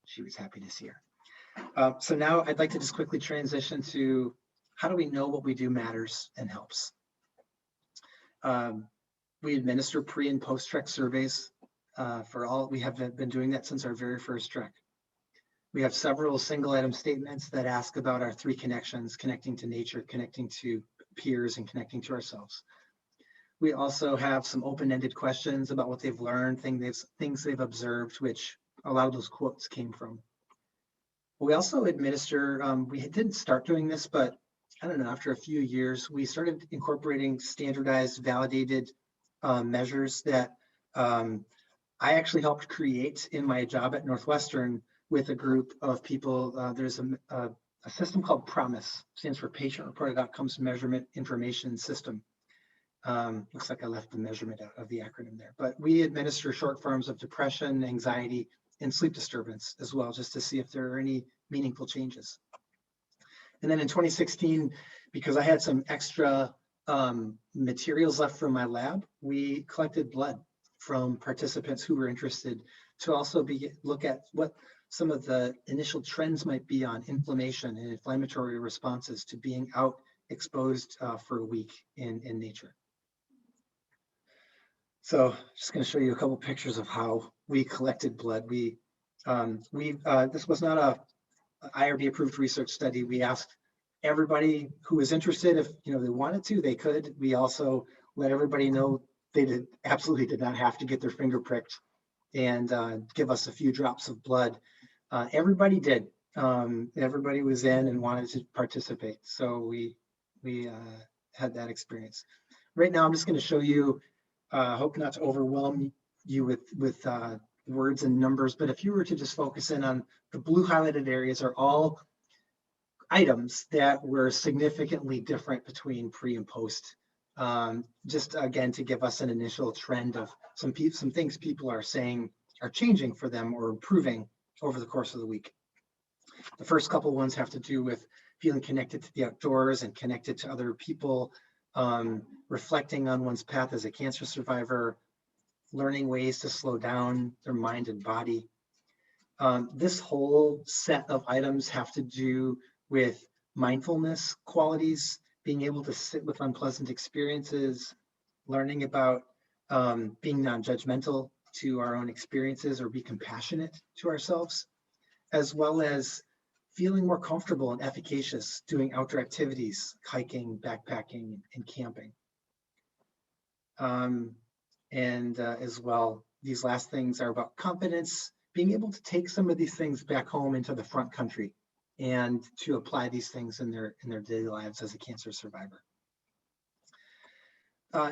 she was happy to see her. So now I'd like to just quickly transition to how do we know what we do matters and helps? We administer pre and post trek surveys we have been doing that since our very first trek. We have several single item statements that ask about our three connections: connecting to nature, connecting to peers, and connecting to ourselves. We also have some open-ended questions about what they've learned, things they've observed, which a lot of those quotes came from. We also administer, we didn't start doing this, but I don't know, after a few years, we started incorporating standardized, validated measures that I actually helped create in my job at Northwestern with a group of people. There's a system called PROMIS, stands for Patient Reported Outcomes Measurement Information System. Looks like I left the measurement out of the acronym there, but we administer short forms of depression, anxiety, and sleep disturbance as well, just to see if there are any meaningful changes. And then in 2016, because I had some extra materials left from my lab, we collected blood from participants who were interested to also look at what some of the initial trends might be on inflammation and inflammatory responses to being out exposed for a week in nature. So just going to show you a couple pictures of how we collected blood. This was not a IRB approved research study. We asked everybody who was interested, if they wanted to, they could. We also let everybody know they absolutely did not have to get their finger pricked. and give us a few drops of blood. Everybody did. Everybody was in and wanted to participate. So we had that experience. Right now, I'm just going to show you, hope not to overwhelm you with words and numbers, but if you were to just focus in on the blue highlighted areas are all items that were significantly different between pre and post. Just again, to give us an initial trend of some things people are saying are changing for them or improving over the course of the week. The first couple ones have to do with feeling connected to the outdoors and connected to other people, reflecting on one's path as a cancer survivor, learning ways to slow down their mind and body. This whole set of items have to do with mindfulness qualities, being able to sit with unpleasant experiences, learning about being non-judgmental to our own experiences or be compassionate to ourselves, as well as feeling more comfortable and efficacious doing outdoor activities, hiking, backpacking, and camping. As well, these last things are about confidence, being able to take some of these things back home into the front country and to apply these things in their daily lives as a cancer survivor.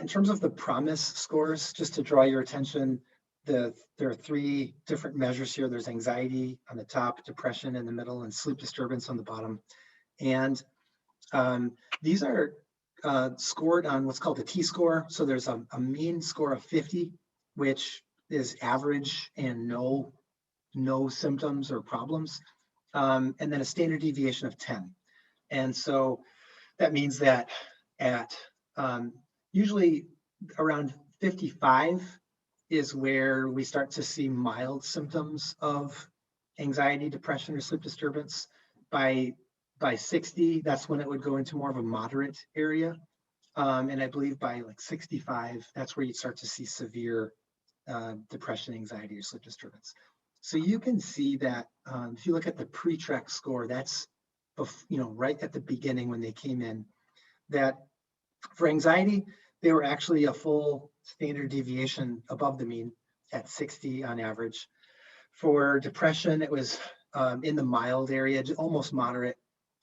In terms of the PROMIS scores, just to draw your attention, there are 3 different measures here. There's anxiety on the top, depression in the middle, and sleep disturbance on the bottom. And these are scored on what's called a T-score. So there's a mean score of 50, which is average and no symptoms or problems, and then a standard deviation of 10. And so that means that at usually around 55 is where we start to see mild symptoms of anxiety, depression, or sleep disturbance. By 60, that's when it would go into more of a moderate area. And I believe by like 65, that's where you start to see severe depression, anxiety, or sleep disturbance. So you can see that if you look at the pre-trek score, that's right at the beginning when they came in, that for anxiety, they were actually a full standard deviation above the mean at 60 on average. For depression, it was in the mild area, almost moderate.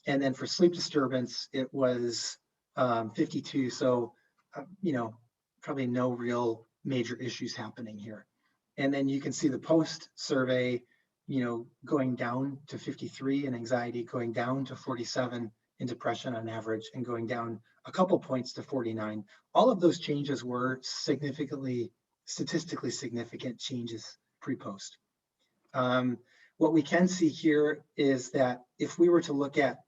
And then for sleep disturbance, it was 52. So, probably no real major issues happening here. And then you can see the post survey, going down to 53 in anxiety, going down to 47 in depression on average, and going down a couple points to 49. All of those changes were statistically significant changes pre-post. What we can see here is that if we were to look at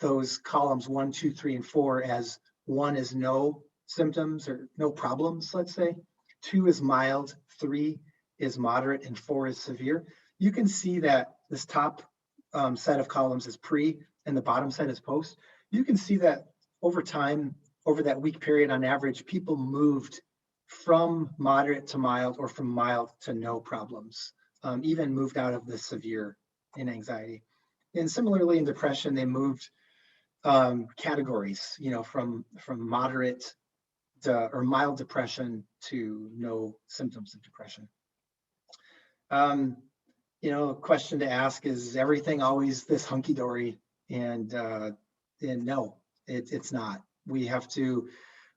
those columns 1, 2, 3, and 4 as 1 is no symptoms or no problems, let's say, 2 is mild, 3 is moderate, and 4 is severe, you can see that this top set of columns is pre and the bottom set is post. You can see that over time, over that week period on average, people moved from moderate to mild or from mild to no problems, even moved out of the severe in anxiety. And similarly in depression, they moved categories, from moderate or mild depression to no symptoms of depression. A question to ask is everything always this hunky-dory? And no, it's not. We have to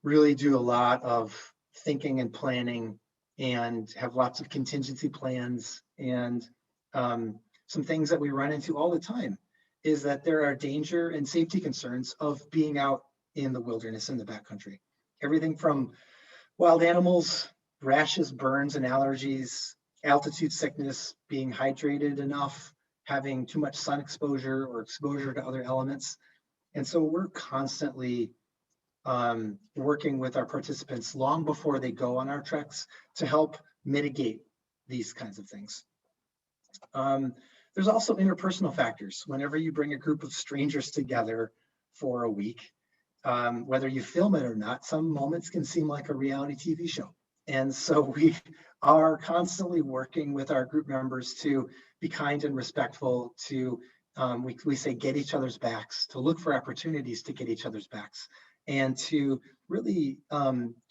really do a lot of thinking and planning and have lots of contingency plans. And some things that we run into all the time is that there are danger and safety concerns of being out in the wilderness in the backcountry. Everything from wild animals, rashes, burns, and allergies, altitude sickness, being hydrated enough, having too much sun exposure or exposure to other elements. And so we're constantly working with our participants long before they go on our treks to help mitigate these kinds of things. There's also interpersonal factors. Whenever you bring a group of strangers together for a week, whether you film it or not, some moments can seem like a reality TV show. And so we are constantly working with our group members to be kind and respectful, to, we say, get each other's backs, to look for opportunities to get each other's backs, and to really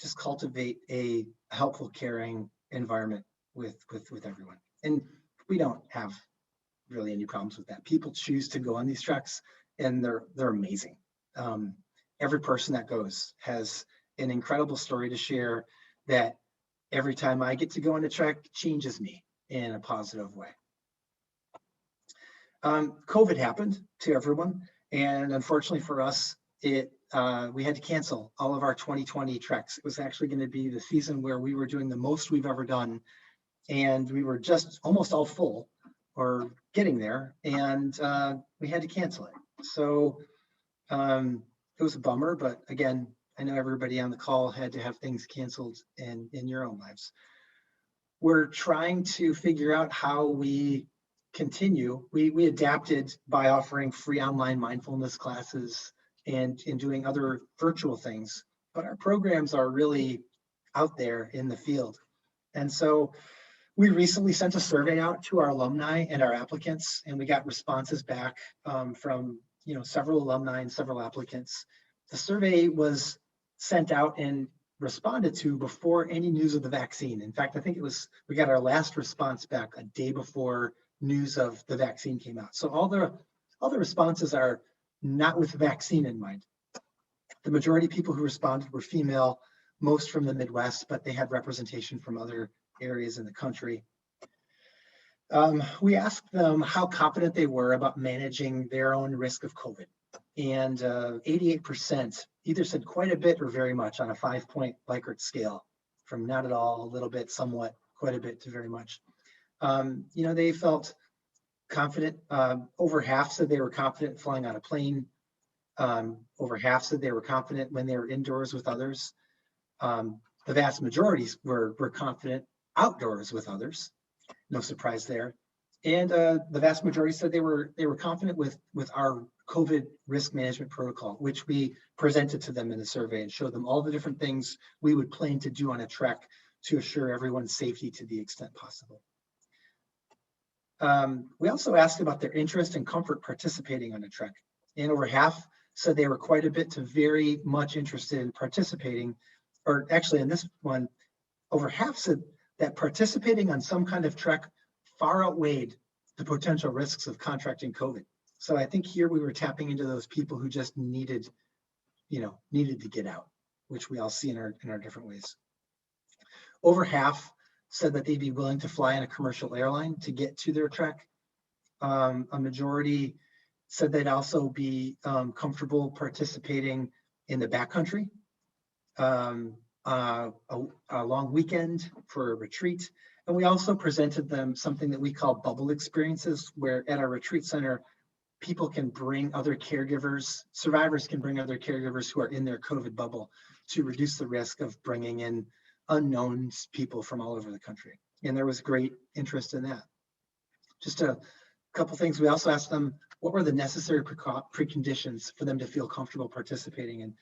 just cultivate a helpful, caring environment with everyone. And we don't have really any problems with that. People choose to go on these treks, and they're amazing. Every person that goes has an incredible story to share that every time I get to go on a trek changes me in a positive way. COVID happened to everyone, and unfortunately for us, we had to cancel all of our 2020 treks. It was actually going to be the season where we were doing the most we've ever done, and we were just almost all full or getting there, and we had to cancel it. So it was a bummer, but again, I know everybody on the call had to have things canceled in your own lives. We're trying to figure out how we continue. We adapted by offering free online mindfulness classes and in doing other virtual things, but our programs are really out there in the field. And so we recently sent a survey out to our alumni and our applicants, and we got responses back from several alumni and several applicants. The survey was sent out and responded to before any news of the vaccine. In fact, I think we got our last response back a day before news of the vaccine came out. So all the responses are not with vaccine in mind. The majority of people who responded were female, most from the Midwest, but they had representation from other areas in the country. We asked them how confident they were about managing their own risk of COVID. And 88% either said quite a bit or very much on a 5-point Likert scale, from not at all, a little bit, somewhat, quite a bit to very much. They felt confident. Over half said they were confident flying on a plane. Over half said they were confident when they were indoors with others. The vast majority were confident outdoors with others. No surprise there. And the vast majority said they were confident with our COVID risk management protocol, which we presented to them in the survey and showed them all the different things we would plan to do on a trek to assure everyone's safety to the extent possible. We also asked about their interest and comfort participating on a trek, and over half said they were quite a bit to very much interested in participating, or actually in this one, over half said that participating on some kind of trek far outweighed the potential risks of contracting COVID. So I think here we were tapping into those people who just needed to get out, which we all see in our different ways. Over half said that they'd be willing to fly in a commercial airline to get to their trek. A majority said they'd also be comfortable participating in the backcountry, a long weekend for a retreat. And we also presented them something that we call bubble experiences, where at our retreat center, people can bring other caregivers, survivors can bring other caregivers who are in their COVID bubble to reduce the risk of bringing in unknowns people from all over the country. And there was great interest in that. Just a couple things. We also asked them what were the necessary preconditions for them to feel comfortable participating. And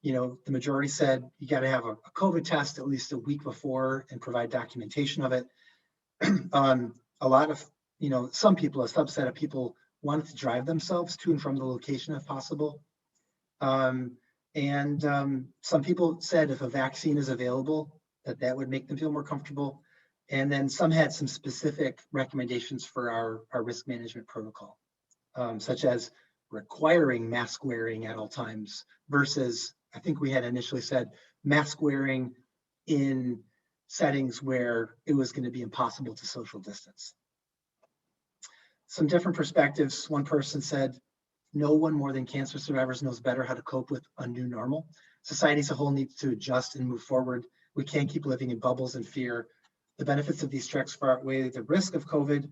the majority said you got to have a COVID test at least a week before and provide documentation of it. A lot of, some people, a subset of people wanted to drive themselves to and from the location if possible. Some people said if a vaccine is available, that would make them feel more comfortable. And then some had some specific recommendations for our risk management protocol, such as requiring mask wearing at all times versus, I think we had initially said, mask wearing in settings where it was going to be impossible to social distance. Some different perspectives. One person said, no one more than cancer survivors knows better how to cope with a new normal. Society as a whole needs to adjust and move forward. We can't keep living in bubbles and fear. The benefits of these treks far outweigh the risk of COVID.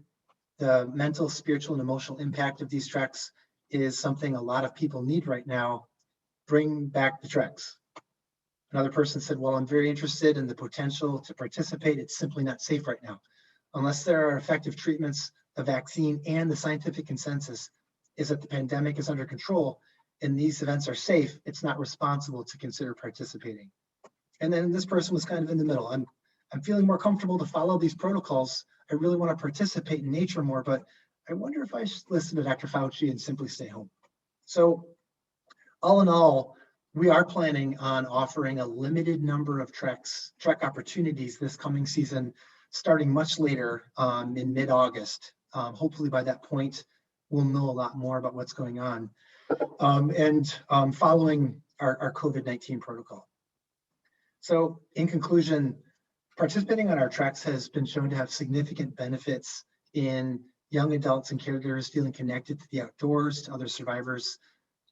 The mental, spiritual, and emotional impact of these treks is something a lot of people need right now. Bring back the treks. Another person said, well, I'm very interested in the potential to participate. It's simply not safe right now. Unless there are effective treatments, a vaccine, and the scientific consensus is that the pandemic is under control and these events are safe, it's not responsible to consider participating. And then this person was kind of in the middle. I'm feeling more comfortable to follow these protocols. I really want to participate in nature more, but I wonder if I should listen to Dr. Fauci and simply stay home. So all in all, we are planning on offering a limited number of trek opportunities this coming season starting much later in mid-August. Hopefully by that point, we'll know a lot more about what's going on and following our COVID-19 protocol. So in conclusion, participating on our treks has been shown to have significant benefits in young adults and caregivers feeling connected to the outdoors, to other survivors,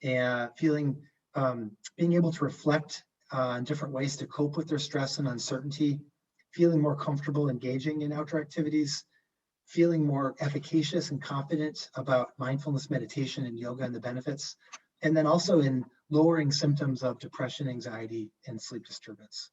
and being able to reflect on different ways to cope with their stress and uncertainty, feeling more comfortable engaging in outdoor activities, feeling more efficacious and confident about mindfulness meditation and yoga and the benefits, and then also in lowering symptoms of depression, anxiety, and sleep disturbance.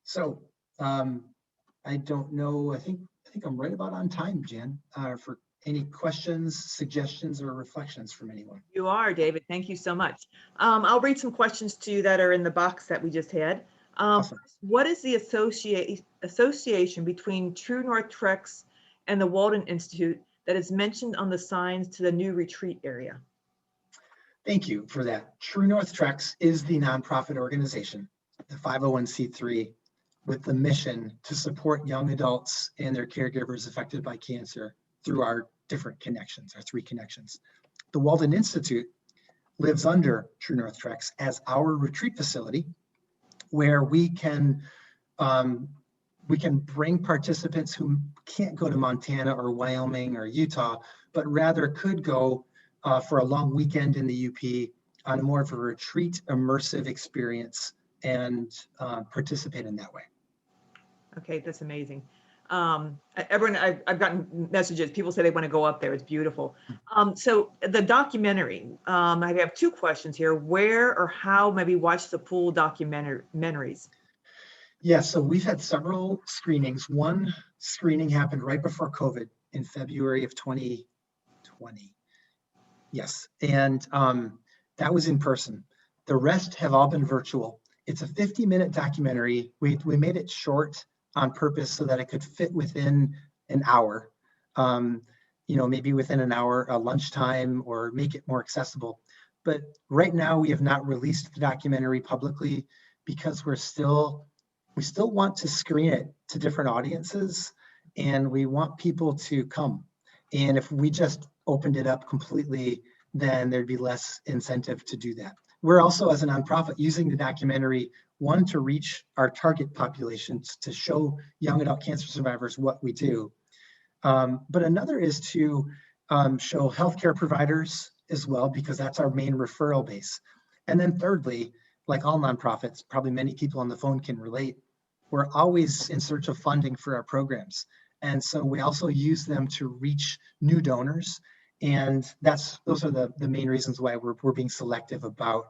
So I don't know, I think I'm right about on time, Jan, for any questions, suggestions, or reflections from anyone. You are, David. Thank you so much. I'll read some questions to you that are in the box that we just had. Awesome. What is the association between True North Treks and the Walden Institute that is mentioned on the signs to the new retreat area? Thank you for that. True North Treks is the nonprofit organization, the 501c3, with the mission to support young adults and their caregivers affected by cancer through our different connections, our 3 connections. The Walden Institute lives under True North Treks as our retreat facility, where we can bring participants who can't go to Montana or Wyoming or Utah, but rather could go for a long weekend in the UP on more of a retreat immersive experience and participate in that way. Okay, that's amazing. Everyone, I've gotten messages. People say they want to go up there. It's beautiful. So the documentary, I have 2 questions here. Where or how may we watch the full documentaries? Yeah, so we've had several screenings. One screening happened right before COVID in February of 2020. Yes, and that was in person. The rest have all been virtual. It's a 50-minute documentary. We made it short on purpose so that it could fit within an hour, maybe within an hour, lunchtime, or make it more accessible. But right now we have not released the documentary publicly because we still want to screen it to different audiences, and we want people to come. And if we just opened it up completely, then there'd be less incentive to do that. We're also, as a nonprofit, using the documentary, one, to reach our target populations, to show young adult cancer survivors what we do. But another is to show healthcare providers as well, because that's our main referral base. And then thirdly, like all nonprofits, probably many people on the phone can relate, we're always in search of funding for our programs. And so we also use them to reach new donors. And those are the main reasons why we're being selective about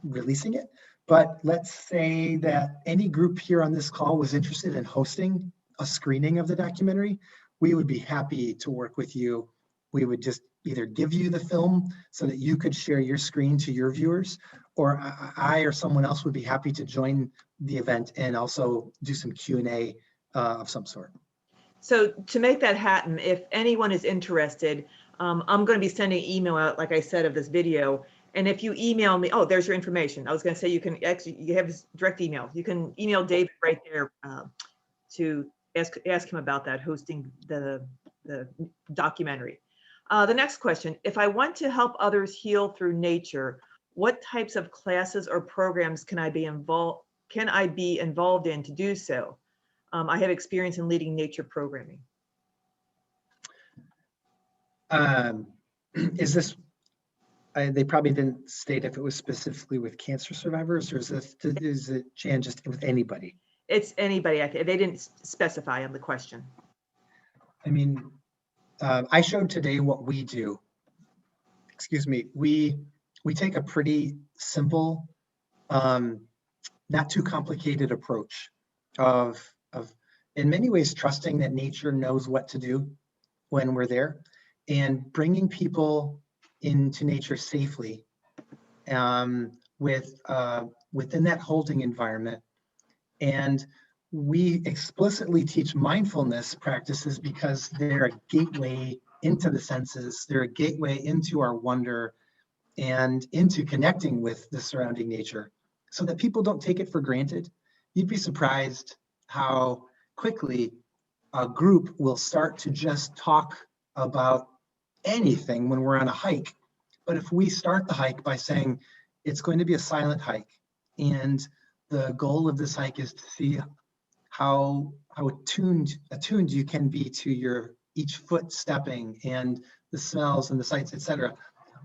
releasing it. But let's say that any group here on this call was interested in hosting a screening of the documentary, we would be happy to work with you. We would just either give you the film so that you could share your screen to your viewers, or I or someone else would be happy to join the event and also do some Q&A of some sort. So to make that happen, if anyone is interested, I'm going to be sending an email out, like I said, of this video. And if you email me, oh, there's your information. I was going to say you have his direct email. You can email David right there to ask him about that, hosting the documentary. The next question, if I want to help others heal through nature, what types of classes or programs can I be involved in to do so? I have experience in leading nature programming. Is this, they probably didn't state if it was specifically with cancer survivors, or is it, Jan, just with anybody? It's anybody. They didn't specify on the question. I mean, I showed today what we do. Excuse me. We take a pretty simple, not too complicated approach of in many ways trusting that nature knows what to do when we're there, and bringing people into nature safely within that holding environment. And we explicitly teach mindfulness practices because they're a gateway into the senses. They're a gateway into our wonder and into connecting with the surrounding nature, so that people don't take it for granted. You'd be surprised how quickly a group will start to just talk about anything when we're on a hike. But if we start the hike by saying it's going to be a silent hike, and the goal of this hike is to see how attuned you can be to your each foot stepping and the smells and the sights, etc.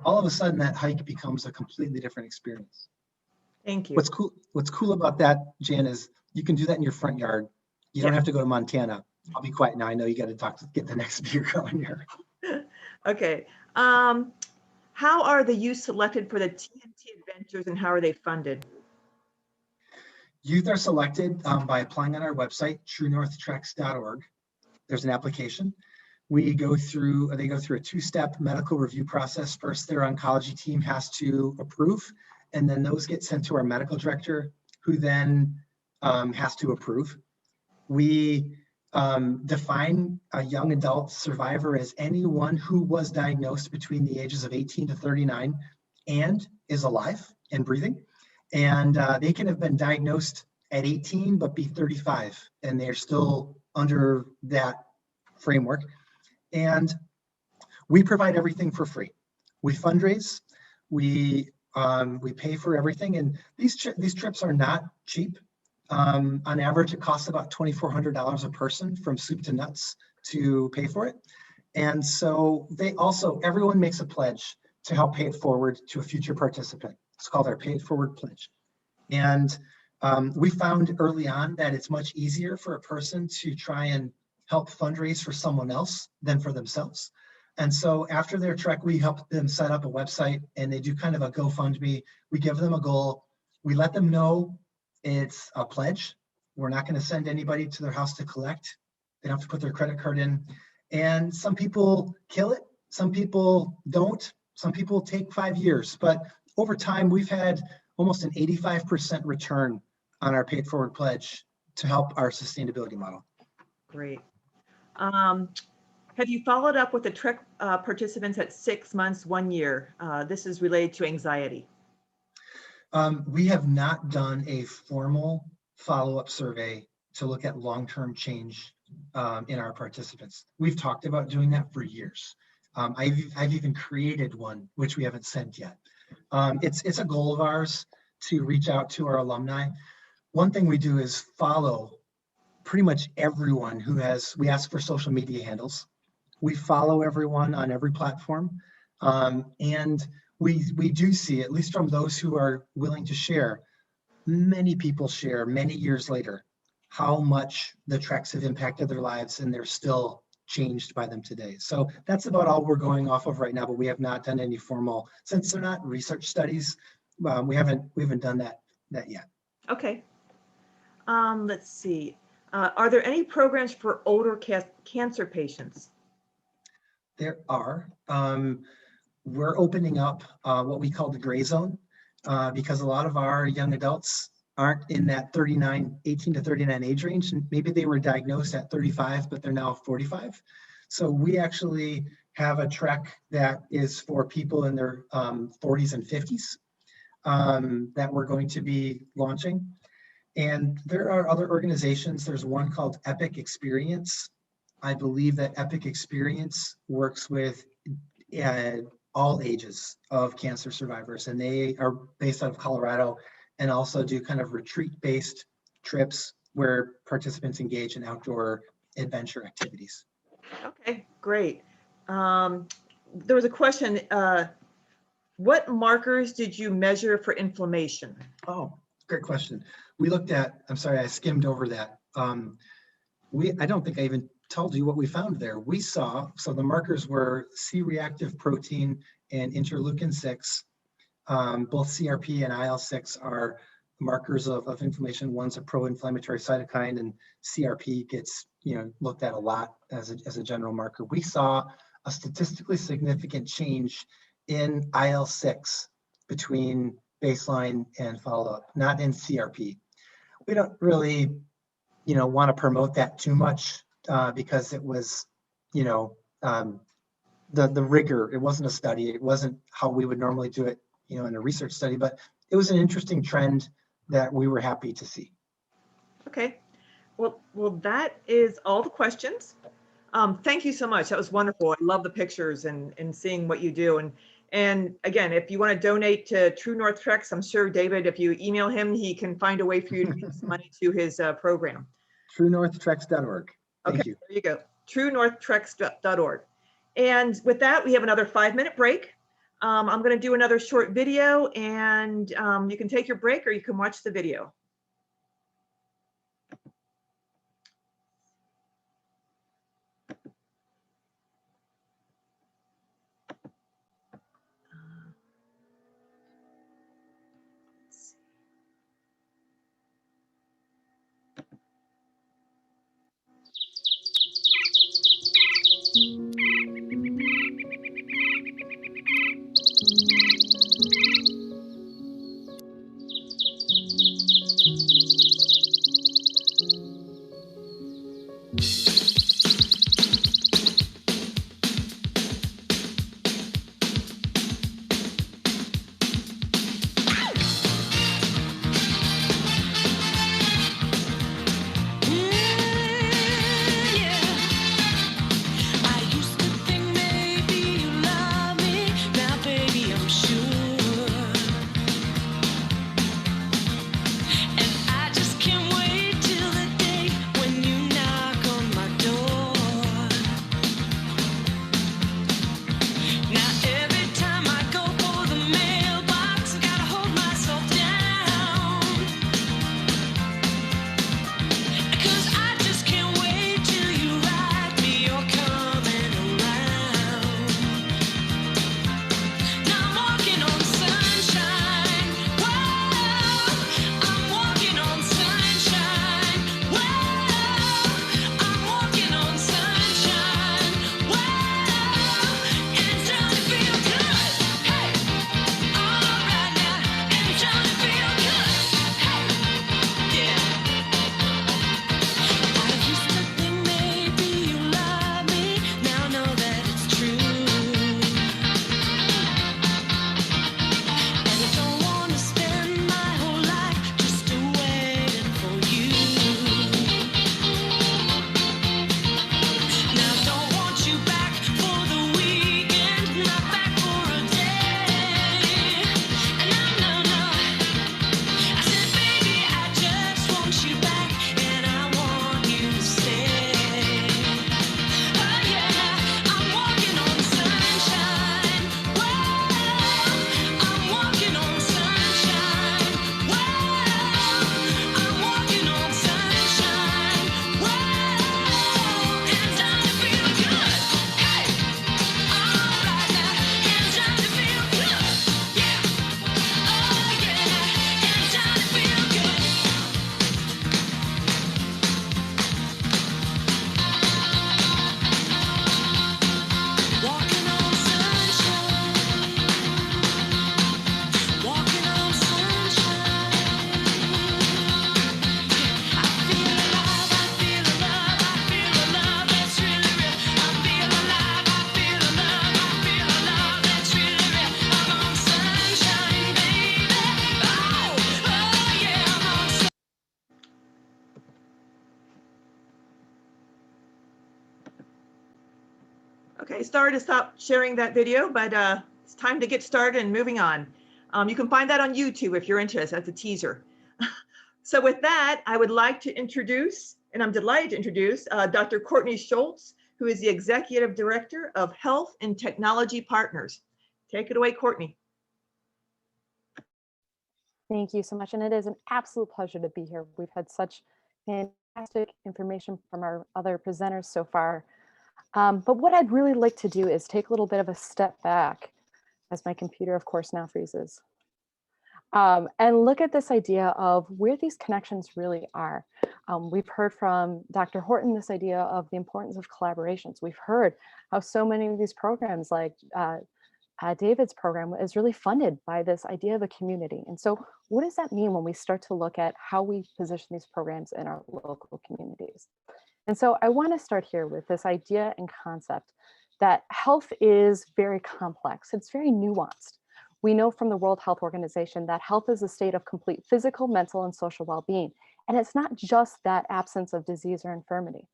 All of a sudden that hike becomes a completely different experience. Thank you. What's cool about that, Jan, is you can do that in your front yard. You don't have to go to Montana. I'll be quiet now. I know you got to get the next speaker going here. Okay. How are the youth selected for the TNT adventures and how are they funded? Youth are selected by applying on our website, truenorthtreks.org. There's an application. They go through a two-step medical review process. First, their oncology team has to approve, and then those get sent to our medical director, who then has to approve. We define a young adult survivor as anyone who was diagnosed between the ages of 18 to 39 and is alive and breathing. And they can have been diagnosed at 18 but be 35, and they're still under that framework. And we provide everything for free. We fundraise, we pay for everything, and these trips are not cheap. On average, it costs about $2,400 a person from soup to nuts to pay for it. And so everyone makes a pledge to help pay it forward to a future participant. It's called our Pay It Forward Pledge. And we found early on that it's much easier for a person to try and help fundraise for someone else than for themselves. And so after their trek, we help them set up a website, and they do kind of a GoFundMe. We give them a goal. We let them know it's a pledge. We're not going to send anybody to their house to collect. They don't have to put their credit card in. And some people kill it. Some people don't. Some people take 5 years. But over time, we've had almost an 85% return on our Paid Forward Pledge to help our sustainability model. Great. Have you followed up with the trek participants at 6 months, 1 year? This is related to anxiety. We have not done a formal follow-up survey to look at long-term change in our participants. We've talked about doing that for years. I've even created one, which we haven't sent yet. It's a goal of ours to reach out to our alumni. One thing we do is follow pretty much everyone we ask for social media handles. We follow everyone on every platform. And we do see, at least from those who are willing to share, many people share many years later how much the treks have impacted their lives, and they're still changed by them today. So that's about all we're going off of right now, but we have not done any formal, since they're not research studies, we haven't done that yet. Okay. Let's see. Are there any programs for older cancer patients? There are. We're opening up what we call the gray zone because a lot of our young adults aren't in that 18 to 39 age range. And maybe they were diagnosed at 35, but they're now 45. So we actually have a trek that is for people in their 40s and 50s that we're going to be launching. And there are other organizations. There's one called Epic Experience. I believe that Epic Experience works with all ages of cancer survivors, and they are based out of Colorado and also do kind of retreat-based trips where participants engage in outdoor adventure activities. Okay, great. There was a question, what markers did you measure for inflammation? Oh, great question. We looked at, I'm sorry, I skimmed over that. I don't think I even told you what we found there. We saw, so the markers were C-reactive protein and interleukin-6. Both CRP and IL-6 are markers of inflammation. One's a pro-inflammatory cytokine, and CRP gets looked at a lot as a general marker. We saw a statistically significant change in IL-6 between baseline and follow-up, not in CRP. We don't really, want to promote that too much because it was, the rigor. It wasn't a study. It wasn't how we would normally do it, in a research study. But it was an interesting trend that we were happy to see. Okay. Well, that is all the questions. Thank you so much. That was wonderful. I love the pictures and seeing what you do. And again, if you want to donate to True North Treks, I'm sure David, if you email him, he can find a way for you to get some money to his program. TrueNorthTreks.org. Thank Okay, you. there you go. TrueNorthTreks.org. And with that, we have another 5-minute break. I'm going to do another short video, and you can take your break or you can watch the video. Okay, sorry to stop sharing that video, but it's time to get started and moving on. You can find that on YouTube if you're interested. That's a teaser. So with that, I would like to introduce, and I'm delighted to introduce, Dr. Courtney Schultz, who is the Executive Director of Health and Technology Partners. Take it away, Courtney. Thank you so much. And it is an absolute pleasure to be here. We've had such fantastic information from our other presenters so far. But what I'd really like to do is take a little bit of a step back, as my computer, of course, now freezes, and look at this idea of where these connections really are. We've heard from Dr. Horton this idea of the importance of collaborations. We've heard how so many of these programs, like David's program, is really funded by this idea of a community. And so what does that mean when we start to look at how we position these programs in our local communities? And so I want to start here with this idea and concept that health is very complex. It's very nuanced. We know from the World Health Organization that health is a state of complete physical, mental, and social well-being. And it's not just that absence of disease or infirmity.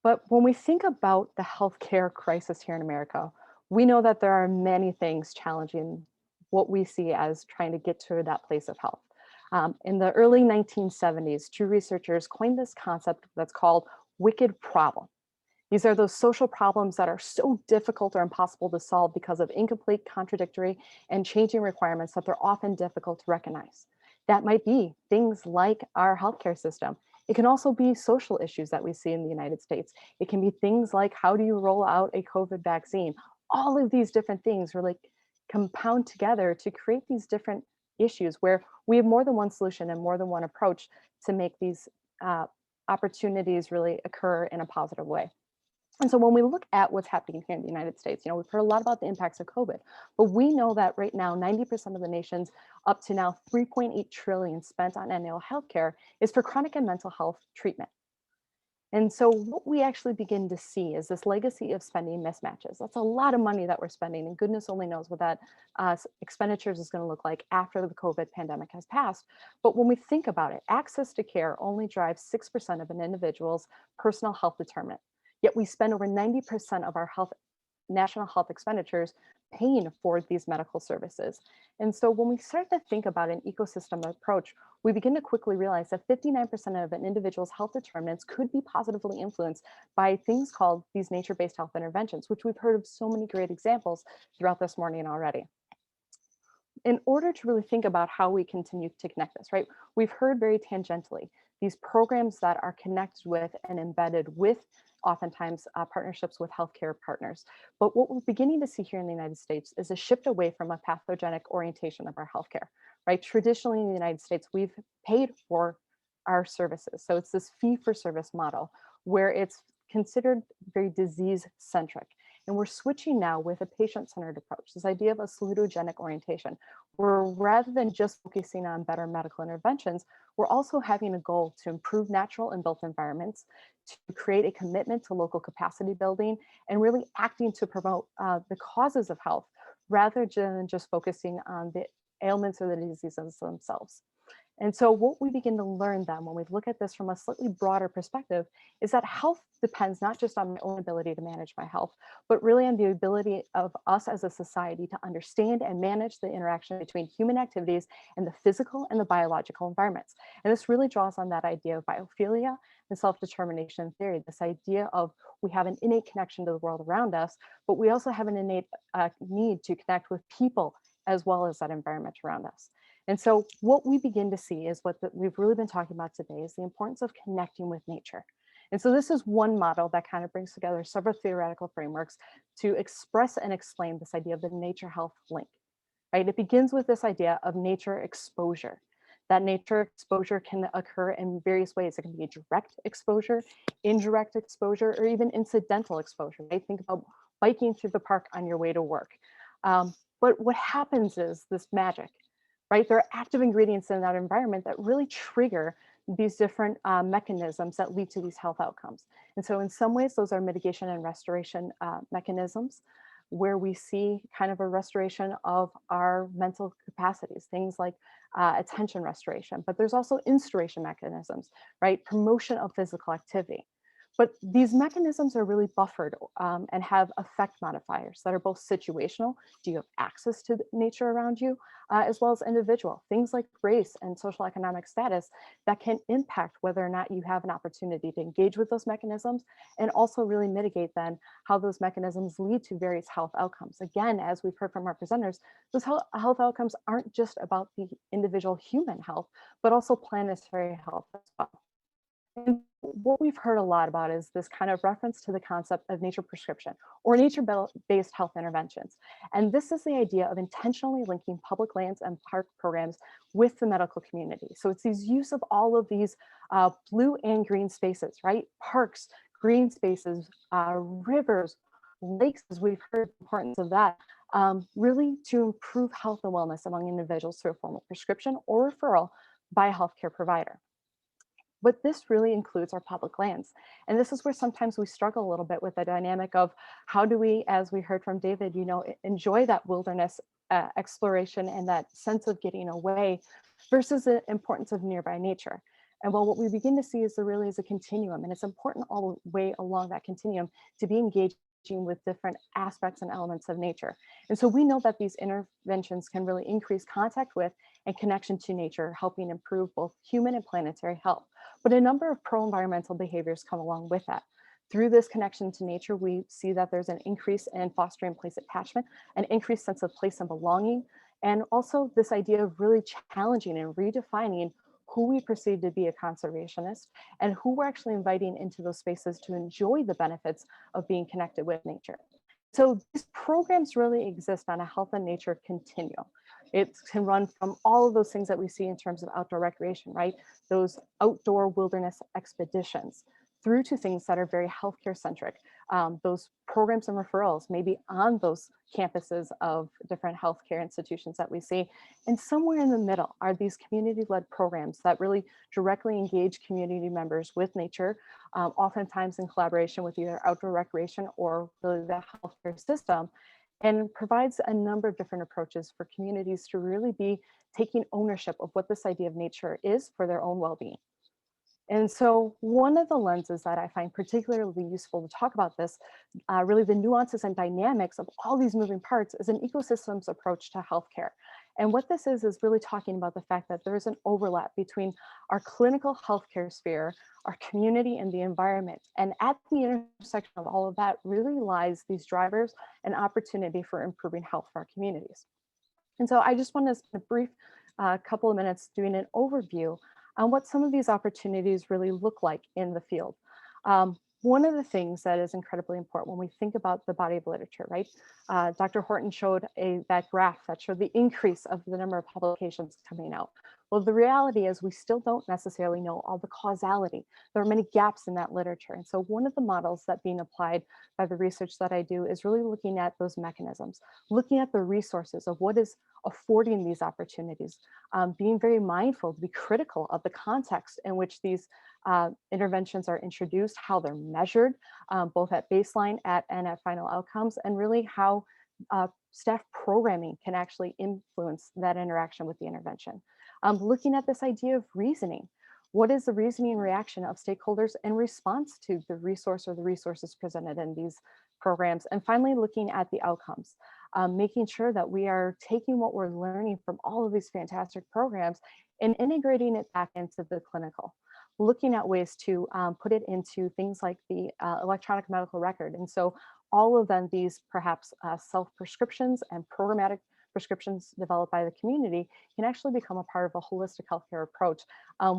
But when we think about the healthcare crisis here in America, we know that there are many things challenging what we see as trying to get to that place of health. In the early 1970s, two researchers coined this concept that's called wicked problem. These are those social problems that are so difficult or impossible to solve because of incomplete, contradictory, and changing requirements that they're often difficult to recognize. That might be things like our healthcare system. It can also be social issues that we see in the United States. It can be things like, how do you roll out a COVID vaccine? All of these different things really compound together to create these different issues where we have more than one solution and more than one approach to make these opportunities really occur in a positive way. And so when we look at what's happening here in the United States, we've heard a lot about the impacts of COVID, but we know that right now, 90% of the nation's up to now 3.8 trillion spent on annual healthcare is for chronic and mental health treatment. And so what we actually begin to see is this legacy of spending mismatches. That's a lot of money that we're spending, and goodness only knows what that expenditures is going to look like after the COVID pandemic has passed. But when we think about it, access to care only drives 6% of an individual's personal health determinant. Yet we spend over 90% of our national health expenditures paying for these medical services. And so when we start to think about an ecosystem approach, we begin to quickly realize that 59% of an individual's health determinants could be positively influenced by things called these nature-based health interventions, which we've heard of so many great examples throughout this morning already. In order to really think about how we continue to connect this, right? We've heard very tangentially these programs that are connected with and embedded with oftentimes partnerships with healthcare partners. But what we're beginning to see here in the United States is a shift away from a pathogenic orientation of our healthcare, right? Traditionally in the United States, we've paid for our services. So it's this fee-for-service model where it's considered very disease-centric. And we're switching now with a patient-centered approach, this idea of a salutogenic orientation, where rather than just focusing on better medical interventions, we're also having a goal to improve natural and built environments, to create a commitment to local capacity building, and really acting to promote the causes of health, rather than just focusing on the ailments or the diseases themselves. And so what we begin to learn then when we look at this from a slightly broader perspective is that health depends not just on my own ability to manage my health, but really on the ability of us as a society to understand and manage the interaction between human activities and the physical and the biological environments. And this really draws on that idea of biophilia and self-determination theory, this idea of we have an innate connection to the world around us, but we also have an innate need to connect with people as well as that environment around us. And so what we begin to see is what we've really been talking about today is the importance of connecting with nature. And so this is one model that kind of brings together several theoretical frameworks to express and explain this idea of the nature health link, right? It begins with this idea of nature exposure. That nature exposure can occur in various ways. It can be direct exposure, indirect exposure, or even incidental exposure, right? Think about biking through the park on your way to work. But what happens is this magic, right? There are active ingredients in that environment that really trigger these different mechanisms that lead to these health outcomes. And so in some ways, those are mitigation and restoration mechanisms where we see kind of a restoration of our mental capacities, things like attention restoration, but there's also instauration mechanisms, right? Promotion of physical activity. But these mechanisms are really buffered and have effect modifiers that are both situational. Do you have access to nature around you, as well as individual? Things like race and social economic status that can impact whether or not you have an opportunity to engage with those mechanisms and also really mitigate then how those mechanisms lead to various health outcomes. Again, as we've heard from our presenters, those health outcomes aren't just about the individual human health, but also planetary health as well. And what we've heard a lot about is this kind of reference to the concept of nature prescription or nature-based health interventions. And this is the idea of intentionally linking public lands and park programs with the medical community. So it's these use of all of these blue and green spaces, right? Parks, green spaces, rivers, lakes, as we've heard the importance of that, really to improve health and wellness among individuals through a formal prescription or referral by a healthcare provider. But this really includes our public lands. And this is where sometimes we struggle a little bit with the dynamic of how do we, as we heard from David, enjoy that wilderness exploration and that sense of getting away versus the importance of nearby nature. And well, what we begin to see is there really is a continuum, and it's important all the way along that continuum to be engaging with different aspects and elements of nature. And so we know that these interventions can really increase contact with and connection to nature, helping improve both human and planetary health. But a number of pro-environmental behaviors come along with that. Through this connection to nature, we see that there's an increase in fostering place attachment, an increased sense of place and belonging, and also this idea of really challenging and redefining who we perceive to be a conservationist and who we're actually inviting into those spaces to enjoy the benefits of being connected with nature. So these programs really exist on a health and nature continuum. It can run from all of those things that we see in terms of outdoor recreation, right? Those outdoor wilderness expeditions, through to things that are very healthcare centric. Those programs and referrals maybe on those campuses of different healthcare institutions that we see. And somewhere in the middle are these community-led programs that really directly engage community members with nature, oftentimes in collaboration with either outdoor recreation or really the healthcare system, and provides a number of different approaches for communities to really be taking ownership of what this idea of nature is for their own well-being. And so one of the lenses that I find particularly useful to talk about this, really the nuances and dynamics of all these moving parts, is an ecosystems approach to healthcare. And what this is really talking about the fact that there is an overlap between our clinical healthcare sphere, our community, and the environment. And at the intersection of all of that really lies these drivers and opportunity for improving health for our communities. And so I just want to spend a brief couple of minutes doing an overview on what some of these opportunities really look like in the field. One of the things that is incredibly important when we think about the body of literature, right? Dr. Horton showed that graph that showed the increase of the number of publications coming out. Well, the reality is we still don't necessarily know all the causality. There are many gaps in that literature. And so one of the models that being applied by the research that I do is really looking at those mechanisms, looking at the resources of what is affording these opportunities, being very mindful to be critical of the context in which these interventions are introduced, how they're measured, both at baseline and at final outcomes, and really how staff programming can actually influence that interaction with the intervention. Looking at this idea of reasoning. What is the reasoning reaction of stakeholders in response to the resource or the resources presented in these programs? And finally, looking at the outcomes, making sure that we are taking what we're learning from all of these fantastic programs and integrating it back into the clinical. Looking at ways to put it into things like the electronic medical record. And so all of them, these perhaps self-prescriptions and programmatic prescriptions developed by the community can actually become a part of a holistic healthcare approach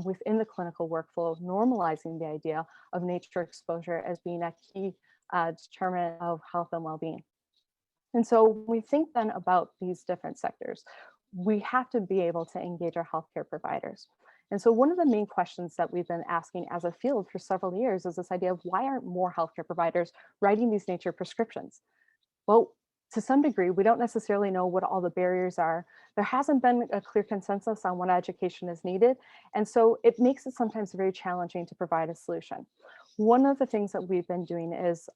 within the clinical workflow, normalizing the idea of nature exposure as being a key determinant of health and well-being. And so when we think then about these different sectors, we have to be able to engage our healthcare providers. And so one of the main questions that we've been asking as a field for several years is this idea of why aren't more healthcare providers writing these nature prescriptions? Well, to some degree, we don't necessarily know what all the barriers are. There hasn't been a clear consensus on what education is needed. And so it makes it sometimes very challenging to provide a solution. One of the things that we've been doing is,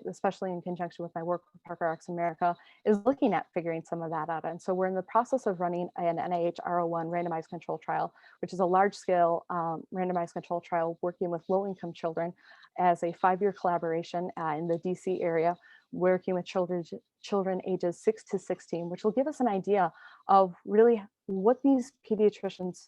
especially in conjunction with my work with ParkerRx America, is looking at figuring some of that out. And so we're in the process of running an NIH R01 randomized control trial, which is a large scale randomized control trial working with low income children as a 5-year collaboration in the DC area, working with children ages 6 to 16, which will give us an idea of really what these pediatricians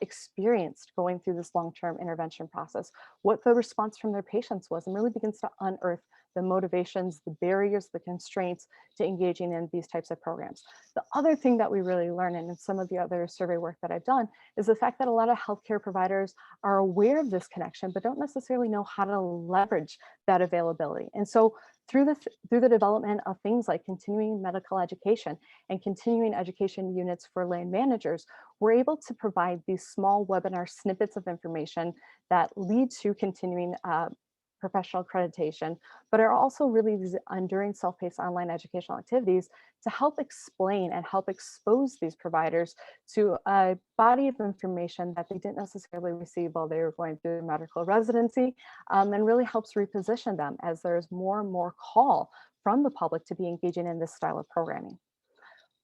experienced going through this long-term intervention process, what the response from their patients was, and really begins to unearth the motivations, the barriers, the constraints to engaging in these types of programs. The other thing that we really learn, and in some of the other survey work that I've done, is the fact that a lot of healthcare providers are aware of this connection, but don't necessarily know how to leverage that availability. And so through the development of things like continuing medical education and continuing education units for land managers, we're able to provide these small webinar snippets of information that lead to continuing professional accreditation, but are also really these enduring self-paced online educational activities to help explain and help expose these providers to a body of information that they didn't necessarily receive while they were going through medical residency, and really helps reposition them as there's more and more call from the public to be engaging in this style of programming.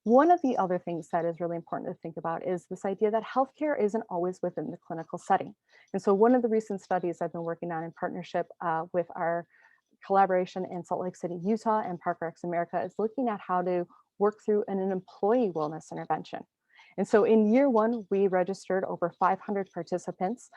One of the other things that is really important to think about is this idea that healthcare isn't always within the clinical setting. And so one of the recent studies I've been working on in partnership with our collaboration in Salt Lake City, Utah, and ParkRx America is looking at how to work through an employee wellness intervention. And so in year one, we registered over 500 participants,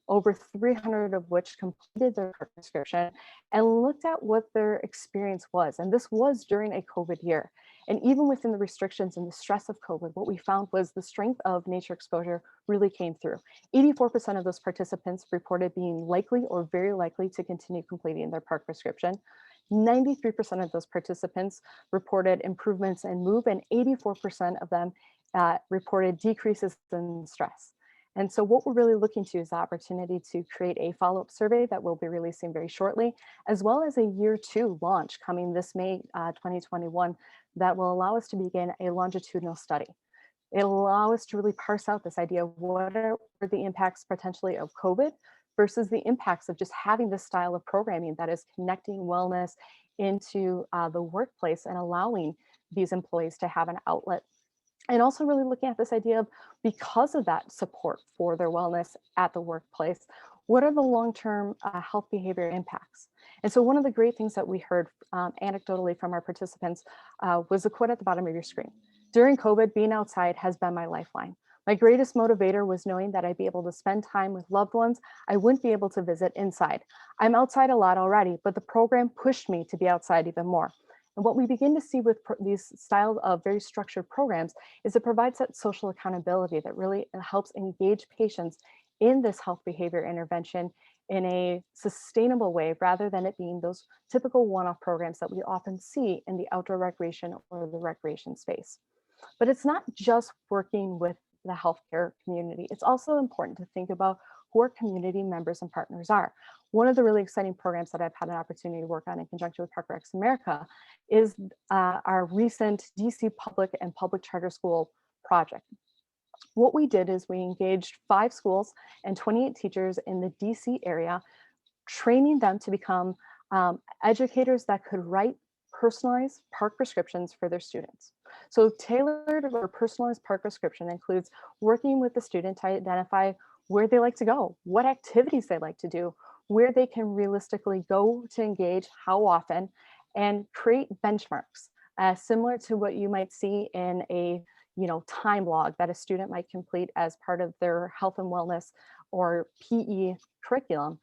over 300 of which completed their prescription and looked at what their experience was. And this was during a COVID year. And even within the restrictions and the stress of COVID, what we found was the strength of nature exposure really came through. 84% of those participants reported being likely or very likely to continue completing their park prescription. 93% of those participants reported improvements in mood, and 84% of them reported decreases in stress. And so what we're really looking to is the opportunity to create a follow-up survey that we'll be releasing very shortly, as well as a year two launch coming this May 2021 that will allow us to begin a longitudinal study. It'll allow us to really parse out this idea of what are the impacts potentially of COVID versus the impacts of just having this style of programming that is connecting wellness into the workplace and allowing these employees to have an outlet. And also really looking at this idea of, because of that support for their wellness at the workplace, what are the long-term health behavior impacts? And so one of the great things that we heard anecdotally from our participants was a quote at the bottom of your screen. During COVID, being outside has been my lifeline. My greatest motivator was knowing that I'd be able to spend time with loved ones I wouldn't be able to visit inside. I'm outside a lot already, but the program pushed me to be outside even more. And what we begin to see with these styles of very structured programs is it provides that social accountability that really helps engage patients in this health behavior intervention in a sustainable way, rather than it being those typical one-off programs that we often see in the outdoor recreation or the recreation space. But it's not just working with the healthcare community. It's also important to think about who our community members and partners are. One of the really exciting programs that I've had an opportunity to work on in conjunction with ParkRx America is our recent DC public and public charter school project. What we did is we engaged 5 schools and 28 teachers in the DC area, training them to become educators that could write personalized park prescriptions for their students. So tailored or personalized park prescription includes working with the student to identify where they like to go, what activities they like to do, where they can realistically go to engage, how often, and create benchmarks similar to what you might see in a time log that a student might complete as part of their health and wellness or PE curriculum,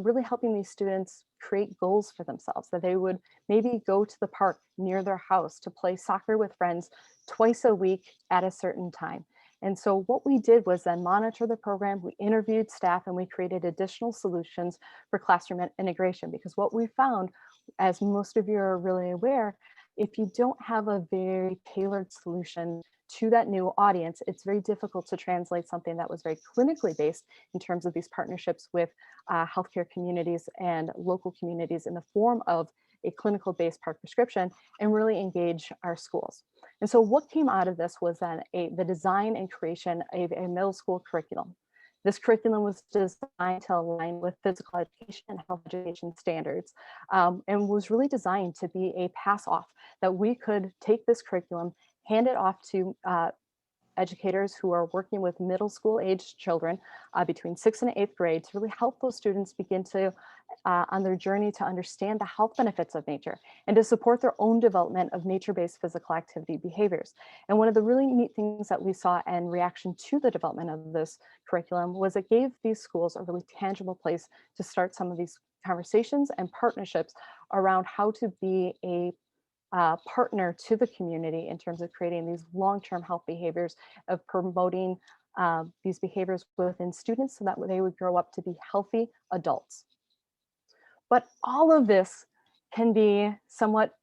really helping these students create goals for themselves, that they would maybe go to the park near their house to play soccer with friends twice a week at a certain time. And so what we did was then monitor the program, we interviewed staff, and we created additional solutions for classroom integration. Because what we found, as most of you are really aware, if you don't have a very tailored solution to that new audience, it's very difficult to translate something that was very clinically based in terms of these partnerships with healthcare communities and local communities in the form of a clinical based park prescription and really engage our schools. And so what came out of this was then the design and creation of a middle school curriculum. This curriculum was designed to align with physical education and health education standards, and was really designed to be a pass off, that we could take this curriculum, hand it off to educators who are working with middle school age children between 6th and 8th grade to really help those students begin to on their journey to understand the health benefits of nature and to support their own development of nature-based physical activity behaviors. And one of the really neat things that we saw in reaction to the development of this curriculum was it gave these schools a really tangible place to start some of these conversations and partnerships around how to be a partner to the community in terms of creating these long-term health behaviors, of promoting these behaviors within students so that they would grow up to be healthy adults. But all of this can be somewhat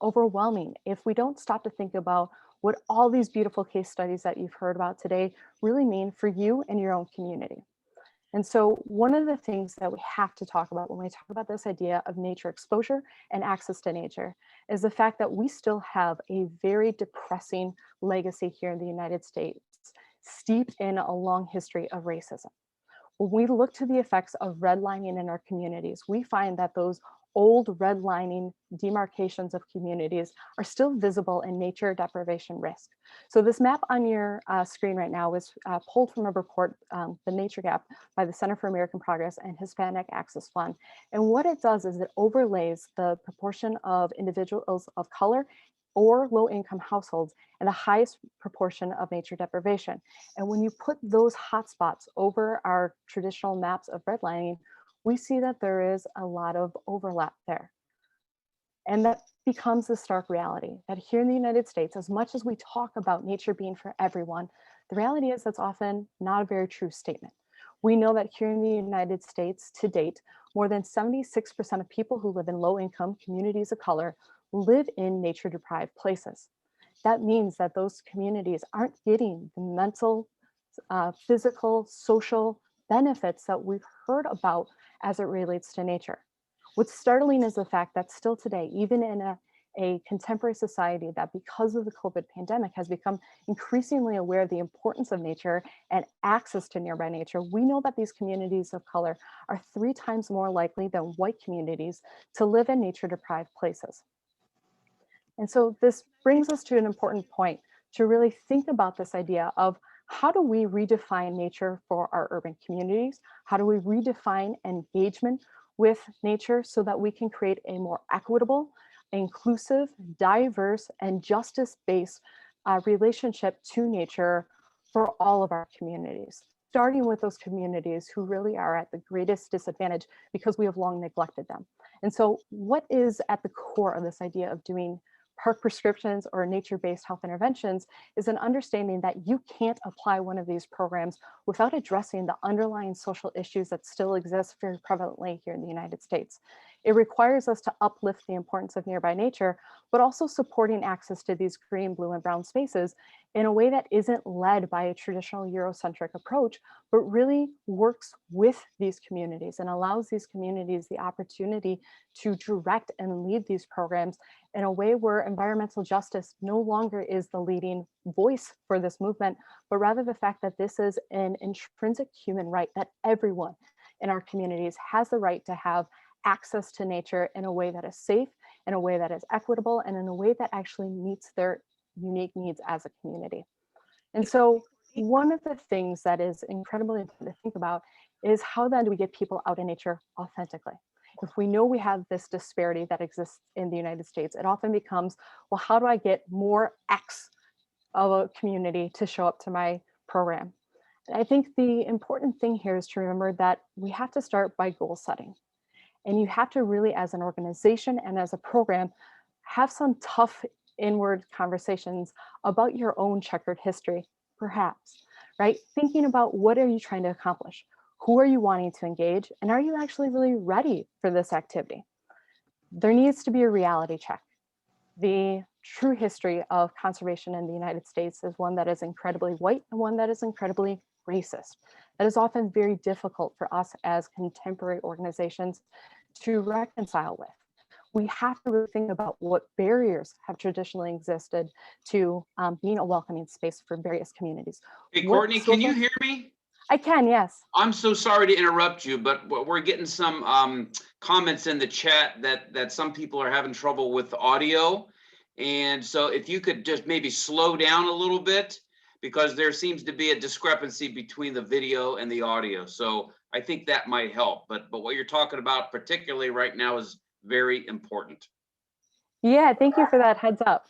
overwhelming if we don't stop to think about what all these beautiful case studies that you've heard about today really mean for you and your own community. And so one of the things that we have to talk about when we talk about this idea of nature exposure and access to nature is the fact that we still have a very depressing legacy here in the United States, steeped in a long history of racism. When we look to the effects of redlining in our communities, we find that those old redlining demarcations of communities are still visible in nature deprivation risk. So this map on your screen right now was pulled from a report, The Nature Gap, by the Center for American Progress and Hispanic Access Fund. And what it does is it overlays the proportion of individuals of color or low-income households and the highest proportion of nature deprivation. And when you put those hotspots over our traditional maps of redlining, we see that there is a lot of overlap there. And that becomes the stark reality that here in the United States, as much as we talk about nature being for everyone, the reality is that's often not a very true statement. We know that here in the United States to date, more than 76% of people who live in low-income communities of color live in nature-deprived places. That means that those communities aren't getting the mental, physical, social benefits that we've heard about as it relates to nature. What's startling is the fact that still today, even in a contemporary society that because of the COVID pandemic has become increasingly aware of the importance of nature and access to nearby nature, we know that these communities of color are 3 times more likely than white communities to live in nature-deprived places. And so this brings us to an important point to really think about this idea of how do we redefine nature for our urban communities? How do we redefine engagement with nature so that we can create a more equitable, inclusive, diverse, and justice-based relationship to nature for all of our communities, starting with those communities who really are at the greatest disadvantage because we have long neglected them. And so what is at the core of this idea of doing park prescriptions or nature-based health interventions is an understanding that you can't apply one of these programs without addressing the underlying social issues that still exist very prevalently here in the United States. It requires us to uplift the importance of nearby nature, but also supporting access to these green, blue, and brown spaces in a way that isn't led by a traditional Eurocentric approach, but really works with these communities and allows these communities the opportunity to direct and lead these programs in a way where environmental justice no longer is the leading voice for this movement, but rather the fact that this is an intrinsic human right that everyone in our communities has the right to have access to nature in a way that is safe, in a way that is equitable, and in a way that actually meets their unique needs as a community. And so one of the things that is incredibly important to think about is how then do we get people out in nature authentically? If we know we have this disparity that exists in the United States, it often becomes, well, how do I get more X of a community to show up to my program? And I think the important thing here is to remember that we have to start by goal setting. And you have to really, as an organization and as a program, have some tough inward conversations about your own checkered history, perhaps, right? Thinking about what are you trying to accomplish? Who are you wanting to engage? And are you actually really ready for this activity? There needs to be a reality check. The true history of conservation in the United States is one that is incredibly white and one that is incredibly racist. That is often very difficult for us as contemporary organizations to reconcile with. We have to really think about what barriers have traditionally existed to being a welcoming space for various communities. Hey, Courtney, can you hear me? I can, yes. I'm so sorry to interrupt you, but we're getting some comments in the chat that some people are having trouble with the audio. And so if you could just maybe slow down a little bit, because there seems to be a discrepancy between the video and the audio. So I think that might help. But what you're talking about particularly right now is very important. Yeah, thank you for that heads up.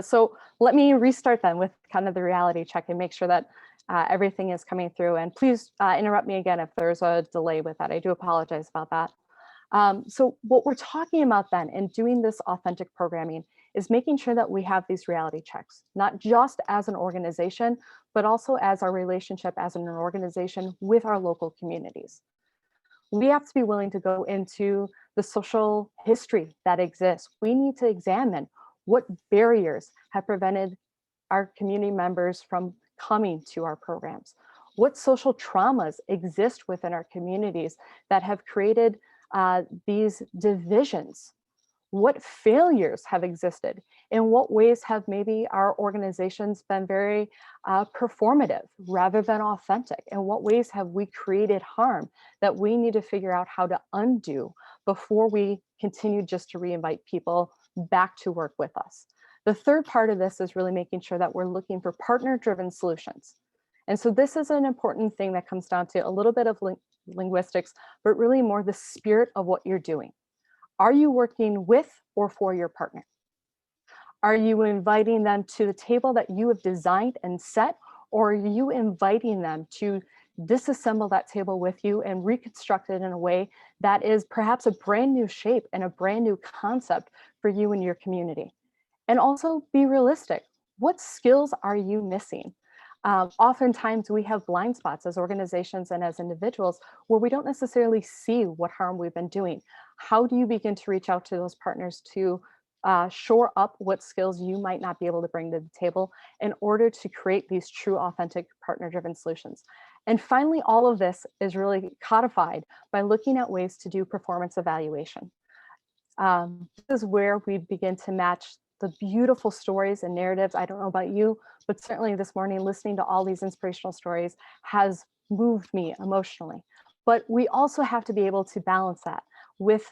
So let me restart then with kind of the reality check and make sure that everything is coming through. And please interrupt me again if there's a delay with that. I do apologize about that. So what we're talking about then in doing this authentic programming is making sure that we have these reality checks, not just as an organization, but also as our relationship as an organization with our local communities. We have to be willing to go into the social history that exists. We need to examine what barriers have prevented our community members from coming to our programs. What social traumas exist within our communities that have created these divisions? What failures have existed? In what ways have maybe our organizations been very performative rather than authentic? In what ways have we created harm that we need to figure out how to undo before we continue just to reinvite people back to work with us? The third part of this is really making sure that we're looking for partner-driven solutions. And so this is an important thing that comes down to a little bit of linguistics, but really more the spirit of what you're doing. Are you working with or for your partner? Are you inviting them to the table that you have designed and set, or are you inviting them to disassemble that table with you and reconstruct it in a way that is perhaps a brand new shape and a brand new concept for you and your community? And also be realistic. What skills are you missing? Oftentimes we have blind spots as organizations and as individuals where we don't necessarily see what harm we've been doing. How do you begin to reach out to those partners to shore up what skills you might not be able to bring to the table in order to create these true, authentic, partner-driven solutions? And finally, all of this is really codified by looking at ways to do performance evaluation. This is where we begin to match the beautiful stories and narratives. I don't know about you, but certainly this morning, listening to all these inspirational stories has moved me emotionally. But we also have to be able to balance that with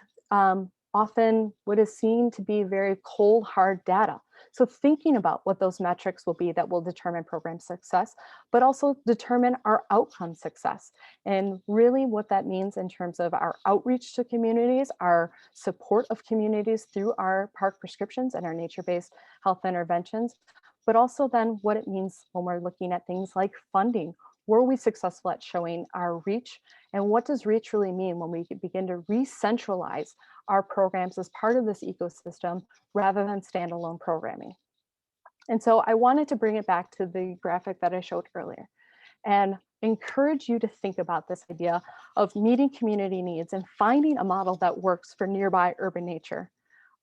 often what is seen to be very cold, hard data. So thinking about what those metrics will be that will determine program success, but also determine our outcome success. And really what that means in terms of our outreach to communities, our support of communities through our park prescriptions and our nature-based health interventions, but also then what it means when we're looking at things like funding. Were we successful at showing our reach? And what does reach really mean when we begin to re-centralize our programs as part of this ecosystem rather than standalone programming? And so I wanted to bring it back to the graphic that I showed earlier and encourage you to think about this idea of meeting community needs and finding a model that works for nearby urban nature.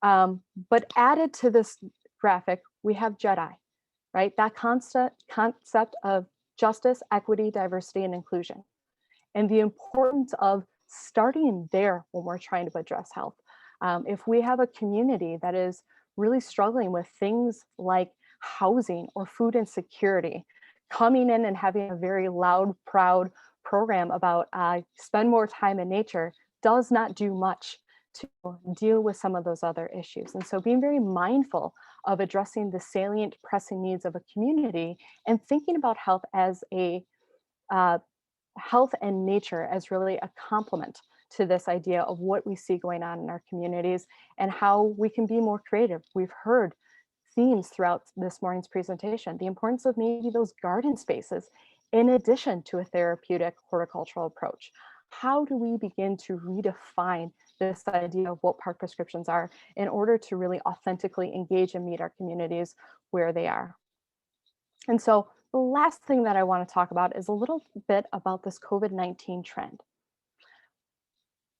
But added to this graphic, we have JEDI, right? That concept of justice, equity, diversity, and inclusion. And the importance of starting there when we're trying to address health. If we have a community that is really struggling with things like housing or food insecurity, coming in and having a very loud, proud program about spend more time in nature does not do much to deal with some of those other issues. And so being very mindful of addressing the salient pressing needs of a community and thinking about health as a health and nature as really a complement to this idea of what we see going on in our communities and how we can be more creative. We've heard themes throughout this morning's presentation, the importance of maybe those garden spaces in addition to a therapeutic horticultural approach. How do we begin to redefine this idea of what park prescriptions are in order to really authentically engage and meet our communities where they are? And so the last thing that I want to talk about is a little bit about this COVID-19 trend.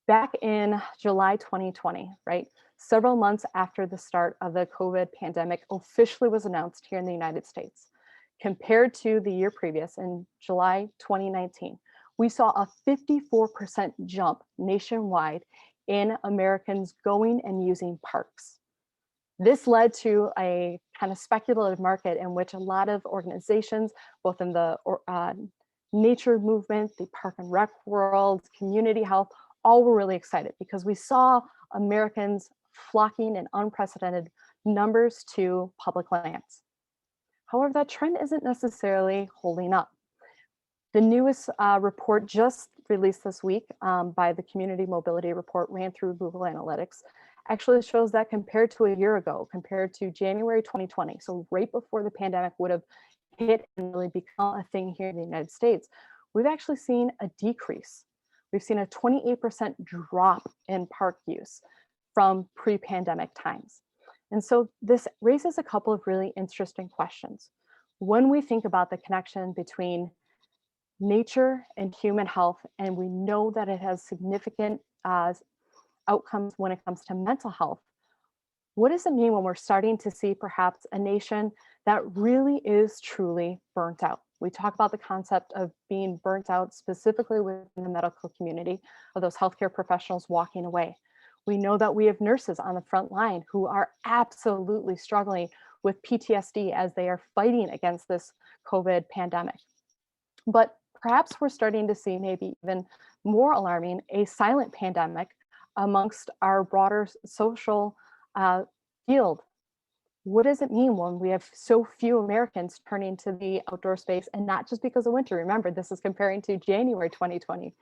Back in July 2020, right, several months after the start of the COVID pandemic officially was announced here in the United States, compared to the year previous in July 2019, we saw a 54% jump nationwide in Americans going and using parks. This led to a kind of speculative market in which a lot of organizations, both in the nature movement, the park and rec world, community health, all were really excited because we saw Americans flocking in unprecedented numbers to public lands. However, that trend isn't necessarily holding up. The newest report just released this week by the Community Mobility Report, ran through Google Analytics, actually shows that compared to a year ago, compared to January 2020, so right before the pandemic would have hit and really become a thing here in the United States, we've actually seen a decrease. We've seen a 28% drop in park use from pre-pandemic times. And so this raises a couple of really interesting questions. When we think about the connection between nature and human health, and we know that it has significant outcomes when it comes to mental health, what does it mean when we're starting to see perhaps a nation that really is truly burnt out? We talk about the concept of being burnt out specifically within the medical community, of those healthcare professionals walking away. We know that we have nurses on the front line who are absolutely struggling with PTSD as they are fighting against this COVID pandemic. But perhaps we're starting to see, maybe even more alarming, a silent pandemic amongst our broader social field. What does it mean when we have so few Americans turning to the outdoor space, and not just because of winter? Remember, this is comparing to January 2020,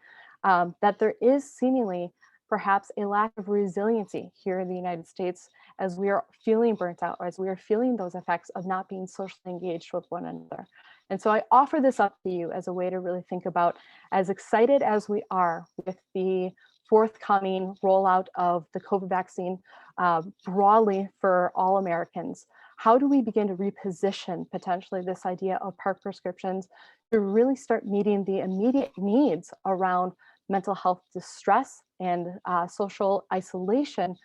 that there is seemingly perhaps a lack of resiliency here in the United States as we are feeling burnt out, or as we are feeling those effects of not being socially engaged with one another. And so I offer this up to you as a way to really think about, as excited as we are with the forthcoming rollout of the COVID vaccine broadly for all Americans, how do we begin to reposition potentially this idea of park prescriptions to really start meeting the immediate needs around mental health distress and social isolation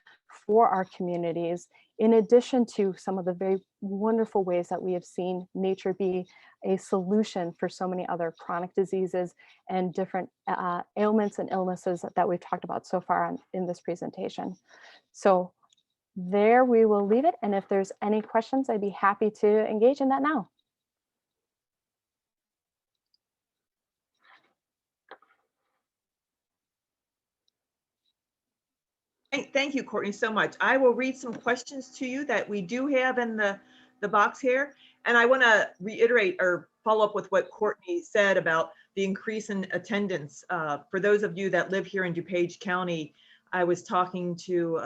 for our communities, in addition to some of the very wonderful ways that we have seen nature be a solution for so many other chronic diseases and different ailments and illnesses that we've talked about so far in this presentation. So there we will leave it. And if there's any questions, I'd be happy to engage in that now. Thank you, Courtney, so much. I will read some questions to you that we do have in the box here. And I want to reiterate or follow up with what Courtney said about the increase in attendance. For those of you that live here in DuPage County, I was talking to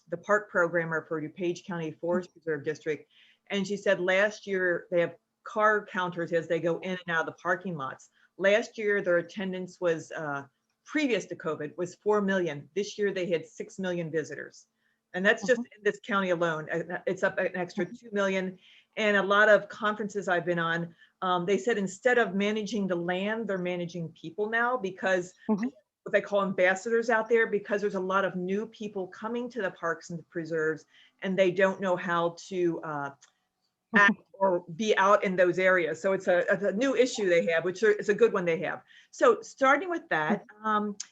the park programmer for DuPage County Forest Preserve District, and she said last year they have car counters as they go in and out of the parking lots. Last year, their attendance was previous to COVID was 4 million. This year they had 6 million visitors. And that's just in this county alone. It's up an extra 2 million. And a lot of conferences I've been on, they said instead of managing the land, they're managing people now, because what they call ambassadors out there, because there's a lot of new people coming to the parks and the preserves, and they don't know how to act or be out in those areas. So it's a new issue they have, which is a good one they have. So starting with that,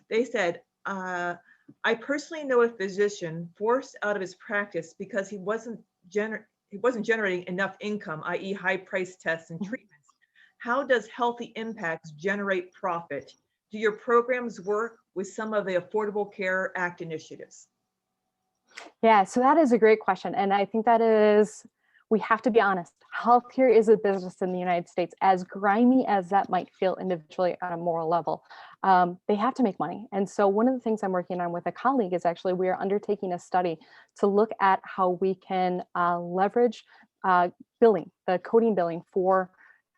they said, I personally know a physician forced out of his practice because he wasn't generating enough income, i.e. high price tests and treatments. How does Healthy Impacts generate profit? Do your programs work with some of the Affordable Care Act initiatives? Yeah, so that is a great question. And I think that is, we have to be honest, healthcare is a business in the United States, as grimy as that might feel individually on a moral level. They have to make money. And so one of the things I'm working on with a colleague is actually we are undertaking a study to look at how we can leverage billing, the coding billing for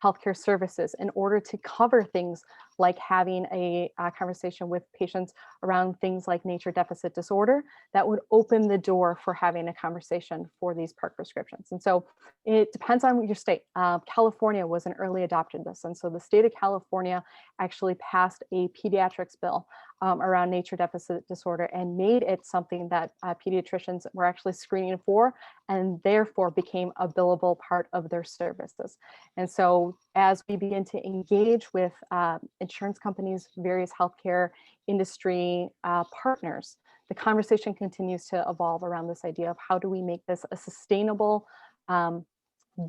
healthcare services in order to cover things like having a conversation with patients around things like nature deficit disorder that would open the door for having a conversation for these park prescriptions. And so it depends on your state. California was an early adopter of this. And so the state of California actually passed a pediatrics bill around nature deficit disorder and made it something that pediatricians were actually screening for, and therefore became a billable part of their services. And so as we begin to engage with insurance companies, various healthcare industry partners, the conversation continues to evolve around this idea of how do we make this a sustainable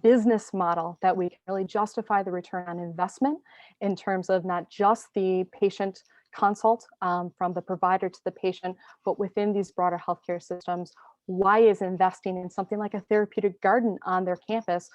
business model that we can really justify the return on investment in terms of not just the patient consult from the provider to the patient, but within these broader healthcare systems. Why is investing in something like a therapeutic garden on their campus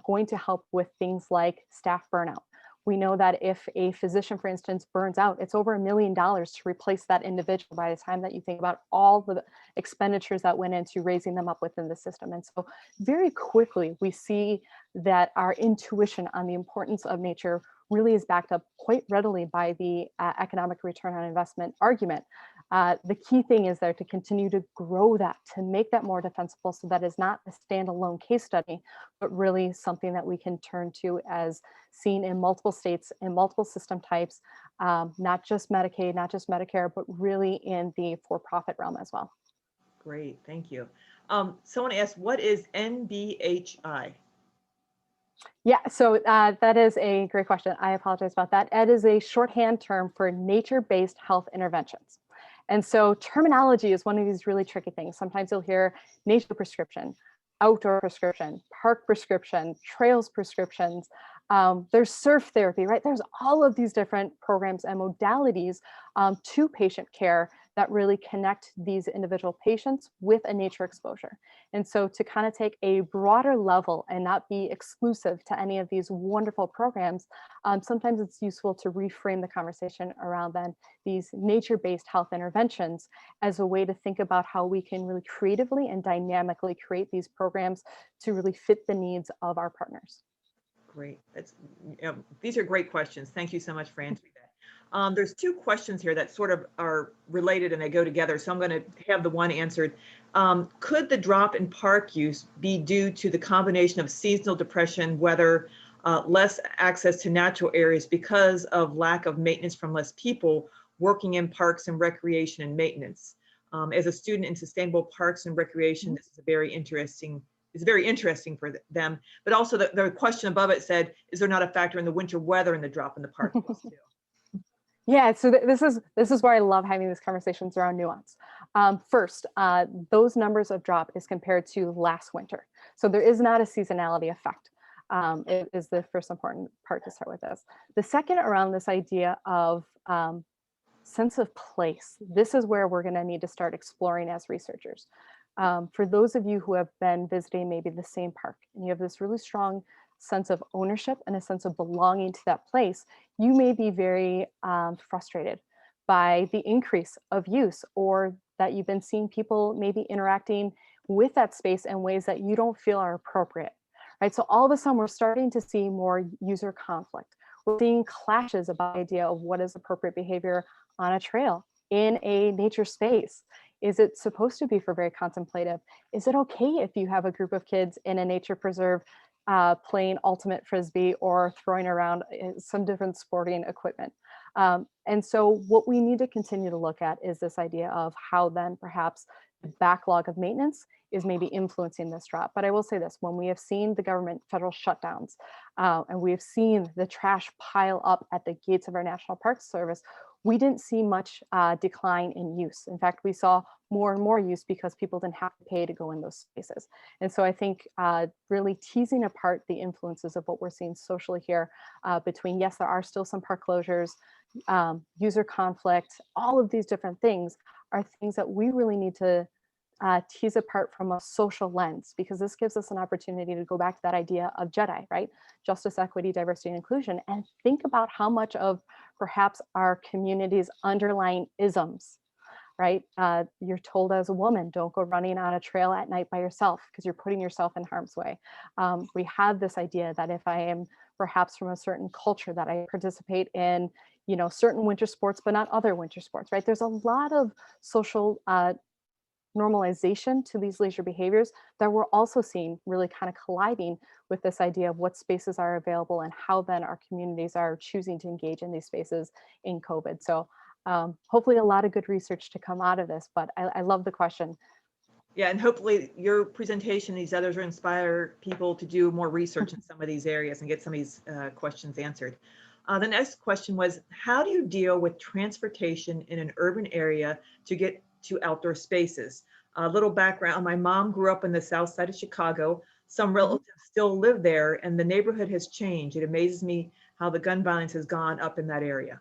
going to help with things like staff burnout? We know that if a physician, for instance, burns out, it's over $1 million to replace that individual by the time that you think about all the expenditures that went into raising them up within the system. And so very quickly, we see that our intuition on the importance of nature really is backed up quite readily by the economic return on investment argument. The key thing is there to continue to grow that, to make that more defensible, so that is not a standalone case study, but really something that we can turn to as seen in multiple states, in multiple system types, not just Medicaid, not just Medicare, but really in the for-profit realm as well. Great, thank you. Someone asked, what is NBHI? Yeah, so that is a great question. I apologize about that. It is a shorthand term for nature-based health interventions. And so terminology is one of these really tricky things. Sometimes you'll hear nature prescription, outdoor prescription, park prescription, trails prescriptions. There's surf therapy, right? There's all of these different programs and modalities to patient care that really connect these individual patients with a nature exposure. And so to kind of take a broader level and not be exclusive to any of these wonderful programs, sometimes it's useful to reframe the conversation around then these nature-based health interventions as a way to think about how we can really creatively and dynamically create these programs to really fit the needs of our partners. Great. These are great questions. Thank you so much for answering that. There's two questions here that sort of are related and they go together. So I'm going to have the one answered. Could the drop in park use be due to the combination of seasonal depression, weather, less access to natural areas because of lack of maintenance from less people working in parks and recreation and maintenance? As a student in sustainable parks and recreation, this is very interesting for them. But also the question above it said, is there not a factor in the winter weather in the drop in the park use too? Yeah, so this is where I love having these conversations around nuance. First, those numbers of drop is compared to last winter. So there is not a seasonality effect. It is the first important part to start with this. The second around this idea of sense of place. This is where we're going to need to start exploring as researchers. For those of you who have been visiting maybe the same park and you have this really strong sense of ownership and a sense of belonging to that place, you may be very frustrated by the increase of use, or that you've been seeing people maybe interacting with that space in ways that you don't feel are appropriate, right? So all of a sudden we're starting to see more user conflict. We're seeing clashes about the idea of what is appropriate behavior on a trail, in a nature space. Is it supposed to be for very contemplative? Is it okay if you have a group of kids in a nature preserve playing ultimate frisbee or throwing around some different sporting equipment? And so what we need to continue to look at is this idea of how then perhaps the backlog of maintenance is maybe influencing this drop. But I will say this, when we have seen the government federal shutdowns and we have seen the trash pile up at the gates of our National Park Service, we didn't see much decline in use. In fact, we saw more and more use because people didn't have to pay to go in those spaces. And so I think really teasing apart the influences of what we're seeing socially here between, yes, there are still some park closures, user conflict, all of these different things are things that we really need to tease apart from a social lens, because this gives us an opportunity to go back to that idea of JEDI, right? Justice, equity, diversity, and inclusion, and think about how much of perhaps our community's underlying isms, right? You're told as a woman, don't go running on a trail at night by yourself because you're putting yourself in harm's way. We have this idea that if I am perhaps from a certain culture, that I participate in, you know, certain winter sports, but not other winter sports, right? There's a lot of social normalization to these leisure behaviors that we're also seeing really kind of colliding with this idea of what spaces are available and how then our communities are choosing to engage in these spaces in COVID. So hopefully a lot of good research to come out of this, but I love the question. Yeah, and hopefully your presentation, these others, will inspire people to do more research in some of these areas and get some of these questions answered. The next question was, how do you deal with transportation in an urban area to get to outdoor spaces? A little background, my mom grew up in the south side of Chicago. Some relatives still live there and the neighborhood has changed. It amazes me how the gun violence has gone up in that area.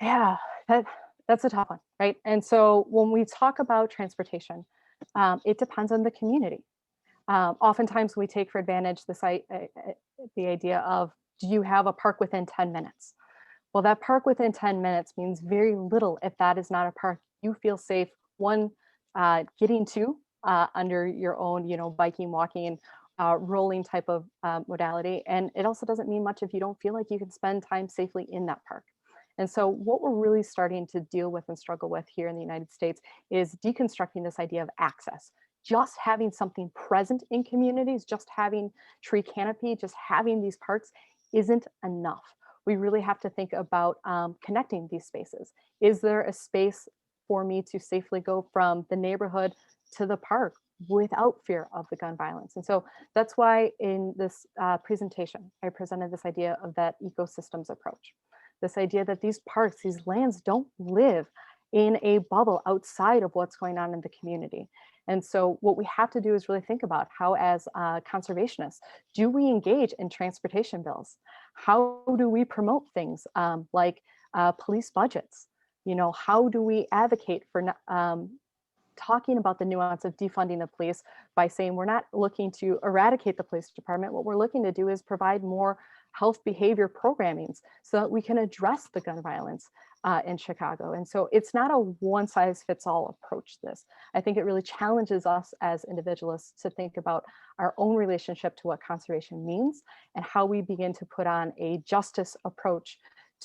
Yeah, that's a tough one, right? And so when we talk about transportation, it depends on the community. Oftentimes we take for advantage the idea of, do you have a park within 10 minutes? Well, that park within 10 minutes means very little if that is not a park you feel safe, one, getting to under your own, you know, biking, walking, rolling type of modality. And it also doesn't mean much if you don't feel like you can spend time safely in that park. And so what we're really starting to deal with and struggle with here in the United States is deconstructing this idea of access. Just having something present in communities, just having tree canopy, just having these parks isn't enough. We really have to think about connecting these spaces. Is there a space for me to safely go from the neighborhood to the park without fear of the gun violence? And so that's why in this presentation, I presented this idea of that ecosystems approach. This idea that these parks, these lands don't live in a bubble outside of what's going on in the community. And so what we have to do is really think about how, as conservationists, do we engage in transportation bills? How do we promote things like police budgets? You know, how do we advocate for talking about the nuance of defunding the police by saying we're not looking to eradicate the police department. What we're looking to do is provide more health behavior programming so that we can address the gun violence in Chicago. And so it's not a one size fits all approach to this. I think it really challenges us as individualists to think about our own relationship to what conservation means and how we begin to put on a justice approach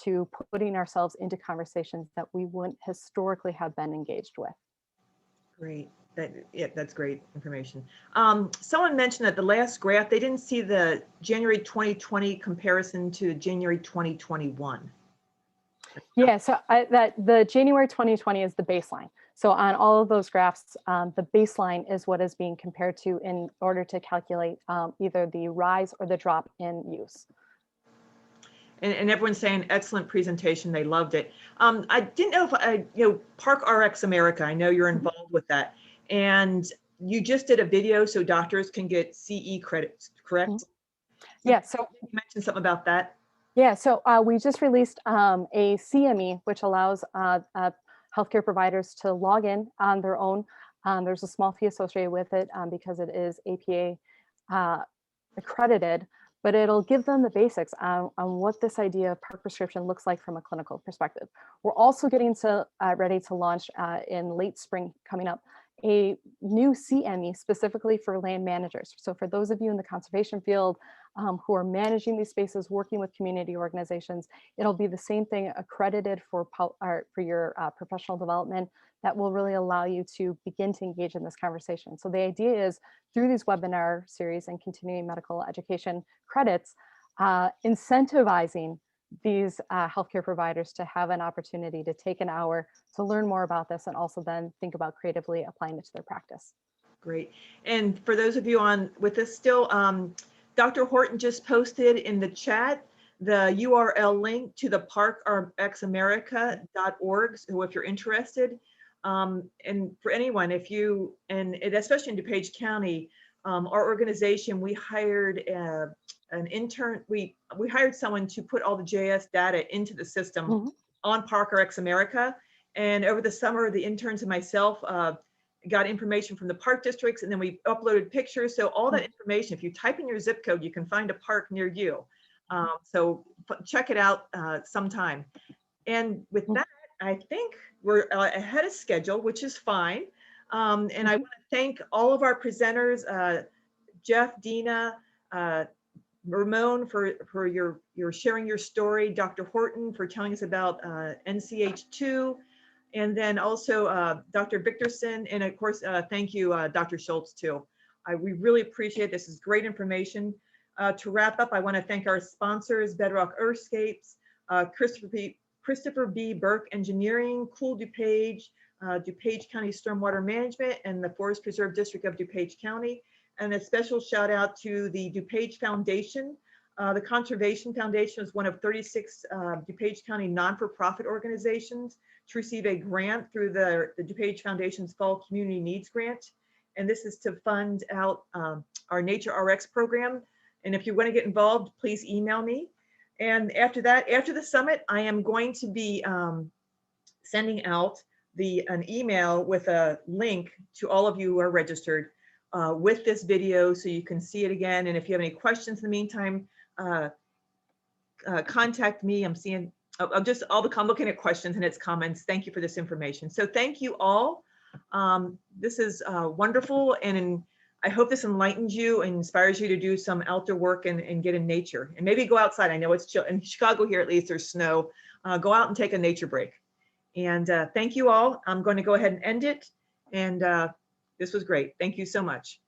to putting ourselves into conversations that we wouldn't historically have been engaged with. Great. That's great information. Someone mentioned that the last graph, they didn't see the January 2020 comparison to January 2021. Yeah, so the January 2020 is the baseline. So on all of those graphs, the baseline is what is being compared to in order to calculate either the rise or the drop in use. And everyone's saying excellent presentation. They loved it. I didn't know if Park RX America, I know you're involved with that. And you just did a video so doctors can get CE credits, correct? Yeah, so you mentioned something about that. Yeah, so we just released a CME, which allows healthcare providers to log in on their own. There's a small fee associated with it because it is APA accredited, but it'll give them the basics on what this idea of park prescription looks like from a clinical perspective. We're also getting ready to launch in late spring coming up a new CME specifically for land managers. So for those of you in the conservation field who are managing these spaces, working with community organizations, it'll be the same thing accredited for your professional development that will really allow you to begin to engage in this conversation. So the idea is through these webinar series and continuing medical education credits, incentivizing these healthcare providers to have an opportunity to take an hour to learn more about this and also then think about creatively applying it to their practice. Great. And for those of you on with us still, Dr. Horton just posted in the chat the URL link to the parkrxamerica.org. So if you're interested, and for anyone, if you, and especially in DuPage County, our organization, we hired an intern. We hired someone to put all the JS data into the system on ParkRx America. And over the summer, the interns and myself got information from the park districts, and then we uploaded pictures. So all that information, if you type in your zip code, you can find a park near you. So check it out sometime. And with that, I think we're ahead of schedule, which is fine. And I want to thank all of our presenters, Jeff, Dina, Ramon for your sharing your story, Dr. Horton for telling us about NCH2, and then also Dr. Victorson, and of course, thank you, Dr. Schultz too. We really appreciate this. Is great information. To wrap up, I want to thank our sponsors, Bedrock Earthscapes, Christopher B. Burke Engineering, Cool DuPage, DuPage County Stormwater Management, and the Forest Preserve District of DuPage County. And a special shout out to the DuPage Foundation. The Conservation Foundation is one of 36 DuPage County non-for-profit organizations to receive a grant through the DuPage Foundation's Fall Community Needs Grant. And this is to fund out our Nature RX program. And if you want to get involved, please email me. And after that, after the summit, I am going to be sending out an email with a link to all of you who are registered with this video so you can see it again. And if you have any questions in the meantime, contact me. I'm seeing, I'm looking at questions and it's comments. Thank you for this information. So thank you all. This is wonderful. And I hope this enlightens you and inspires you to do some outdoor work and get in nature and maybe go outside. I know it's chill in Chicago here, at least there's snow. Go out and take a nature break. And thank you all. I'm going to go ahead and end it. And this was great. Thank you so much.